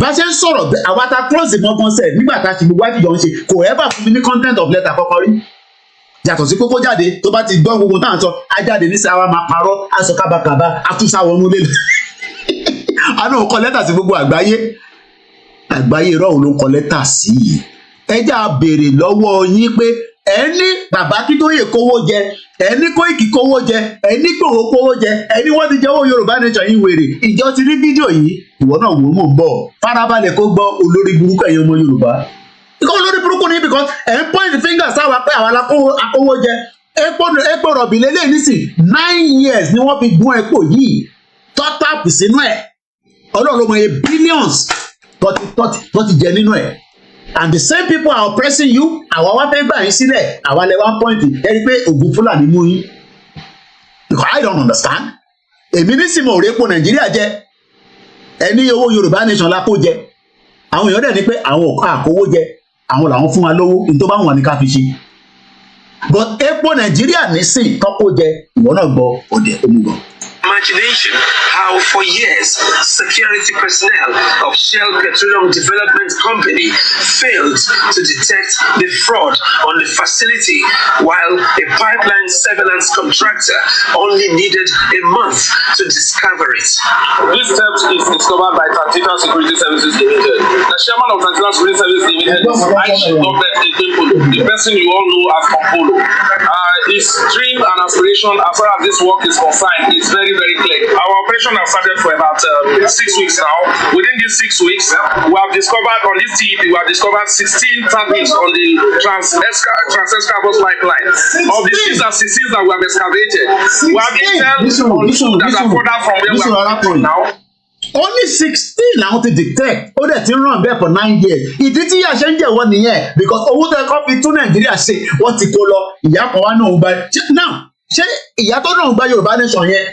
bá ṣe ń sọ̀rọ̀ àwa ta close gbọ̀ngàn sẹ̀ nígbà tá a ti gbogbo àjọ ń ṣe kò ever fún mi ní content of letter kọ́kọ́ rí yàtọ̀ sí kókó jáde tó bá ti gbọ́ gbogbo táwọn sọ á jáde ní sáwá máa parọ́ á sọ kábàkàbà á tún sáwọ́ ọmú lélẹ̀ àná ò kọ lẹ́tà sí gbogbo àgbáyé irọ́ òun ló ń kọ lẹ́tà sí i ẹjẹ́ a béèrè lọ́wọ́ yín pé ẹni bàbá Akíntóyè kówó jẹ ẹni Kóìkì kówó jẹ ẹni Ìgbòho kówó jẹ ẹni wọ́n ti jẹ́ owó Yorùbá nation yìí wèrè ìjọ ti rí fídíò yìí ìwọ náà wò ó mọ̀ ń bọ̀ farabalẹ̀ kó gbọ́ olórí burúkú ẹ̀yin ọmọ Yorùbá ikọ̀ olórí burúkú ni because ẹ̀ ń point fingers sáwà pé àwa la kówó jẹ epo rọ̀bì lélẹ̀ nísìn 9 years ni wọ́n fi gún epo yìí tọ́tàpù sínú ẹ̀ Ọlọ́run ló mọ iye billions tó ti jẹ nínú ẹ̀ and the same people are oppressing you àwa wá fẹ́ gbà yín sílẹ̀ àwa lẹ wá point ẹ rí pé ògùn Fúlàní mú yín because I don't understand èmi nísìnyí mo rí epo Nàìjíríà jẹ ẹni owó Yorùbá nation la kó jẹ àwọn èèyàn dẹ̀ ní pé àwọn àkówó jẹ àwọn làwọn fún wa lówó ní tó bá wọn ní ká fi ṣe but epo Nàìjíríà nísìnyí tọ́kó jẹ ìwọ náà gbọ́ òde omugọ. Imagination how for years security personnel of Shell Petroleum Development Company failed to detect the fraud on the facility while a pipeline surveillance contractor only needed a month to discover it. This theft is discovered by Transition Security Services Limited. The chairman of Transition Security Services Limited is Aishi Dr. Ekempolo, the person you all know as Kompolo. His dream and aspiration as far as this work is concerned is very, very clear. Our operation has started for about 6 weeks now. Within these 6 weeks, we have discovered on this TEP, we have discovered 16 tappings on the Trans-Escavos pipeline. Of the 6 and 16 that we have excavated, we have intel on 2 that are further from where we are now. Only 16 làwọn ti detect ó dẹ̀ ti ràn bẹ́ẹ̀ for 9 years ìdí tí ìyá ṣe ń jẹ̀wọ́ nìyẹn because owó tó ẹ̀kọ́ fi tún Nàìjíríà ṣe wọ́n ti kó lọ ìyá kan wá náà ń gba now ṣé ìyá tó náà ń gba Yorùbá nation yẹn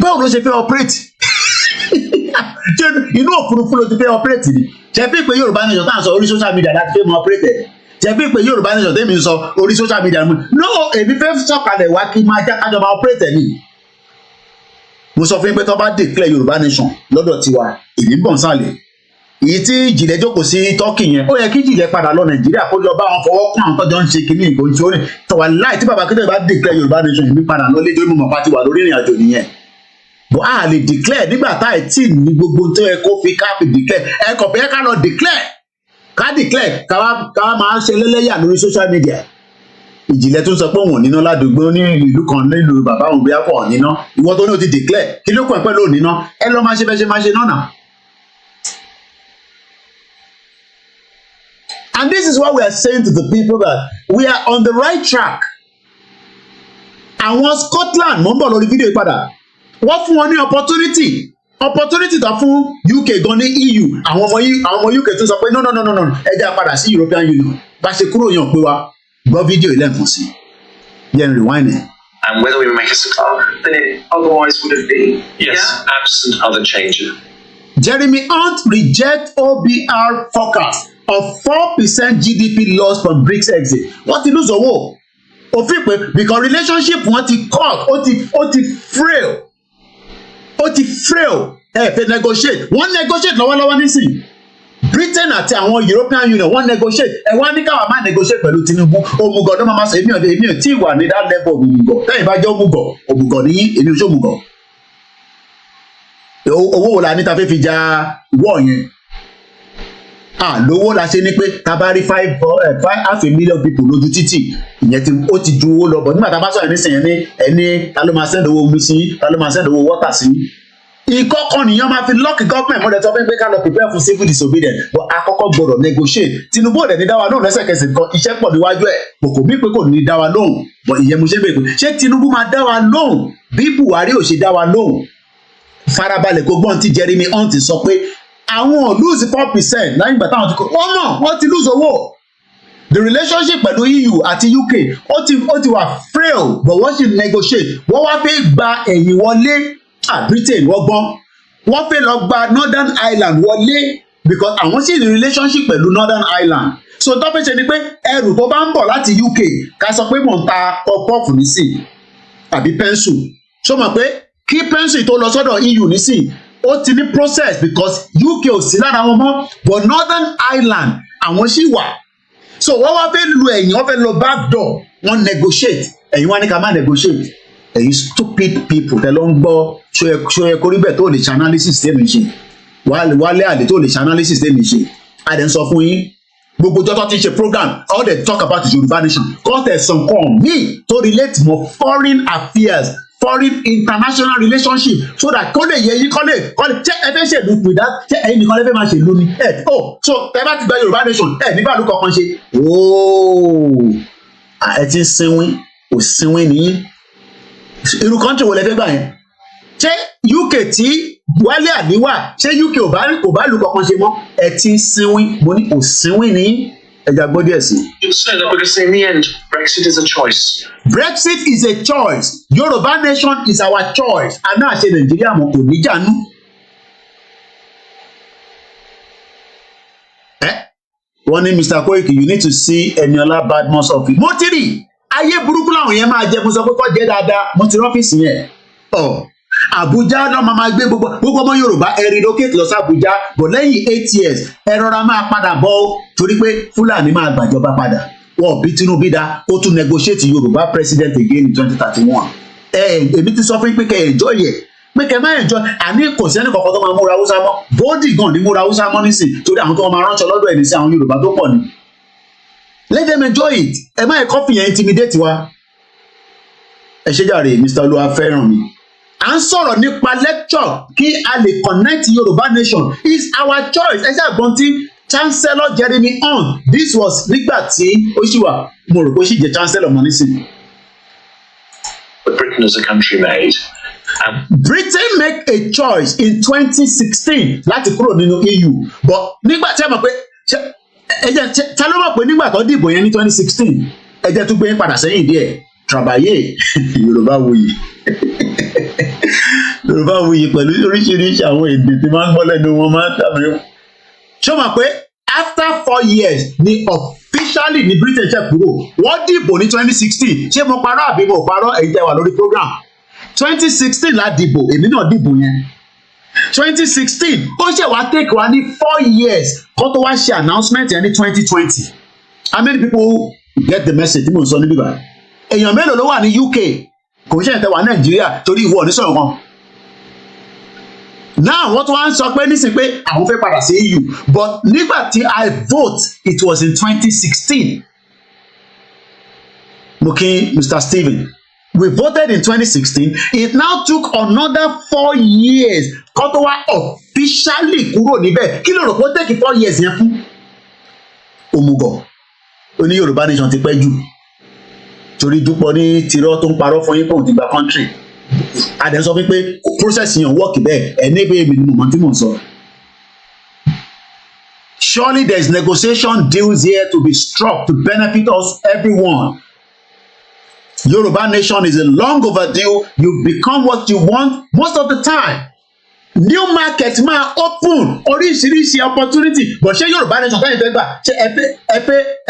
báwo ló ṣe fẹ́ operate ṣé inú òfurufú ló ti fẹ́ operate ni ṣe fi pé Yorùbá nation tá à ń sọ orí social media láti fẹ́ mọ operate ẹ̀ ṣe fi pé Yorùbá nation tẹ́mi ń sọ orí social media mu no èmi fẹ́ sọ̀kalẹ̀ wá kí máa já kájọ máa operate ẹ̀ ni. Mo sọ fún yín pé tó bá declare Yorùbá nation lọ́dọ̀ tiwa èmi bọ̀ nsàlẹ̀ èyí tí Ìjìnlẹ̀ jókòó sí Turkey yẹn ó yẹ kí Ìjìnlẹ̀ padà lọ Nàìjíríà kó lọ bá wọn fọwọ́ kún àwọn tọ́jọ́ ń ṣe kínní ìgò ìṣòro tọ̀wà láì tí bàbá Akíntóyè bá declare Yorùbá nation èmi padà lọ lé lórí mọ̀ pàtí wà lórí ìrìn àjò nìyẹn but a lè declare nígbà tá ẹ̀ tí ní gbogbo tó yẹ kó fi ká fi declare ẹ kọ̀ bẹ́ẹ̀ ká lọ declare ká máa ṣe lẹ́lẹ́yà lórí social media. Ìjìnlẹ̀ tó sọ pé òun ò níná ládùúgbò ní ìlú kan nílùú bàbá òun bí akọ níná ìwọ tó ní o ti declare kí ló kàn ẹ́ pẹ̀lú òníná ẹ lọ máa ṣe bẹ́ẹ̀ ṣe máa ṣe náà nà. And this is what we are saying to the people that we are on the right track. Àwọn Scotland mọ̀ ń bọ̀ lórí fídíò ìpadà wọ́n fún wọn ní opportunity tó fún UK gan ní EU àwọn ọmọ UK tó sọ pé no ẹ jẹ́ padà sí European Union bá ṣe kúrò yàn pé wa. Gbọ́ fídíò lẹ́ẹ̀kan sí yẹn rewind it. And whether we make a success, then it otherwise would have been absent other changes. Jeremy Hunt reject OBR forecast of 4% GDP loss from BRICS exit. Wọ́n ti lose owó òfin pé because relationship wọn ti cut ó ti frail ẹ fẹ́ negotiate wọ́n negotiate lọ́wọ́lọ́wọ́ nísìnyí. Britain àti àwọn European Union wọ́n negotiate ẹ wá ní káwa máa negotiate pẹ̀lú Tinubu òmùgọ̀ ló máa sọ èmi ò tí ì wà ní that level òmùgọ̀ tẹ́yìn bá jẹ́ òmùgọ̀ ní èmi ò ṣe òmùgọ̀ owó wo la ní ta fẹ́ fi ja wọ́ yẹn lówó la ṣe ní pé ta bá rí 500,000 people lójú títì ìyẹn ó ti ju owó lọ bọ̀ nígbà tá a bá sọ̀rọ̀ nísìnyẹn ẹni ta ló máa send owó omi sí ta ló máa send owó water sí. Ìkọ́kọ́ nìyẹn máa fi lọ́ọ̀kì gọ́ọ̀mẹ̀ntì mọ́lẹ̀ tó fẹ́ gbé ká lọ prepare for civil disobedience but àkọ́kọ́ gbọ́dọ̀ negotiate Tinubu ọ̀dẹ̀ ní dáwà lóhùn lẹ́sẹ̀kẹsẹ̀ nǹkan iṣẹ́ pọ̀ níwájú ẹ̀ kò mí pé kò ní dáwà lóhùn but ìyẹn mo ṣe bẹ́ẹ̀ pé ṣé Tinubu máa dáwà lóhùn bí Buhari ò ṣe dáwà lóhùn farabalẹ̀ kó gbọ́n tí Jeremy Hunt sọ pé àwọn lose 4% láyìn ìgbà táwọn ti kó wọ́n ti lose owó. The relationship pẹ̀lú EU àti UK ó ti wà frail but wọ́n sì negotiate wọ́n wá fẹ́ gba ẹ̀yìn wọlé Britain wọ́n fẹ́ lọ gba Northern Ireland wọlé because àwọn sì ní relationship pẹ̀lú Northern Ireland. So tó fẹ́ ṣe ni pé ẹrù tó bá ń bọ̀ láti UK ká sọ pé mò ń ta pọ́pọ́ọ̀fù nísìn àbí pẹ́ńsù ṣó mọ̀ pé kí pẹ́ńsù tó lọ sọ́dọ̀ EU nísìn ó ti ní process because UK ò sí lára wọn mọ́ but Northern Ireland àwọn sì wà. So wọ́n wá fẹ́ lu ẹ̀yìn wọ́n fẹ́ lọ back door wọ́n negotiate ẹ̀yin wá ní ká má negotiate ẹ̀yin stupid people tẹ́ ló ń gbọ́ ṣóyẹ kórìbẹ̀ tó lè ṣe analysis tẹ́mi ṣe wálé àlè tó lè ṣe analysis tẹ́mi ṣe àdẹ̀ ń sọ fún yín gbogbo jọ́tọ́ ti ṣe program all they talk about is Yorùbá nation kọ́tẹ̀sán kan míì tó relate mọ́ foreign affairs foreign international relationship so that kó lè yẹ yín kọ́ lè ṣé ẹ fẹ́ ṣèlú pìdá ṣé ẹ̀yin nìkan lè fẹ́ máa ṣèlú ni so ẹ bá ti gba Yorùbá nation nígbà ló kọ̀ọ̀kan ṣe ẹ ti ń sinwin ò sinwin nìyí irú country wo lẹ fẹ́ gbà yẹn ṣé UK tí Wálé Àdíwà ṣé UK kò bá lù kọ̀ọ̀kan ṣe mọ́ ẹ ti ń sinwin mo ní ò sinwin nìyí. You said that because in the end, Brexit is a choice. Brexit is a choice. Yoruba nation is our choice. Àná àṣẹ Nàìjíríà mọ̀ kò ní jànú. Wọ́n ní Mr. Koiki, you need to see Eniola Badmus office. Mo ti rí ayé burúkú làwọn yẹn máa jẹ mo sọ pé kọ́ jẹ́ dáadáa mo ti rọ́fíìsì yẹn. Àbújá náà máa gbé gbogbo ọmọ Yorùbá ẹ relocate lọ sí Àbújá but lẹ́yìn 8 years ẹ rọra máa padà bọ̀ torí pé Fúlàní máa gbàjọba padà wọ́n bí Tinubu dá ó tún negotiate Yorùbá president again in 2031 èmi ti sọ fún pé kẹ́ enjoy yẹ pé kẹ́ máa enjoy àní kò sẹ́ni kankan tó máa múra Hausa mọ́ bóódì gan ní múra Hausa mọ́ nísìn torí àwọn tó máa ránṣọ lọ́dọ̀ ẹ̀ ní sí àwọn Yorùbá tó pọ̀ ni let them enjoy it ẹ má ẹ̀kọ́ fìyẹn intimidate wa ẹ ṣe jàre Mr. Olúwafẹ́rànmi. À ń sọ̀rọ̀ nípa lecture kí a lè connect Yorùbá nation is our choice. Ẹ ṣe àgbọn tí Chancellor Jeremy on this was nígbà tí ó ṣì wà mo rò pé ó ṣì jẹ́ Chancellor mọ́ nísìnyí. But Britain as a country made. Britain make a choice in 2016 láti kúrò nínú EU but nígbà tí ẹ mọ̀ pé ta ló mọ̀ pé nígbà tó dìbò yẹn ní 2016 ẹ jẹ́ tó gbé yín padà sẹ́yìn díẹ̀ Trabayé Yorùbáwuyì Yorùbáwuyì pẹ̀lú oríṣiríṣi àwọn èdè tí máa ń gbọ́ lẹ́nu wọn máa ń tàbí. Ṣé o mọ̀ pé after 4 years ni officially ní Britain ṣe kúrò wọ́n dìbò ní 2016 ṣé mo parọ́ àbí mo parọ́ ẹ̀yin tẹ́ wà lórí program 2016 la dìbò èmi náà dìbò yẹn 2016 ó ṣe wá take wá ní 4 years kó tó wá ṣe announcement yẹn ní 2020 how many people get the message tí mo ń sọ níbí báyìí èèyàn mélòó ló wà ní UK kò ń ṣe ìtẹ̀wà Nàìjíríà torí ìwọ ní sọ̀rọ̀ kan now wọ́n tún wá ń sọ pé nísìnyí pé àwọn fẹ́ padà sí EU but nígbà tí I vote it was in 2016 mo kí Mr. Stephen we voted in 2016 it now took another 4 years kó tó wá officially kúrò níbẹ̀ kí ló rò pé ó take 4 years yẹn fún òmùgọ̀ oní Yorùbá nation ti pẹ́ jù torí dúpọ̀ ní tirọ́ tó ń parọ́ fún yín pé òun ti gba country adẹ sọ pé process yẹn work bẹ́ẹ̀ ẹ̀ ní bẹ́ẹ̀ mi ni mo mọ̀ tí mò ń sọ. Surely there is negotiation deals here to be struck to benefit us everyone. Yoruba nation is a long overdue. You become what you want most of the time. New market máa open oríṣiríṣi opportunity but ṣé Yoruba nation táyì fẹ́ gbà ṣé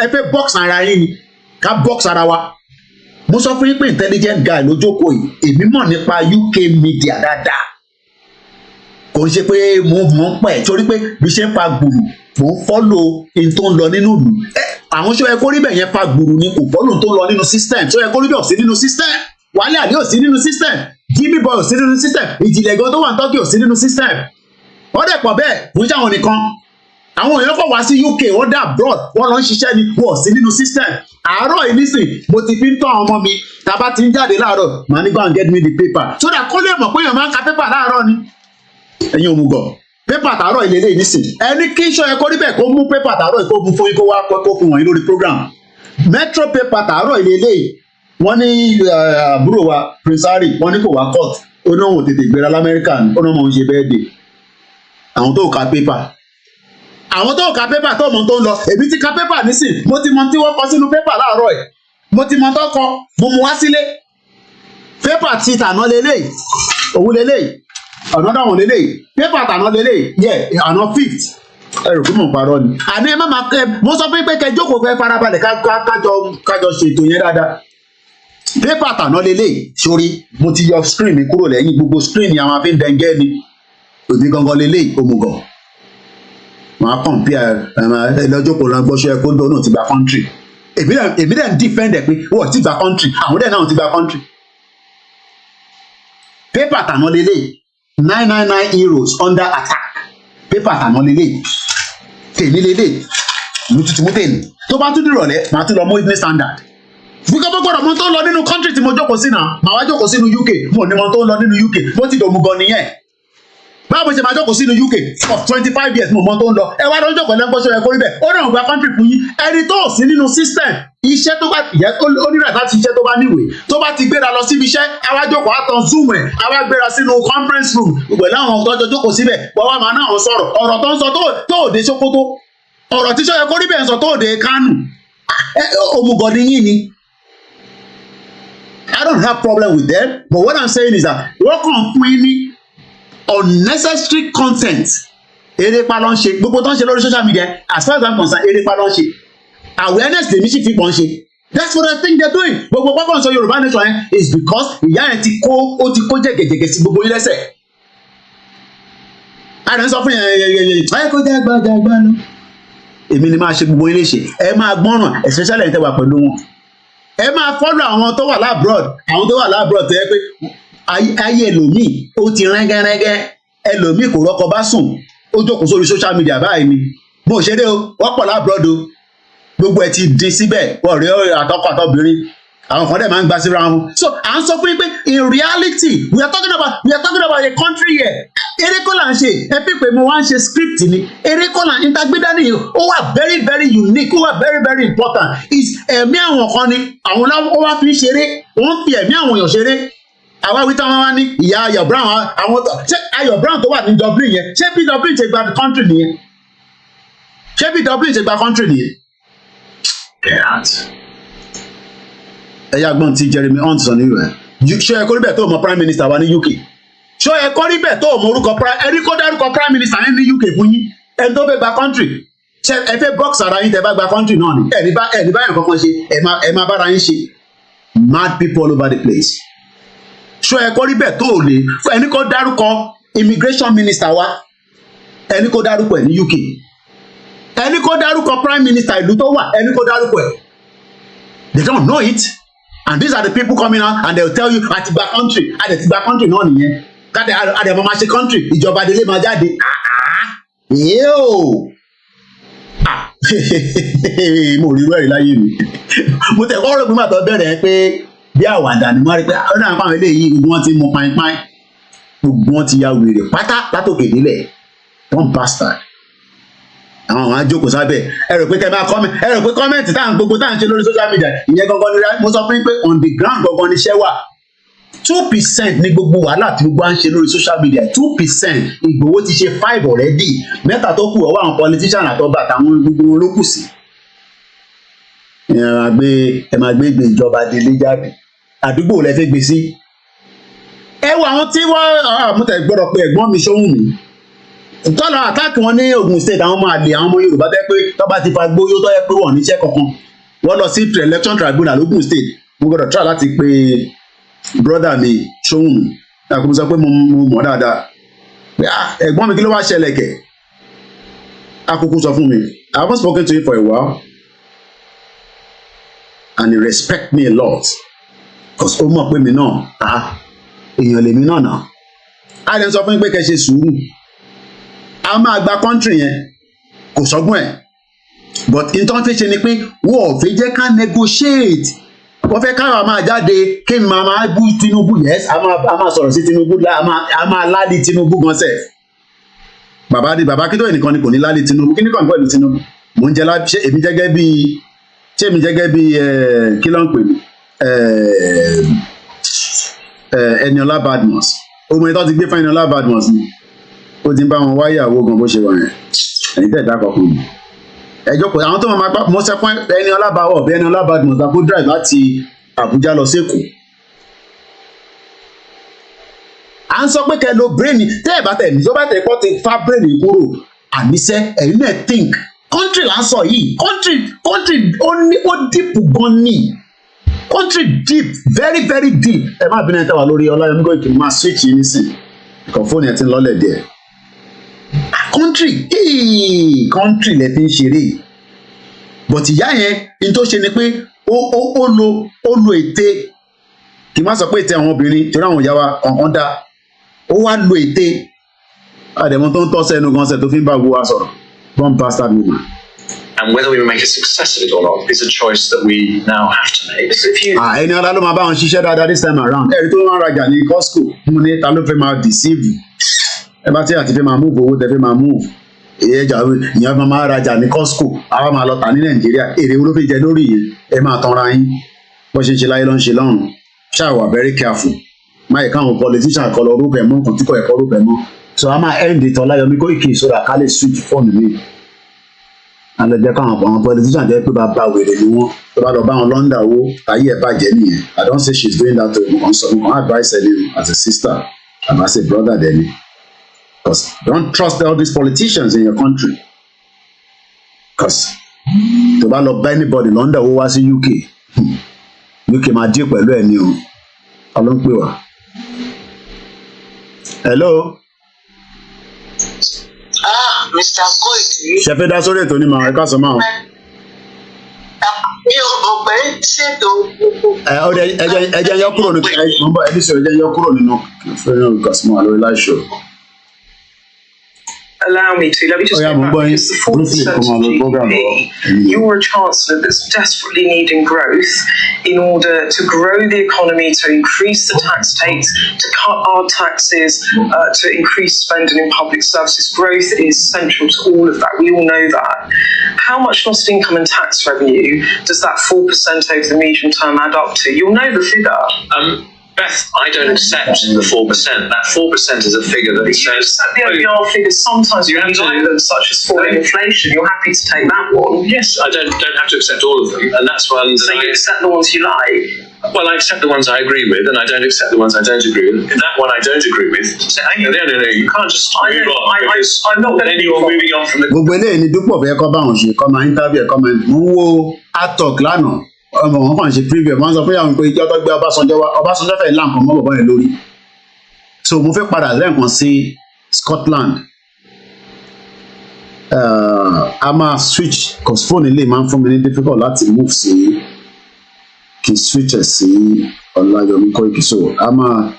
ẹ fẹ́ box ara yín ni ká box ara wa. Mo sọ fún yín pé intelligent guy ló jókòó yìí èmi mọ̀ nípa UK media dáadáa kò ń ṣe pé mo mọ̀ ń pẹ̀ torí pé bí ṣe ń fa gbùrù mo ń follow in tó ń lọ nínú ìlú àwọn ṣó yẹ kó rí bẹ̀ yẹn fa gbùrù ni kò follow tó ń lọ nínú system ṣó yẹ kó rí bẹ̀ ò sí nínú system Wálé Àdé ò sí nínú system Jimmy Boy ò sí nínú system ìjìnlẹ̀ gan tó wà ní Turkey ò sí nínú system wọ́n dẹ̀ pọ̀ bẹ́ẹ̀ kò ń ṣe àwọn nìkan àwọn èèyàn kọ̀ wá sí UK wọ́n dá abroad wọ́n lọ ń ṣiṣẹ́ ni wọ́n sí nínú system àárọ̀ yìí nísìn mo ti fi ń tọ́ àwọn ọmọ mi tá a bá ti ń jáde láàárọ̀ màá ní go and get me the paper so that kó lè mọ̀ pé èèyàn máa ń ka paper láàárọ̀ ni ẹ̀yin òmùgọ̀ paper tàárọ̀ ilé ilé nísìn ẹni kí iṣọ́ ẹ kó rí bẹ́ẹ̀ kó mú paper tàárọ̀ kó mú fún yín kó wá kó fún wọ̀nyí lórí program metro paper tàárọ̀ ilé ilé wọ́n ní àbúrò wa Prince Harry wọ́n ní kò wá court ó náà wò tètè gbéra lamẹ́ríkà ní ó náà mọ̀ ń ṣe bẹ́ẹ̀ dé àwọn tó ka pépà tó mọ tó ń lọ èmi ti ka pépà nísìn mo ti mọ tí wọ́n kọ sínú pépà láàárọ̀ ẹ̀ mo ti mọ tó kọ mo mú wá sílé pépà ti tàná lélẹ́yìí òun lélẹ́yìí ọ̀nà dáwọn lélẹ́yìí pépà tàná lélẹ́yìí yẹ àná 5th ẹrù fún mọ̀ parọ́ ni àní ẹ má máa mo sọ pé kẹ jókòó fẹ́ farabalẹ̀ kájọ ṣètò yẹn dáadáa pépà tàná lélẹ́yìí sórí mo ti yọ screen mi kúrò lẹ́yìn gbogbo screen yẹn àwọn afi ń dẹ́ngẹ́ ni òbí gangan lélẹ́yìí òmùgọ̀ máa compare lọ́jọ́ kò lọ́n gbọ́sọ ẹ̀kọ́ lọ́nà ti gba country èmi dẹ̀ ń defend ẹ̀ pé wọ́n ti gba country àwọn dẹ̀ náà ti gba country pépà tàná lélẹ́yìí 999 euros under attack pépà tàná lélẹ́yìí tèmi lélẹ́yìí mo tuntun mú tèmi tó bá tún dìrọ̀lẹ́ màá tún lọ mú Evening Standard wíkọ́ bó gbọ́dọ̀ mo tó ń lọ nínú country tí mo jókòó sí náà màá wá jókòó sínú UK mo ní mo tó ń lọ nínú UK mo ti dòmù gan nìyẹn báwo ṣe máa jókòó sínú UK for 25 years mo mọ tó ń lọ ẹ wá lọ jókòó lẹ́gbọ́sọ ẹ kórìí bẹ́ẹ̀ ó náà gba country fún yín ẹni tó sí nínú system iṣẹ́ tó bá yẹ ó ní right láti iṣẹ́ tó bá níwèé tó bá ti gbéra lọ síbi iṣẹ́ àwa jókòó àtàn zoom ẹ̀ àwa gbéra sínú conference room pẹ̀lú àwọn tọ́jọ́ jókòó síbẹ̀ wọ́n wá máa náà sọ̀rọ̀ ọ̀rọ̀ tó ń sọ tó òde Sókótó ọ̀rọ̀ tíṣọ́ yẹ kórìí bẹ́ẹ̀ ń sọ tó òde Kánò òmùgọ̀ ni yín ni. I don't have problem with them, but what I'm saying is that wọ́n kàn fún yín ní unnecessary content erépa ló ń ṣe gbogbo tó ń ṣe lórí social media as far as I'm concerned erépa ló ń ṣe awareness lèmi sì fi pọ̀ ń ṣe that's what I think they're doing gbogbo pápá sọ Yorùbá nation yẹn is because ìyá yẹn ti kó jẹ̀gẹ̀jẹ̀gẹ̀ sí gbogbo yín lẹ́sẹ̀ àdán sọ fún yẹn ẹ kó jẹ́ gbàgbà lọ èmi ni máa ṣe gbogbo yín léṣe ẹ máa gbọ́ràn especially ẹ̀ tẹ́ wà pẹ̀lú wọn ẹ máa follow àwọn tó wà lábroad tó yẹ pé ayé ẹlòmíì ó ti rẹ́ngẹ́rẹ́ngẹ́ ẹlòmíì kò rọ́kọ bá sùn ó jókòó sórí social media báyìí ni bó ṣe dé o wọ́n pọ̀ lábroad o gbogbo ẹ̀ ti di síbẹ̀ wọ́n rí àtọkọ àtọbìnrin àwọn kan dẹ̀ máa ń gba síra wọn so à ń sọ fún yín pé in reality we are talking about a country here eré kọ́ là ń ṣe ẹ pípé mo wá ń ṣe script ni eré kọ́ là ń ìtagbédá nìyí ó wà very very unique ó wà very very important is ẹ̀mí àwọn kan ni àwọn ó wá fi ń ṣeré wọ́n fi ẹ̀mí àwọn èèyàn ṣeré àwa wí táwọn wá ní ìyá Ayọ̀ Brown àwọn ṣé Ayọ̀ Brown tó wà ní Dublin yẹn ṣé bí Dublin ṣe gba country nìyẹn ṣé bí Dublin ṣe gba country nìyẹn. ẹ̀yà gbọ́n ti Jeremy Hunt sọ ní ìwẹ̀ ṣé ẹ kó rí bẹ́ẹ̀ tó mọ prime minister wa ní UK ṣé ẹ kó rí bẹ́ẹ̀ tó mọ orúkọ ẹni kó dárúkọ prime minister ní UK fún yín ẹni tó fẹ́ gba country ṣé ẹ fẹ́ box ara yín tẹ́ bá gba country náà ni ẹni báyọ̀ kankan ṣe ẹ máa bára yín ṣe mad people all over the place ṣé ẹ kó rí bẹ́ẹ̀ tó lè ẹni kó dárúkọ immigration minister wa ẹni kó dárúkọ ẹ̀ ní UK ẹni kó dárúkọ prime minister ìlú tó wà ẹni kó dárúkọ ẹ̀ they don't know it. And these are the people coming out and they will tell you àti gba country náà nìyẹn káde àdèmọ máa ṣe country ìjọba délé máa jáde yóò mo rí wẹ́rì láyé mi mo tẹ̀ kọ́ ọ̀rọ̀ tó bẹ̀rẹ̀ pé bí àwàdà ni wọ́n rí pé ọ̀rọ̀ àwọn àwọn eléyìí gbogbo wọn ti mú pàìpàì gbogbo wọn ti ya wèrè pátá látòkè délẹ̀ one bastard àwọn àjókòó sábẹ́ ẹ rò pé kẹ́ máa comment ẹ rò pé comment táwọn gbogbo táwọn ṣe lórí social media ìyẹn gangan ni mo sọ fún yín pé on the ground gangan ni iṣẹ́ wà 2% ní gbogbo wàhálà tí gbogbo à ń ṣe lórí social media 2% Ìgbòho ti ṣe 5 already mẹ́ta tó kù ọwọ́ àwọn politician àtọ́ba àtàwọn gbogbo wọn ló kù sí. ẹ máa gbé ìjọba délé jáde àdúgbò lẹ fẹ́ gbé sí. ẹ wo àwọn tí wọ́n mú tẹ̀ gbọ́dọ̀ pé ẹ̀gbọ́n mi ṣóhùn mi tọ́lá àtàkì wọn ní Ogun State àwọn ọmọ àlè àwọn ọmọ Yorùbá tẹ́ pé tọ́ba ti fa gbóyó tọ́ yẹ pé wọ́n níṣẹ́ kankan wọ́n lọ sí election tribunal Ogun State mo gbọ́dọ̀ try láti pe brother mi ṣóhùn àkókò sọ pé mo mọ̀ dáadáa ẹ̀gbọ́n mi kí ló wá ṣẹlẹ̀ kẹ̀ àkókò sọ fún mi I haven't spoken to him for a while and he respect me a lot because ó mọ̀ pé mi náà èèyàn lèmi náà náà á lè sọ fún mi pé kẹ́ ṣe sùúrù a máa gba country yẹn kò sọ́gbọ́n ẹ̀ but nǹkan fi ṣe ni pé wọ́n ò fi jẹ́ ká negotiate wọ́n fẹ́ káwa máa jáde kí n máa bú Tinubu yes a máa sọ̀rọ̀ sí Tinubu a máa láàlì Tinubu gan sẹ̀ bàbá Akintoye nìkan ni kò ní láàlì Tinubu kí ni kàn pẹ̀lú Tinubu mò ń jẹ ṣé èmi jẹ́gẹ́ bí kí ló ń pè mí Eniola Badmus ọmọ ìtọ́ ti gbé fún Eniola Badmus ni ó ti ń bá wọn wáyàwó gan bó ṣe wà yẹn ẹ̀yin tẹ̀ dá kọkùn mi ẹjọ́ pé àwọn tó máa gbá mo sẹ́pọ̀ ẹni ọlábàáwọ̀ bí ẹni ọlábàágbọ̀n ta kó drive láti Àbújá lọ sékòó à ń sọ pé kẹ́ lo brain tẹ́ ẹ̀ bá tẹ̀ mí tó bá tẹ̀ kọ́ ti fa brain kúrò àníṣe ẹ̀yin náà think country là ń sọ yìí country ó deep gan ni country deep very very deep ẹ má bínú ẹ tẹ́ wà lórí Ọláyọmí Kóìkì máa switch yìí nísìn ìkọ̀ fóònù ẹ ti ń lọ́lẹ̀ díẹ̀ country lẹ fi ń ṣeré but ìyá yẹn ní tó ṣe ni pé ó lo ète kì í má sọ pé ète àwọn obìnrin torí àwọn ìyá wa kọ̀ọ̀kan dá ó wá lo ète àdèmọ tó ń tọ́ sẹ́nu gan ṣe tó fi ń bá gbogbo wa sọ̀rọ̀ one bastard woman. And whether we will make a success of it or not is a choice that we now have to make. Ẹni ọlá ló máa bá wọn ṣiṣẹ́ dáadáa this time around ẹ̀rí tó máa ń rajà ní Costco mo ní ta ló fẹ́ máa deceive ẹ bá tí àti fẹ́ máa move owó tẹ fẹ́ máa move ìyẹn máa rajà ní Costco àwa máa lọ tà ní Nàìjíríà èrè wo ló fi jẹ lórí yẹn ẹ máa tanra yín bó ṣe ń ṣe láyé ló ń ṣe lọ́run ṣáà wà very careful máa yẹ káwọn politician kọ lọ rúbẹ mọ nǹkan tí kò yẹ kọ rúbẹ mọ so a máa end it Ọláyọmí Kóìkì sódà ká lè switch fóònù mi alẹjẹ káwọn àwọn politician jẹ pé bàbá wèrè ni wọn tó bá lọ bá wọn lọ́ndà owó ayé ẹ̀ bàjẹ́ nìyẹn I don't say she's doing that to nǹkan advice ẹni as a sister and as a brother dẹni because don't trust all these politicians in your country because tó bá lọ bá anybody lọ́ndà owó wá sí UK máa dín pẹ̀lú ẹ̀ ní o ọlọ́pẹ́ wa. Hello. Mr. Koiki. Ṣé fẹ́ dá sórí ètò ní màá ẹ̀ka sọ máa. Mi ò mọ̀ pé ṣètò. Ẹjẹ yọ kúrò nínú ẹbí sọ ẹjẹ yọ kúrò nínú ìkàsímọ́ àlọ́ iláṣọ. Allow me to. Let me just go back because the 4% GDP, you're a chancellor that's desperately needing growth in order to grow the economy, to increase the tax takes, to cut our taxes, to increase spending in public services. Growth is central to all of that. We all know that. How much lost income and tax revenue does that 4% over the medium term add up to? You'll know the figure. Beth, I don't accept the 4%. That 4% is a figure that says... You accept the OBR figures sometimes you have to, such as falling inflation. You're happy to take that one. Yes, I don't have to accept all of them, and that's one... So you accept the ones you like? Well, I accept the ones I agree with, and I don't accept the ones I don't agree with. That one I don't agree with. No, you can't just move on. I'm not going to... Then you're moving on from the... Gbogbo eléyìí ni Dúpọ̀ bẹ́ẹ̀ kọ́ bá wọn ṣe kọ́ máa interview kọ́ máa ń wo atọ́k lánàá ọmọ wọn kàn ṣe preview wọn sọ pé àwọn pé ìjọ tó gbé Ọbásanjọ́ fẹ́ẹ́ lá nǹkan mọ́ bọ̀bọ́ yẹn lórí so mo fẹ́ padà lẹ́ẹ̀kan sí Scotland a máa switch cause phone ilé máa ń fún mi ní difficult láti move sí kí switch ẹ̀ sí Ọláyọmí Kóìkì so a máa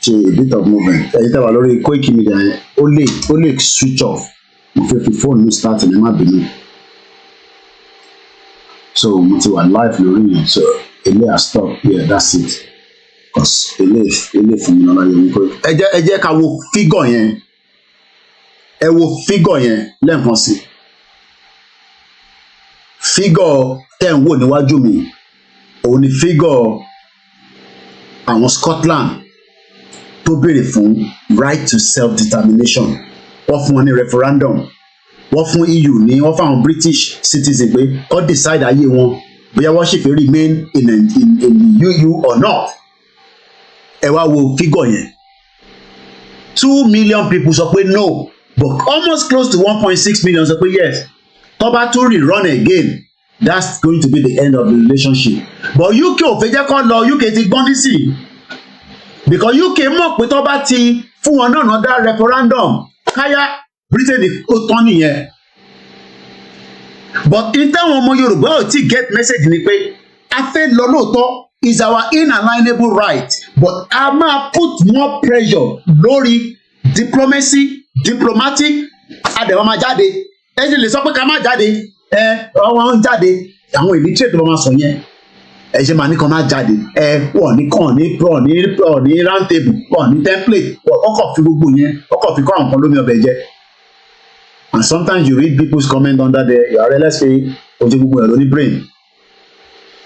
ṣe a bit of movement ẹ̀yin tẹ́ wà lórí Kóìkì media yẹn ó lè switch off mo fẹ́ fi phone mi start ní má bínú. So mo ti wà live lórí yẹn so ilé stop yeah that's it cause ilé fún mi lọ́la yẹn kó ẹ jẹ́ ká wo figure yẹn ẹ wo figure yẹn lẹ́ẹ̀kan sí figure tẹ́ ń wò níwájú mi òun ni figure àwọn Scotland tó béèrè fún right to self-determination wọ́n fún wọn ní referendum wọ́n fún EU ní wọ́n fún àwọn British citizen pé kó decide ayé wọn bóyá wọ́n sì fẹ́ remain in the EU or not ẹ wá wo figure yẹn 2 million people sọ pé no but almost close to 1.6 million sọ pé yes tó bá tún rerun again that's going to be the end of the relationship but UK ò fẹ́ jẹ́ kó lọ UK ti gbọ́n nísì because UK mọ̀ pé tó bá ti fún wọn náà náà dá referendum káyà Britain ó tán nìyẹn but in táwọn ọmọ Yorùbá ò tí get message ni pé a fẹ́ lọ lóòótọ́ is our inalienable right but a máa put more pressure lórí diplomatic àdẹ̀wọ̀n máa jáde ẹ ṣe lè sọ pé ká má jáde ọwọ́ ń jáde àwọn illiterate ló máa sọ yẹn ẹ ṣe máa ní kan máa jáde wọ́n ní kàn ní round table wọ́n ní template ọkọ̀ fi gbogbo yẹn ọkọ̀ fi kọ́ àwọn kan lómi ọbẹ̀ jẹ. And sometimes you read people's comment under there, you are let's say, ojú gbogbo ẹ̀rọ ní brain.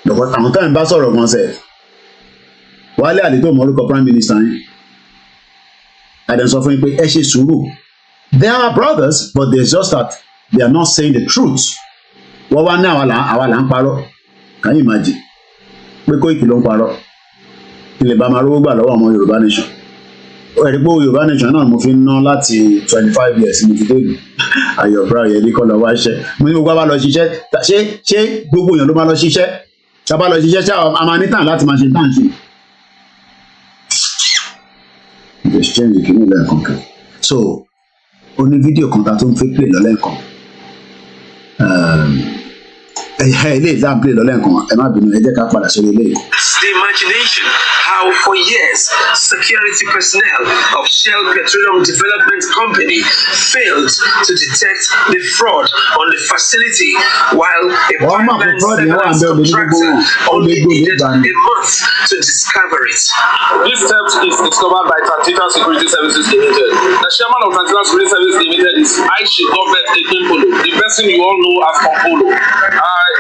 Because àwọn táwọn bá sọ̀rọ̀ gan sẹ̀. Wálé Àlè tó mọ orúkọ prime minister yẹn. Àdán sọ fún yín pé ẹ ṣe sùúrù. They are brothers, but there's just that they are not saying the truth. Wọ́n wá ní àwa là ń parọ́. Can you imagine? Pé Koiki ló ń parọ́. Ilẹ̀ bá máa rówó gbà lọ́wọ́ ọmọ Yorùbá nation. Ẹ̀rí pé Yorùbá nation náà mo fi ń ná láti 25 years ní ti débì. Ayọ̀bá Oyèdè kọ́ lọ wá iṣẹ́. Mo ní gbogbo àbá lọ ṣiṣẹ́. Ṣé gbogbo èèyàn ló máa lọ ṣiṣẹ́? Ṣàbá lọ ṣiṣẹ́ ṣá a máa ní tàn láti máa ṣe tàn ṣe. Exchange kìíní lẹ́ẹ̀kan kan. So, ó ní fídíò kan ta tó ń fi play lọ́lẹ́ẹ̀kan. Ilé ìlànà play lọ́lẹ́ẹ̀kan, ẹ má bínú, ẹ jẹ́ ká padà sórí ilé. The imagination how for years security personnel of Shell Petroleum Development Company failed to detect the fraud on the facility while a pipeline surveillance contractor only needed a month to discover it. This theft is discovered by Transition Security Services Limited. The chairman of Transition Security Services Limited is Aishi Government Akintoye, the person you all know as Kompolo.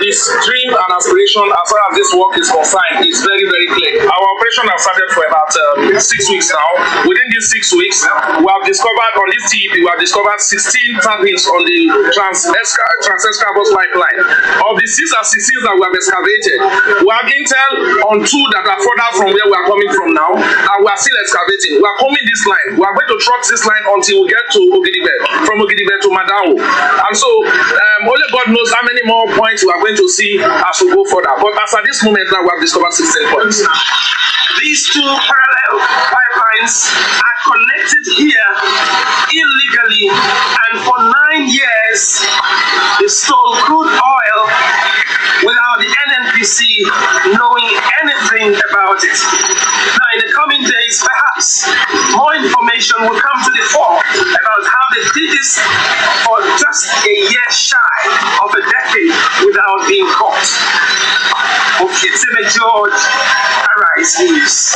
His dream and aspiration as far as this work is concerned is very, very clear. Our operation has started for about 6 weeks now. Within these 6 weeks, we have discovered on this TEP, we have discovered 16 tap-ins on the Trans-Escavos pipeline. Of the 6 as 16 that we have excavated, we have intel on 2 that are further from where we are coming from now, and we are still excavating. We are coming this line. We are going to truck this line until we get to Ogidibe, from Ogidibe to Madawo. And so, only God knows how many more points we are going to see as we go further. But as at this moment now, we have discovered 16 points. These 2 parallel pipelines are connected here illegally, and for 9 years they stole crude oil without the NNPC knowing anything about it. Now, in the coming days, perhaps more information will come to the fore about how they did this for just a year shy of a decade without being caught. Okay, George, Arise News.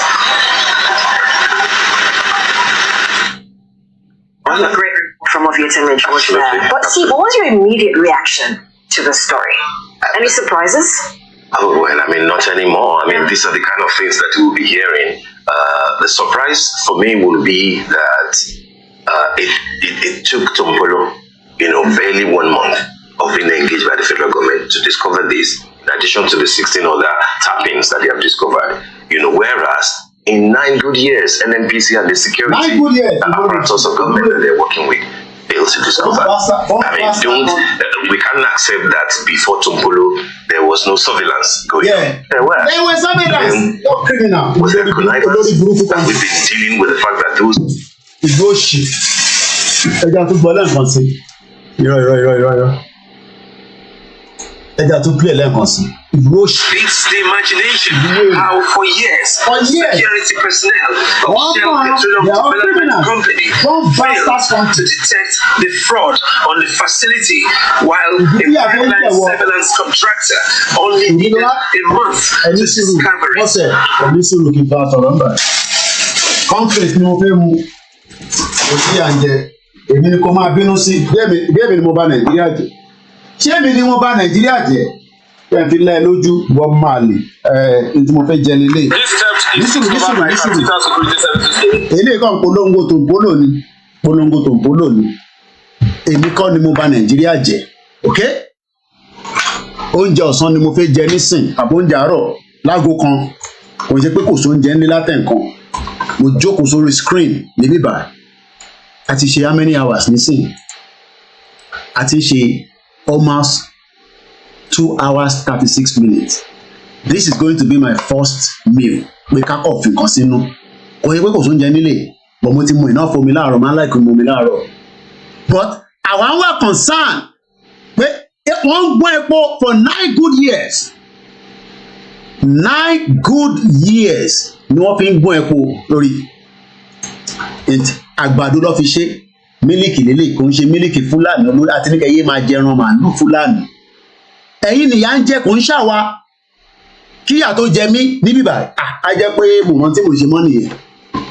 Well, a great report from Ovietime George there. But Steve, what was your immediate reaction to the story? Any surprises? Oh, well, I mean, not anymore. I mean, these are the kind of things that we'll be hearing. The surprise for me will be that it took Tompolo, barely 1 month of being engaged by the federal government to discover this, in addition to the 16 other tap-ins that they have discovered. Whereas in 9 good years, NNPC and the security apparatus of government that they're working with failed to discover. We can't accept that before Tompolo there was no surveillance going on. There was surveillance. Was there connivance? And we've been dealing with the fact that those. Beats the imagination how for years security personnel of Shell Petroleum Development Company failed to detect the fraud on the facility while a pipeline surveillance contractor only needed a month to discover it. Conflict ni mo fẹ́ mu òsì àǹjẹ èmi ni kò máa bínú sí bí èmi ni mo bá Nàìjíríà jẹ́ ṣé èmi ni mo bá Nàìjíríà jẹ́ bẹ́ẹ̀ fi lẹ́ lójú wọ́n máa lè tí mo fẹ́ jẹ nílé nísìnyí èlé kan polongo tó ń polo ni èmi kọ́ ni mo bá Nàìjíríà jẹ́ ok oúnjẹ ọ̀sán ni mo fẹ́ jẹ nísìn àbí oúnjẹ àárọ̀ láago kan kò ṣe pé kò sóúnjẹ ńlẹ̀ látẹ̀ǹkan mo jókòó sórí screen níbí báyìí a ti ṣe how many hours nísìn a ti ṣe almost 2 hours 36 minutes. This is going to be my first meal. Pé ká kọ̀ fi nǹkan sínú. Kò yẹ pé kò sóúnjẹ nílé. But mo ti mu iná fomi láàárọ̀, máa ń láìkí mu omi láàárọ̀. But àwọn wà concern pé wọ́n ń gbọ́n epo for 9 good years. 9 good years ni wọ́n fi ń gbọ́n epo lórí. Àgbàdo ló fi ṣe. Mílìkì lélẹ̀ kò ń ṣe mílìkì Fúlàní olórí àti níkẹ́ yé máa jẹran màálù Fúlàní. Ẹ̀yin nìyà ń jẹ́ kò ń ṣàwa kíyà tó jẹ mí níbí báyìí a jẹ́ pé mo rántí mo ṣe mọ́ nìyẹn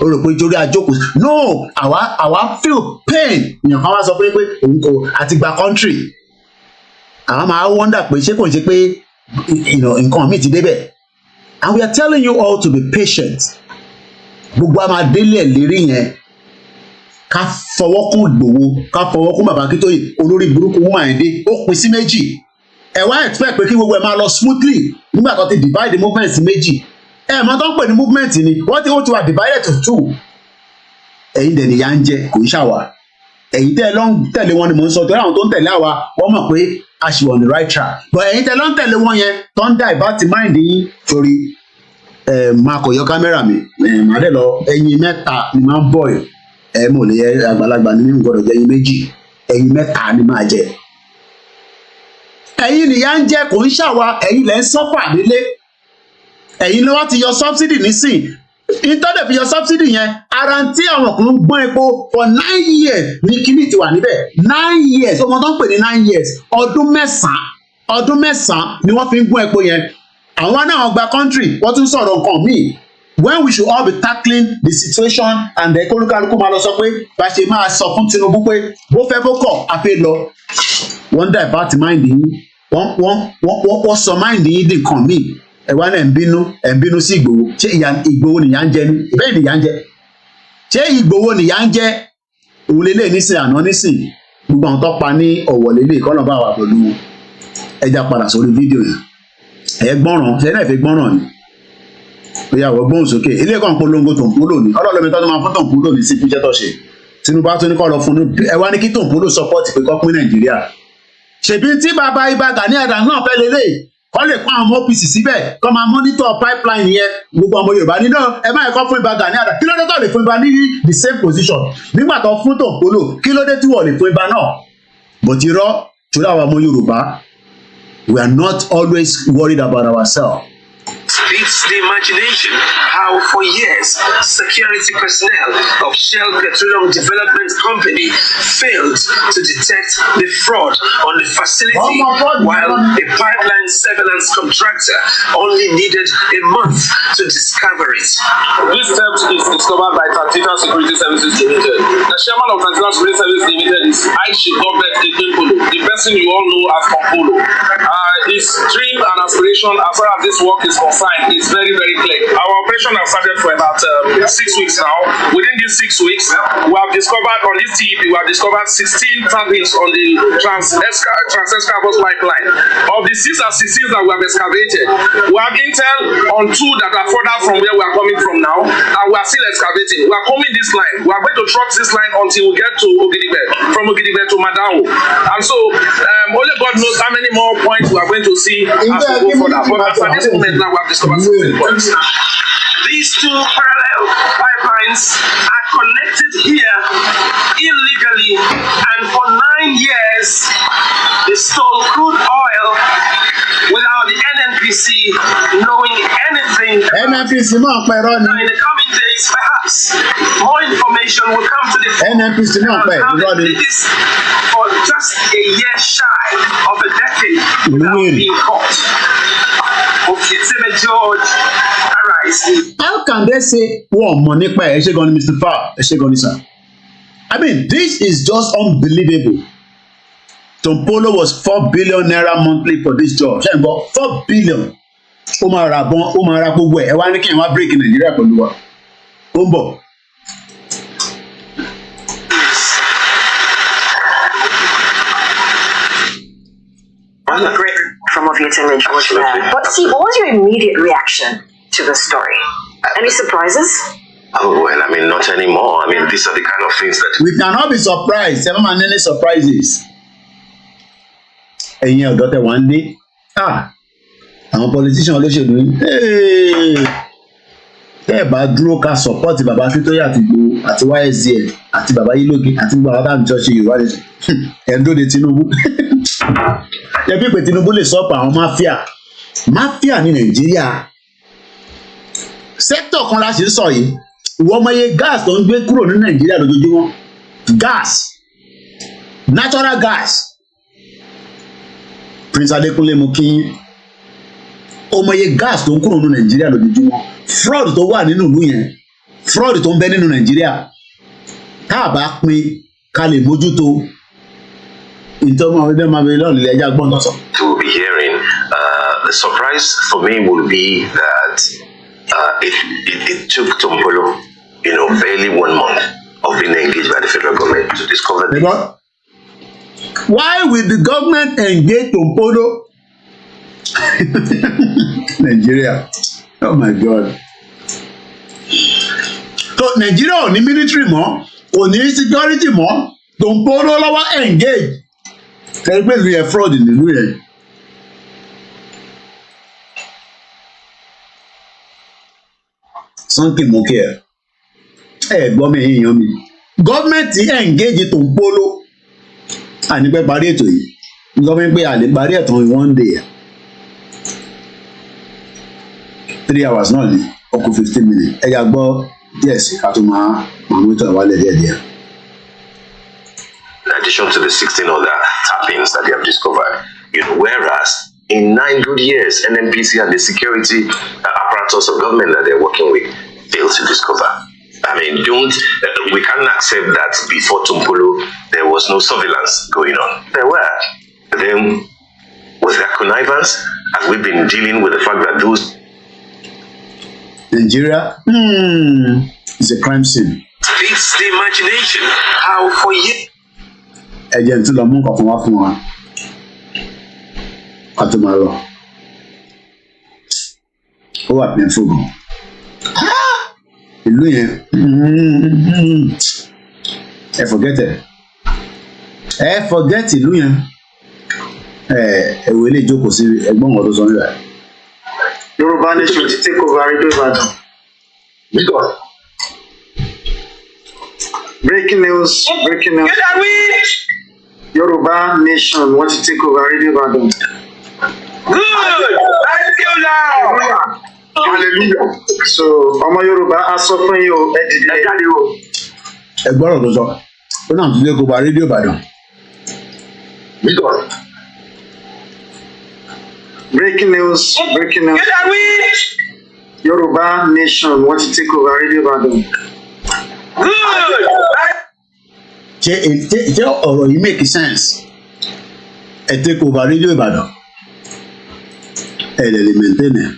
o rò pé jórí àjókòó no àwa feel pain èèyàn kan wá sọ pé òun kò àti gba country àwọn máa wonder pé ṣé kò ń ṣe pé nǹkan míì ti débẹ̀ and we are telling you all to be patient gbogbo a máa délé lérí yẹn ká fọwọ́ kún Ìgbòho ká fọwọ́ kún bàbá Akíntóyè olórí burúkú wọn àyíndé ó pín sí méjì ẹ wá expect pé kí gbogbo ẹ máa lọ smoothly nígbà tó ti divide the movement sí méjì ẹ mọ tó ń pè ní movement ni wọ́n ti wà divided to two ẹ̀yin dẹ̀ nìyà ń jẹ kò ń ṣàwà ẹ̀yin tẹ́ lọ ń tẹ̀lé wọn ni mò ń sọ torí àwọn tó ń tẹ̀lé àwa wọ́n mọ̀ pé a ṣì wà on the right track but ẹ̀yin tẹ́ lọ ń tẹ̀lé wọn yẹn tó ń divert mind yín torí máa kò yọ kámẹ́rà mi màá dẹ̀ lọ ẹyin mẹ́ta ni máa ń bọ̀ ẹ̀ mo lè yẹ àgbàlagbà ní mímú gbọdọ̀ jẹ ẹyin méjì ẹyin mẹ́ta ni máa jẹ ẹ̀yin nìyà ń jẹ kò ń ṣàwà ẹ̀yin lẹ́ ń sọ́fà nílé ẹ̀yin ló wá ti yọ subsidy nísìn ìtọ́dẹ̀ fi yọ subsidy yẹn ara tí àwọn kan ń gbọ́n epo for 9 years ní kíní ti wà níbẹ̀ 9 years ọmọ tó ń pè ní 9 years ọdún mẹ́sàn-án ni wọ́n fi ń gbọ́n epo yẹn àwọn náà gba country wọ́n tún sọ̀rọ̀ nǹkan míì when we should all be tackling the situation and the kólúkálukú máa lọ sọ pé bá ṣe máa sọ fún Tinubu pé bó fẹ́ bó kọ̀ a fẹ́ lọ wọ́n divert mind yín wọ́n sọ mind yín di nǹkan míì ẹ wá náà ń bínú sí Ìgbòho ṣé Ìgbòho nìyà ń jẹ ní ìbẹ́ẹ̀ nìyà ń jẹ ṣé Ìgbòho nìyà ń jẹ òun lélẹ̀ nísìn àná nísìn gbogbo àwọn tó pa ní Ọ̀wọ̀ lélẹ̀ kọ́nà bá wà pẹ̀lú ẹja padà sórí fídíò yẹn ẹ gbọ́ràn ṣe náà fi gbọ́ràn ni ìyàwó gbóhùn sókè ilé ẹ̀kọ́ ń polongo Tòǹpólò ní ọlọ́ọ̀lọ́mi tó máa fún Tòǹpólò ní sí fíjẹ́ tó ṣe Tinubu tó ní kọ́ lọ fún ẹ wá ní kí Tòǹpólò sọpọ́ọ̀tì pé kọ́ pín Nàìjíríà ṣèbí tí bàbá Ìbà Gani Adams náà fẹ́ lélẹ̀ kọ́ lè pọ́n àwọn OPC síbẹ̀ kọ́ máa monitor pipeline yẹn gbogbo ọmọ Yorùbá nínú ẹ má yẹ kọ́ fún Ìbà Gani Adams kí ló dé tó lè fún Ìbà ní the same position nígbà tó fún Tòǹpólò kí ló dé tí wọ́n lè fún Ìbà náà bòtí rọ́ torí àwọn ọmọ Yorùbá we are not always worried about ourselves. Beats the imagination how for years security personnel of Shell Petroleum Development Company failed to detect the fraud on the facility while a pipeline surveillance contractor only needed a month to discover it. This theft is discovered by Transitional Security Services Limited. The chairman of Transitional Security Services Limited is Aishi Government Akintoye, the person you all know as Kompolo. His dream and aspiration as far as this work is concerned is very, very clear. Our operation has started for about 6 weeks now. Within these 6 weeks, we have discovered on this TEP, we have discovered 16 tappings on the Trans-Escavos pipeline. Of the 6 and 16 that we have excavated, we have intel on 2 that are further from where we are coming from now, and we are still excavating. We are coming this line. We are going to truck this line until we get to Ogidibe, from Ogidibe to Madawo. And so, only God knows how many more points we are going to see as we go further. But as at this moment now, we have discovered 16 points. These 2 parallel pipelines are connected here illegally, and for 9 years they stole crude oil without the NNPC knowing anything. NNPC náà pẹ̀rọ ni. Now in the coming days, perhaps more information will come to the fore. NNPC náà pẹ̀ irọ́ ni. For just a year shy of a decade without being caught. Okay, George, arise. How can they say wọ́n mọ̀ nípa ẹ̀ ṣé gan ni Mr. Fa ẹ̀ ṣé gan ni sir? I mean, this is just unbelievable. Tòǹpólò was 4 billion naira monthly for this job. Ṣé n gbọ́ 4 billion? Ó máa ra bọ́n, ó máa ra gbogbo ẹ̀. Ẹ wá ní kí n wá break Nàìjíríà pẹ̀lú wa. Ó ń bọ̀. I'm a great from of your image was there. But see, what was your immediate reaction to the story? Any surprises? Oh, well, I mean, not anymore. I mean, these are the kind of things that... We cannot be surprised. Seven man, any surprises. Ẹ̀yin ọ̀dọ́ tẹ wá ń dé. Àwọn politician olóṣèlú yìí. Tẹ́ ẹ̀ bá dúró ká support bàbá Akíntóyè àti Ìgbòho àti YSDL àti bàbá Yílóge àti gbogbo àwọn táwọn ìjọ ṣe Yorùbá lè ṣe. Ẹ̀ńdó de Tinubu. Ẹbí pé Tinubu lè sọ́pọ̀ àwọn máfíà. Máfíà ní Nàìjíríà. Sẹ́kítọ̀ kan la ṣe ń sọ yìí. Ìwọ ọmọ iye gas tó ń gbé kúrò ní Nàìjíríà lójoojúmọ́. Gas. Natural gas. Prince Adekunle mo kí yín. Ọmọ iye gas tó ń kúrò ní Nàìjíríà lójoojúmọ́. Fraud tó wà nínú ìlú yẹn. Fraud tó ń bẹ nínú Nàìjíríà. Tá a bá pín ká lè mójútó. To be hearing, the surprise for me would be that it took Tombolo, barely 1 month of not been engaged by the federal government to discover this. Why will the government engage Tompolo? Nigeria. Oh my God. So Nigeria ò ní military mọ́, kò ní security mọ́, Tompolo lọ́wọ́ engage. Kẹ́rì pé ìlú yẹn fraud nínú yẹn. Something mo kí ẹ gbọ́ mi èèyàn mi. Gọ́ọ̀mẹ̀ntì engage Tompolo. Àní pẹ́ parí ètò yìí. Gọ́ọ̀mẹ̀ntì pé àlè parí ẹ̀tàn in one day. 3 hours náà ni ọkọ̀ 15 minutes. Ẹ yà gbọ́ díẹ̀ sí ká tó máa mú ìtàn ìwálẹ̀ díẹ̀díẹ̀. In addition to the 16 other tappings that they have discovered, whereas in 9 good years, NNPC and the security apparatus of government that they're working with failed to discover. I mean, we can't accept that before Tompolo there was no surveillance going on. There were. But then, was there connivance? Have we been dealing with the fact that those Nigeria is a crime scene. Feeds the imagination how for years. Ẹ̀jẹ̀ tí lọ mú kankan wá fún wa. Ká tó máa lọ. Ó wà painful gan. Ìlú yẹn ẹ forget ìlú yẹn. Ẹ̀wọ̀ ilé ìjókòó sí ẹgbọ́n ọ̀dọ́ sọ nígbà. Yorùbá nation ti take over Rédíò Ìbàdàn. Breaking news. Yorùbá nation wọ́n ti take over Rédíò Ìbàdàn. Good! Thank you now! Hallelujah. So ọmọ Yorùbá á sọ fún yín o, ẹ dìde ẹ jáde o. Ẹ gbọ́dọ̀ tó sọ, ó náà ti take over Rédíò Ìbàdàn. Breaking news. Yorùbá nation wọ́n ti take over Rédíò Ìbàdàn. Good! Ṣé ọ̀rọ̀ yìí make sense? Ẹ take over Rédíò Ìbàdàn. Ẹ lè maintain ẹ̀.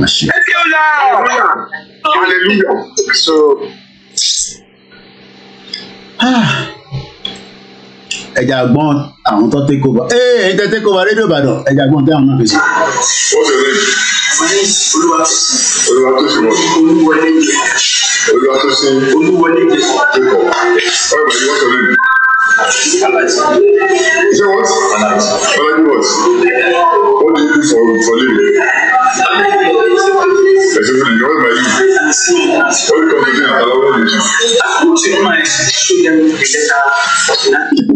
Thank you now! Hallelujah. So ẹja gbọ́n àwọn tó take over ẹ̀yin tẹ́ take over Rédíò Ìbàdàn ẹja gbọ́n tẹ́ àwọn náà fi ṣe.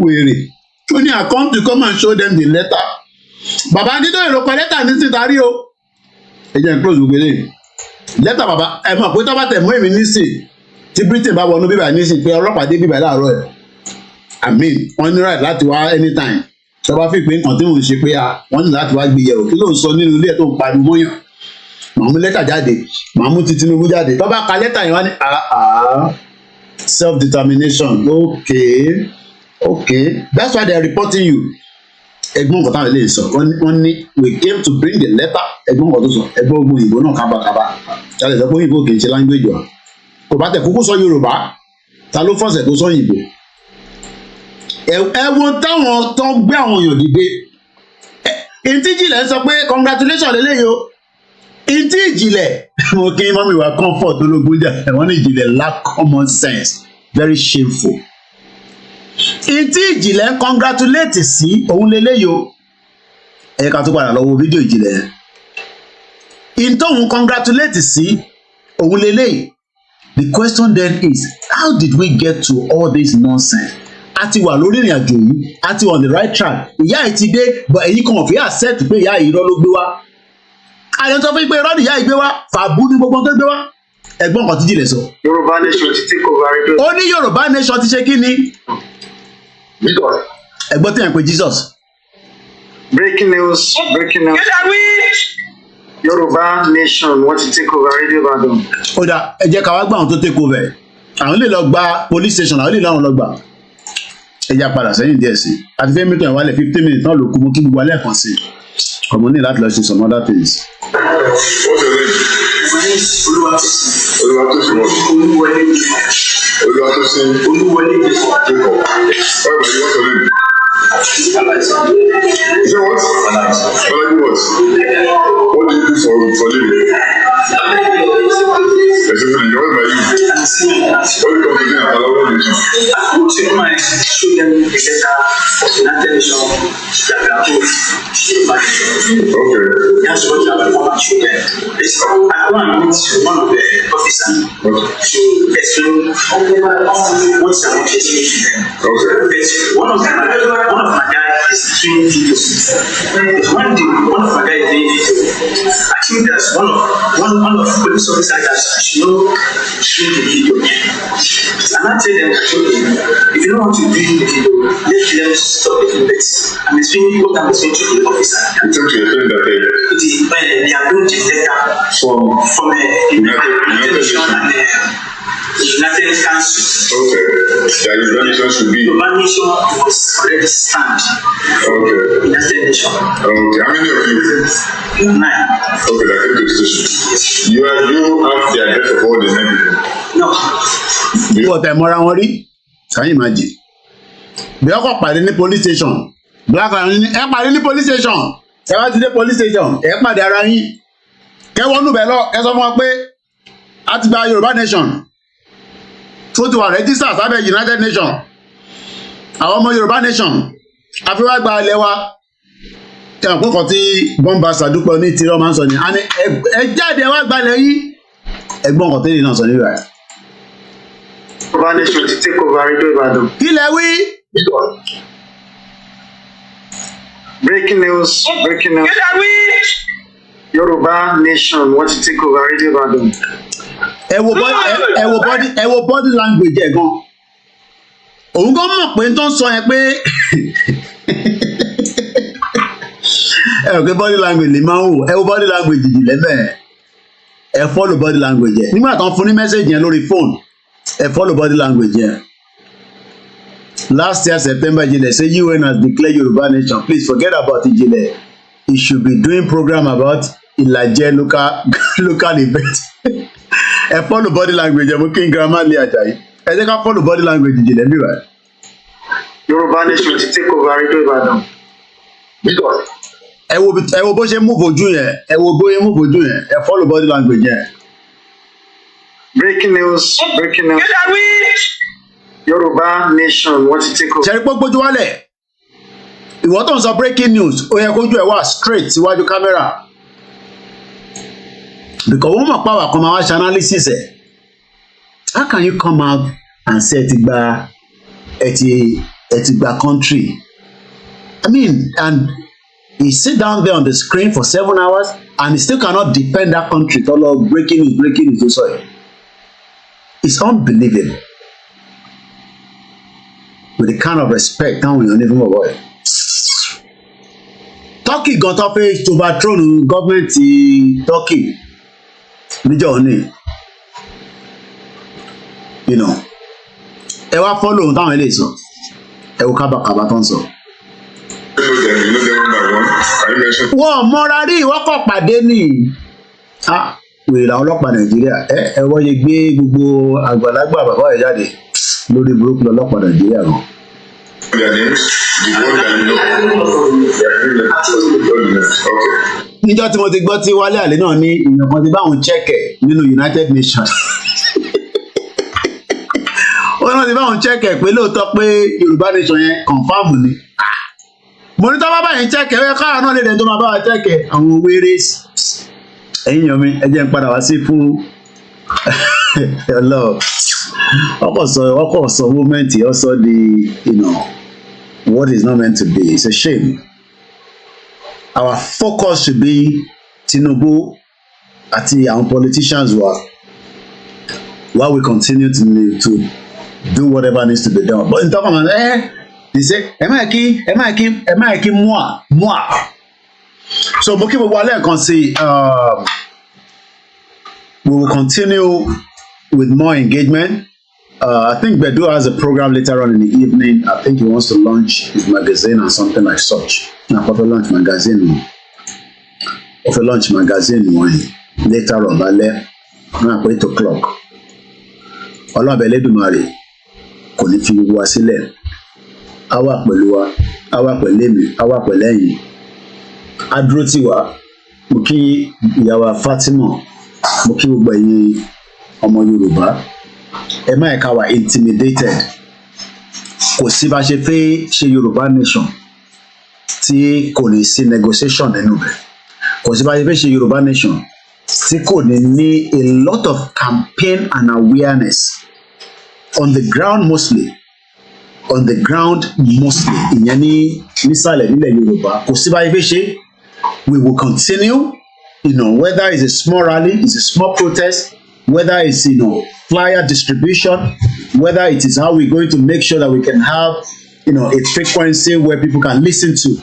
Wèrè ó ní I come to come and show them the letter. Bàbá Akintoye ló kọ lẹ́tà ní sítarí o. Ẹ jẹ́ n close gbogbo eléyìí. Lẹ́tà bàbá ẹ mọ̀ pé tó bá tẹ̀ mú èmi nísìn tí Britain bá wọnú bíbá nísìn pé ọlọ́pàá dé bíbá láàárọ̀ ẹ̀. I mean wọ́n ní right láti wá anytime. Tó bá fi pé nǹkan tí mò ń ṣe pé wọ́n ní láti wá gbé yẹ̀wò kí ló ń sọ nínú ilé ẹ̀ tó ń pariwo mọ́yàn. Màá mú lẹ́tà jáde, màá mú ti Tinubu jáde. Tó bá ka lẹ́tà yẹn wá ní self-determination. Okay, that's why they are reporting you. Ẹ̀gbọ́n nǹkan táwọn eléyìí sọ wọ́n ní we came to bring the letter. Ẹ̀gbọ́n nǹkan tó sọ ẹ̀gbọ́n ogun òyìnbó náà kábàkábà ṣáà sọ pé òyìnbó kì í ṣe language wa kò bá tẹ̀ kúkú sọ Yorùbá ta ló fọ́sẹ̀ tó sọ òyìnbó. Ẹ̀wọ̀n táwọn tó ń gbé àwọn èèyàn dìde ìtí ìjìnlẹ̀ ń sọ pé congratulations lélẹ́yìí o ìtí ìjìnlẹ̀ mo kí mọ́mí wa comfort ológun jà wọ́n ní ìjìnlẹ̀ lack common sense very shameful. Ìtí ìjìnlẹ̀ ń congratulate sí òun lélẹ́yìí o ẹ ká tó padà lọ wo fídíò ìjìnlẹ̀ yẹn ìtòhun congratulate sí òun lélẹ́yìí. The question then is how did we get to all this nonsense? A ti wà lórí ìrìn àjò yìí a ti wà on the right track ìyá yìí ti dé but èyí kan fi accept pé ìyá yìí irọ́ ló gbé wá àyàn tó fi pé irọ́ ni ìyá yìí gbé wá fàbú ní gbogbo tó gbé wá ẹ̀gbọ́n kan tí jìnlẹ̀ sọ. Yorùbá nation ti take over Rédíò. Ó ní Yorùbá nation ti ṣe kí ni. Ẹ̀gbọ́n tí yẹn pe Jesus. Breaking news. Yorùbá nation wọ́n ti take over Rédíò Ìbàdàn. Ó dà ẹ jẹ́ ká wá gbà àwọn tó take over àwọn lè lọ gba police station àwọn lè láwọn lọ gbà ẹ jẹ́ padà sẹ́yìn díẹ̀ sí àti fẹ́ mẹ́tọ̀ ìwálẹ̀ 15 minutes náà ló kú mú kí gbogbo alẹ́ kan sí ọmọ ní láti lọ ṣe some other things. Olúwa Is that what? What do you do for living? Especially you're my youth. What do you come to do at Alawa? I go to my student Okay. That's what I want to do. I go and meet one of the officers to explain what's the motivation to them. Okay. One of my guys is doing videos. One of my guys is doing videos. I think that's one of police officers that should know doing the video. And I tell them, if you don't want to do the video, let them stop the bit. I'm explaining what I'm explaining to the officer. You told your friend that they are going to letter from the United Nations and the United Council. Okay. The United Nations should be. The United Nation was already stand. Okay. United Nation. Okay. How many of you? 9. Okay, that came to the station. You have the address of all the 9 people? No. What time around worry? Can you imagine? Bí ọkọ̀ pàdé ní police station. Black and ẹ pàdé ní police station. Ẹ wá ti dé police station. Ẹ pàdé ara yín. Kẹ́ wọnú bẹ̀ lọ. Ẹ sọ fún wọn pé a ti gba Yorùbá nation. Tó ti wà register sábẹ́ United Nation. Àwọn ọmọ Yorùbá nation. A fi wá gba ilẹ̀ wa. Tí àwọn kọ̀ọ̀kan tí bọ́m̀bà Sàdúpọ̀ ní ìtirọ́ máa ń sọ ni. A ní ẹ jáde wá gbalẹ̀ yìí. Ẹgbọ́n kan tẹ́lẹ̀ náà sọ nígbà yẹn. Yorùbá nation ti take over Rédíò Ìbàdàn. Kí lẹ wí? Breaking news. Kí lẹ wí? Yorùbá nation wọ́n ti take over Rédíò Ìbàdàn. Ẹ wo body language ẹ̀ gan. Òun gan mọ̀ pé tó ń sọ yẹn pé ẹ rò pé body language lè máa ń wò. Ẹ wo body language jìjì lẹ́mẹ̀ẹ́. Ẹ follow body language yẹn. Nígbà tó ń fún ní message yẹn lórí phone. Ẹ follow body language yẹn. Last year September Ijile say UN has declared Yoruba nation. Please forget about Ijile. He should be doing program about Ilaje local event. Ẹ follow body language ẹ mú kí n grandma lé Ajayi. Ẹ jẹ́ ká follow body language Ijile bí wàá. Yorùbá nation ti take over Rédíò Ìbàdàn. Ẹ wo bó ṣe move ojú yẹn. Ẹ wo bó ṣe move ojú yẹn. Ẹ follow body language yẹn. Breaking news. Yorùbá nation wọ́n ti take over. Ṣẹ̀rí gbójú wálẹ̀. Ìwọ tó ń sọ breaking news, ó yẹ kójú ẹ̀ wá straight síwájú kámẹ́rà. Because wọ́n mọ̀ pàwọ̀ kan máa wá ṣe analysis ẹ̀. How can you come out and say ẹ ti gba country? I mean, and he sit down there on the screen for 7 hours and he still cannot defend that country. Tọ́lọ́ breaking news tó sọ yìí. It's unbelievable. With the kind of respect táwọn èèyàn ní fún bọ̀bọ̀ ẹ̀. Turkey gan tó fẹ́ overthrow gọ́ọ̀mẹ̀ntì Turkey níjọ́ òní. Ẹ wá fọ́lọ̀ ohun táwọn eléyìí sọ. Ẹ wo kábàkàbà tó ń sọ. Wọ́n mọ́ra rí ìwọ́kọ̀ pàdé nì. Wèrè làwọn ọlọ́pàá Nàìjíríà. Ẹ wọ́n yẹ gbé gbogbo àgbàlagbà bàbá ẹ̀ jáde lórí burúkú ọlọ́pàá Nàìjíríà gan. Níjọ́ tí mo ti gbọ́ tí Wálé Àlè náà ní èèyàn kan ti bá òun chẹ́kẹ̀ nínú United Nations. Wọ́n náà ti bá òun chẹ́kẹ̀ pé lóòótọ́ pé Yorùbá nation yẹn confam ni. Mo ní tó bá báyìí chẹ́kẹ̀ ẹ káà náà lè dẹ̀ tó máa bá wa chẹ́kẹ̀ àwọn wéré. Ẹ̀yin yan mi ẹ jẹ́ n padà wá sí fún ọlọ́ọ̀. Ọkọ̀ sọ movement also what is not meant to be. It's a shame. Our focus should be Tinubu àti àwọn politicians while we continue to do whatever needs to be done. But in talking about they say ẹ máa kí mua. So mo kí gbogbo alẹ́ kan sí we will continue with more engagement. I think Bedu has a program later on in the evening. I think he wants to launch his magazine or something like such. Now, for launch magazine, later on, by 8 o'clock. Ọlọ́bẹ̀ Elédùmarè kò ní fi wá sílẹ̀ á wà pẹ̀lú wa á wà pẹ̀lú èmi á wà pẹ̀lú ẹ̀yin á dúró tì wá. Mo kí ìyàwó Fatima, mo kí gbogbo ẹ̀yin ọmọ Yorùbá, ẹ má ẹ̀ka wà intimidated. Kò sí bá ṣe fẹ́ ṣe Yorùbá nation tí kò ní sí negotiation nínú bẹ̀. Kò sí bá ṣe fẹ́ ṣe Yorùbá nation tí kò ní a lot of campaign and awareness on the ground mostly. Ìyẹn ní nísàlẹ̀ nílẹ̀ Yorùbá. Kò sí bá ṣe fẹ́ ṣe. We will continue, whether it's a small rally, it's a small protest, whether it's, flyer distribution, whether it is how we're going to make sure that we can have, a frequency where people can listen to.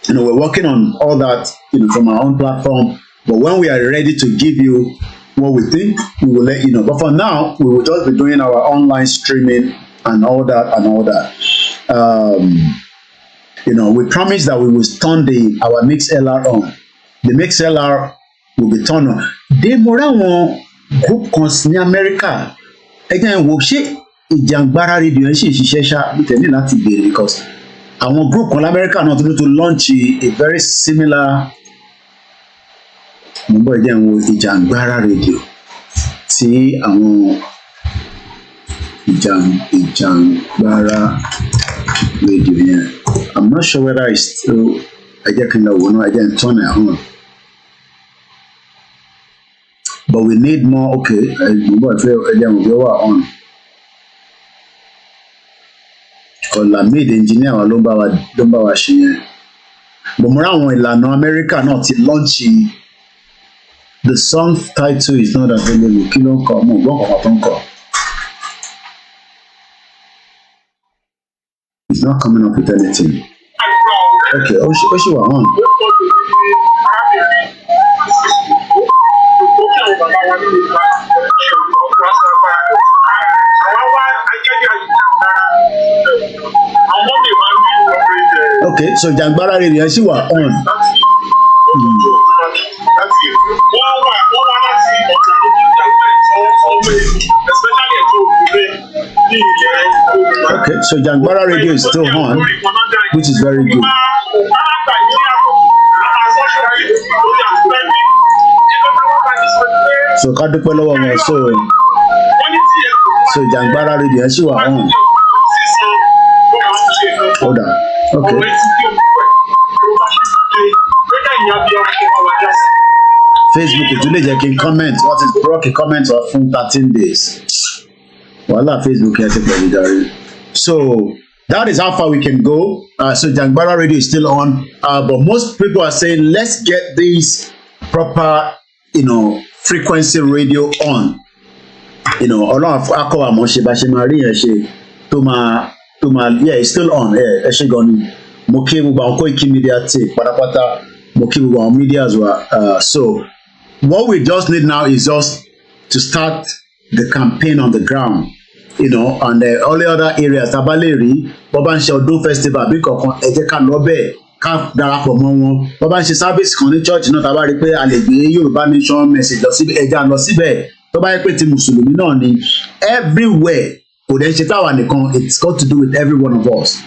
We're working on all that, from our own platform. But when we are ready to give you what we think, we will let you know. But for now, we will just be doing our online streaming and all that. We promise that we will turn our MixLR on. The MixLR will be turned on. Demora wọn group kan ní America. Ẹgbẹ́ wo ṣé ìjàngbara rédíò ẹ̀ ṣì ń ṣiṣẹ́ ṣá tẹ̀lé láti béèrè because àwọn group kan l'America náà tó launch a very similar mo bọ̀ ẹgbẹ́ wo ìjàngbara rédíò tí àwọn ìjàngbara rédíò yẹn. I'm not sure whether it's still I get turn it on. But we need more. Okay, I feel again we are on. Because la made engineer wa ló bá wa ṣe yẹn. But mo ráwọn ìlànà America náà ti launch the song title is not available. Kí ló ń kọ? Mo gbọ́ ọ̀kan tó ń kọ. It's not coming up with anything. Okay, ó ṣì wà on. Okay, so Jangbara Radio ṣì wà on. Okay, so Jangbara Radio is still on, which is very good. So ká dúpẹ́ lọ́wọ́ wọn so Jangbara Radio ṣì wà on. Hold on. Okay. Facebook tún lè jẹ́ kí n comment what is broke comment fún 13 days. Wàhálà Facebook yẹn ti pẹ̀lú darí. So that is how far we can go. So Jangbara Radio is still on, but most people are saying let's get this proper, frequency radio on. Ọlọ́run akọ àmọ́ ṣe bá ṣe máa rí yẹn ṣe tó máa yeah, it's still on. Ẹ ṣe gan ni. Mo kí gbogbo àwọn Koiki Media team pátápátá. Mo kí gbogbo àwọn media as well. So what we just need now is just to start the campaign on the ground. And all the other areas tabaleri bó bá ń ṣe ọdún festival bí kankan ẹ jẹ́ ká lọ bẹ́ẹ̀ ká darapọ̀ mọ́ wọn bó bá ń ṣe service kan ní church náà tàbá rí pé a lè gbé Yorùbá nation message lọ síbẹ̀ ẹja lọ síbẹ̀ tó bá yẹ pé ti mùsùlùmí náà ni everywhere kò dẹ̀ ṣe táwa nìkan it's got to do with every one of us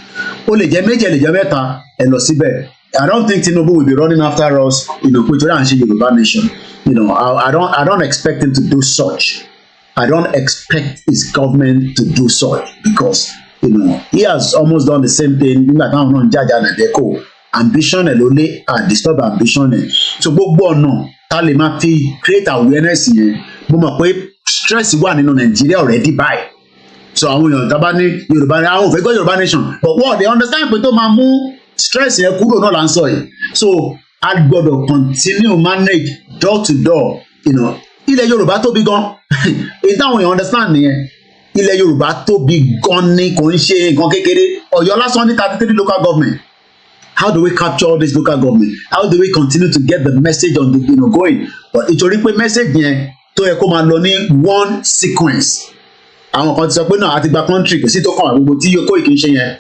ó lè jẹ́ méjì ẹ lè jẹ́ mẹ́ta ẹ lọ síbẹ̀. I don't think Tinubu will be running after us pé torí à ń ṣe Yorùbá nation I don't expect him to do such. I don't expect his government to do so because he has almost done the same thing nígbà táwọn náà ń jàjà nàdẹ́kọ̀ ambition ẹ̀ ló lé disturb ambition ẹ̀ so gbogbo ọ̀nà tá lè máa fi create awareness yẹn mo mọ̀ pé stress wà nínú Nàìjíríà already báyìí so àwọn èèyàn tábà ní Yorùbá àwọn ò fẹ́ gbọ́ Yorùbá nation but what they understand pé tó máa mú stress yẹn kúrò náà là ń sọ yìí so a gbọ́dọ̀ continue manage door to door ilẹ̀ Yorùbá tóbi gan èyí táwọn èèyàn understand nìyẹn ilẹ̀ Yorùbá tóbi gan ni kò ń ṣe nǹkan kékeré Ọ̀yọ́ lásán ní 33 local government. How do we capture all this local government? How do we continue to get the message on the going? But ìtorí pé message yẹn tó yẹ kó máa lọ ní one sequence àwọn kan ti sọ pé náà àti gba country kò sí tó kàn gbogbo tí Koiki ṣe yẹn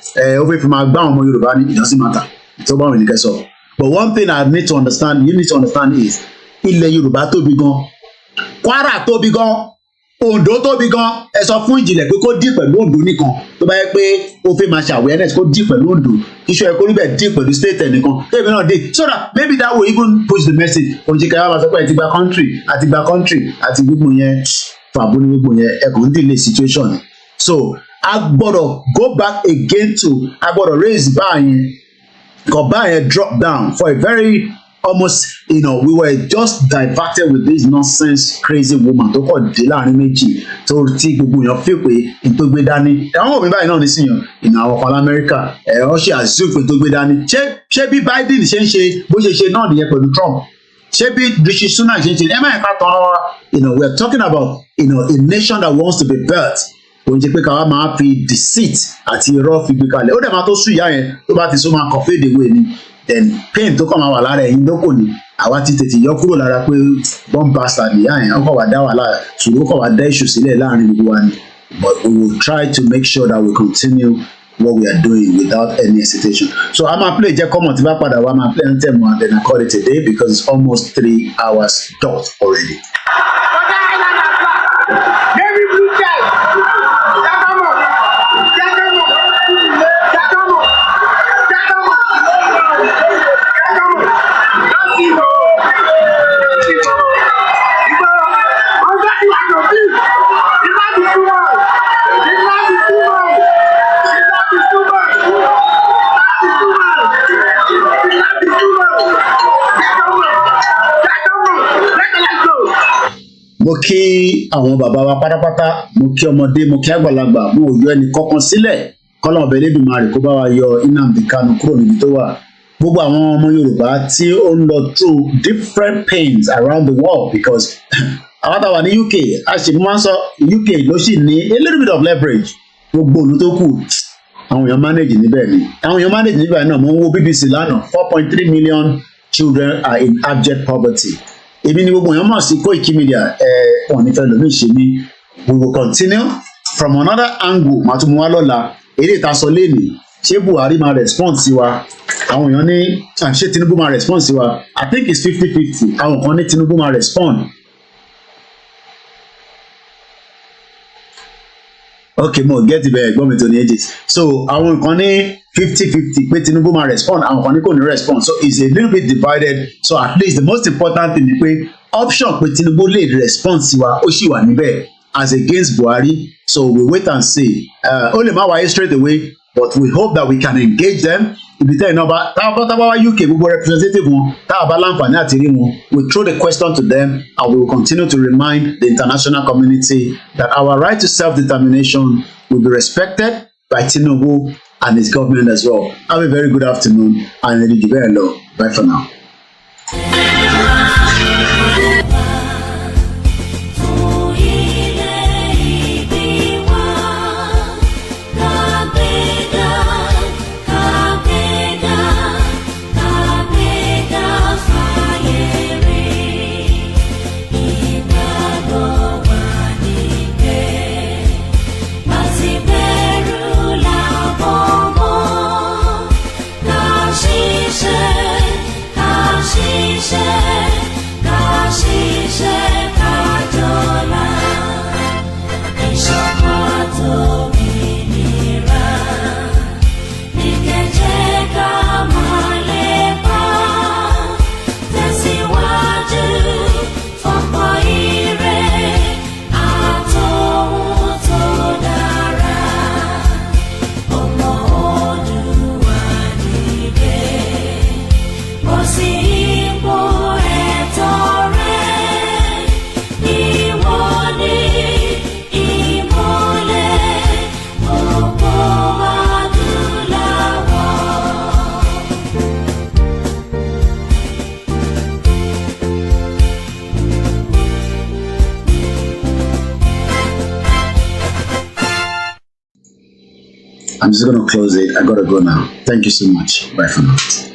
ó fẹ́ fi máa gbá àwọn ọmọ Yorùbá ní it doesn't matter tó bá wọn nìkan sọ but one thing you need to understand is ilẹ̀ Yorùbá tóbi gan Kwara tóbi gan Ondo tóbi gan ẹ sọ fún Ìjìnlẹ̀ pé kó dì pẹ̀lú Ondo nìkan tó bá yẹ pé ó fẹ́ máa ṣe awareness kó dì pẹ̀lú Ondo iṣu ẹ kó níbẹ̀ dì pẹ̀lú state ẹnìkan tẹ́lẹ̀ náà dé so that maybe that will even push the message òǹjẹ́ kẹ́kẹ́ máa sọ pé àti gba country àti gbogbo yẹn fàbó ní gbogbo yẹn ẹ̀kọ́ ń delay situation so a gbọ́dọ̀ go back again to a gbọ́dọ̀ raise báyẹn kò báyẹn drop down for a very almost we were just diverted with this nonsense crazy woman tó kọ̀ dé láàrin méjì tó tí gbogbo èèyàn fi pé n tó gbé dání àwọn òbí báyìí náà nísìnyàn àwọn ọkọ̀ lamẹ́ríkà ẹ̀rọ ṣe àzú pé tó gbé dání ṣé bí Biden ṣe ń ṣe bó ṣe ṣe náà nìyẹn pẹ̀lú Trump ṣé bí Rishi Sunak ṣe ń ṣe ẹ má yẹn ká tán wa we are talking about a nation that wants to be built kò ń jẹ́ pé káwa máa fi deceit àti irọ́ fi gbé kalẹ̀ ó dẹ̀ máa tó sùn ìyá yẹn tó bá ti sún máa kàn fade away ni then pain tó kàn máa wà lára ẹ̀yin dókò ni àwa ti tètè yọ kúrò lára pé bomb bastard ìyá yẹn ó kàn wá dá wàhálà ṣùgbọ́n ó kàn wá dá ìṣù sílẹ̀ láàrin gbogbo wa ni but we will try to make sure that we continue what we are doing without any hesitation so a máa play jẹ́ kọ́mọ̀ tí bá padà wá máa play anthem and then I call it a day because it's almost 3 hours dot already. Mo kí àwọn bàbá wa pátápátá mo kí ọmọdé mo kí àgbàlagbà mo ò yọ ẹnì kankan sílẹ̀ kọ́lọ́n ọbẹ̀ Elédùmarè kó bá wa yọ Nnamdi Kanu kúrò níbi tó wà gbogbo àwọn ọmọ Yorùbá tí ó ń lọ through different pains around the world because àwọn táwa ní UK àṣìbí máa ń sọ UK ló sì ní a little bit of leverage gbogbo òun tó kù àwọn èèyàn manage níbẹ̀ ni àwọn èèyàn manage níbẹ̀ náà mo ń wo BBC lánàá 4.3 million children are in abject poverty. Èmi ni gbogbo èèyàn mọ̀ sí Koiki Media wọn nífẹ̀ẹ́ lómi ṣe mí we will continue from another angle màá tún mú wá lọ́la eré ìtasọ lẹ́nìí ṣé Buhari máa respond sí wa àwọn èèyàn ní ṣé Tinubu máa respond sí wa I think it's 50-50 àwọn kan ní Tinubu máa respond. Okay mo get it bẹ́ẹ̀ gbọ́ mi tó ní edges so àwọn kan ní 50-50 pé Tinubu máa respond àwọn kan ní kò ní respond so it's a little bit divided so at least the most important thing ni pé option pé Tinubu lè respond sí wa ó sì wà níbẹ̀ as against Buhari so we wait and see ó lè má wáyé straight away but we hope that we can engage them ibi tẹ́ iná bá tábà wá UK gbogbo representative wọn tábà bá láǹfààní àti rí wọn we throw the question to them and we will continue to remind the international community that our right to self-determination will be respected by Tinubu and his government as well. Have a very good afternoon and Eddie Gibello. Bye for now. I'm just going to close it. I got to go now. Thank you so much. Bye for now.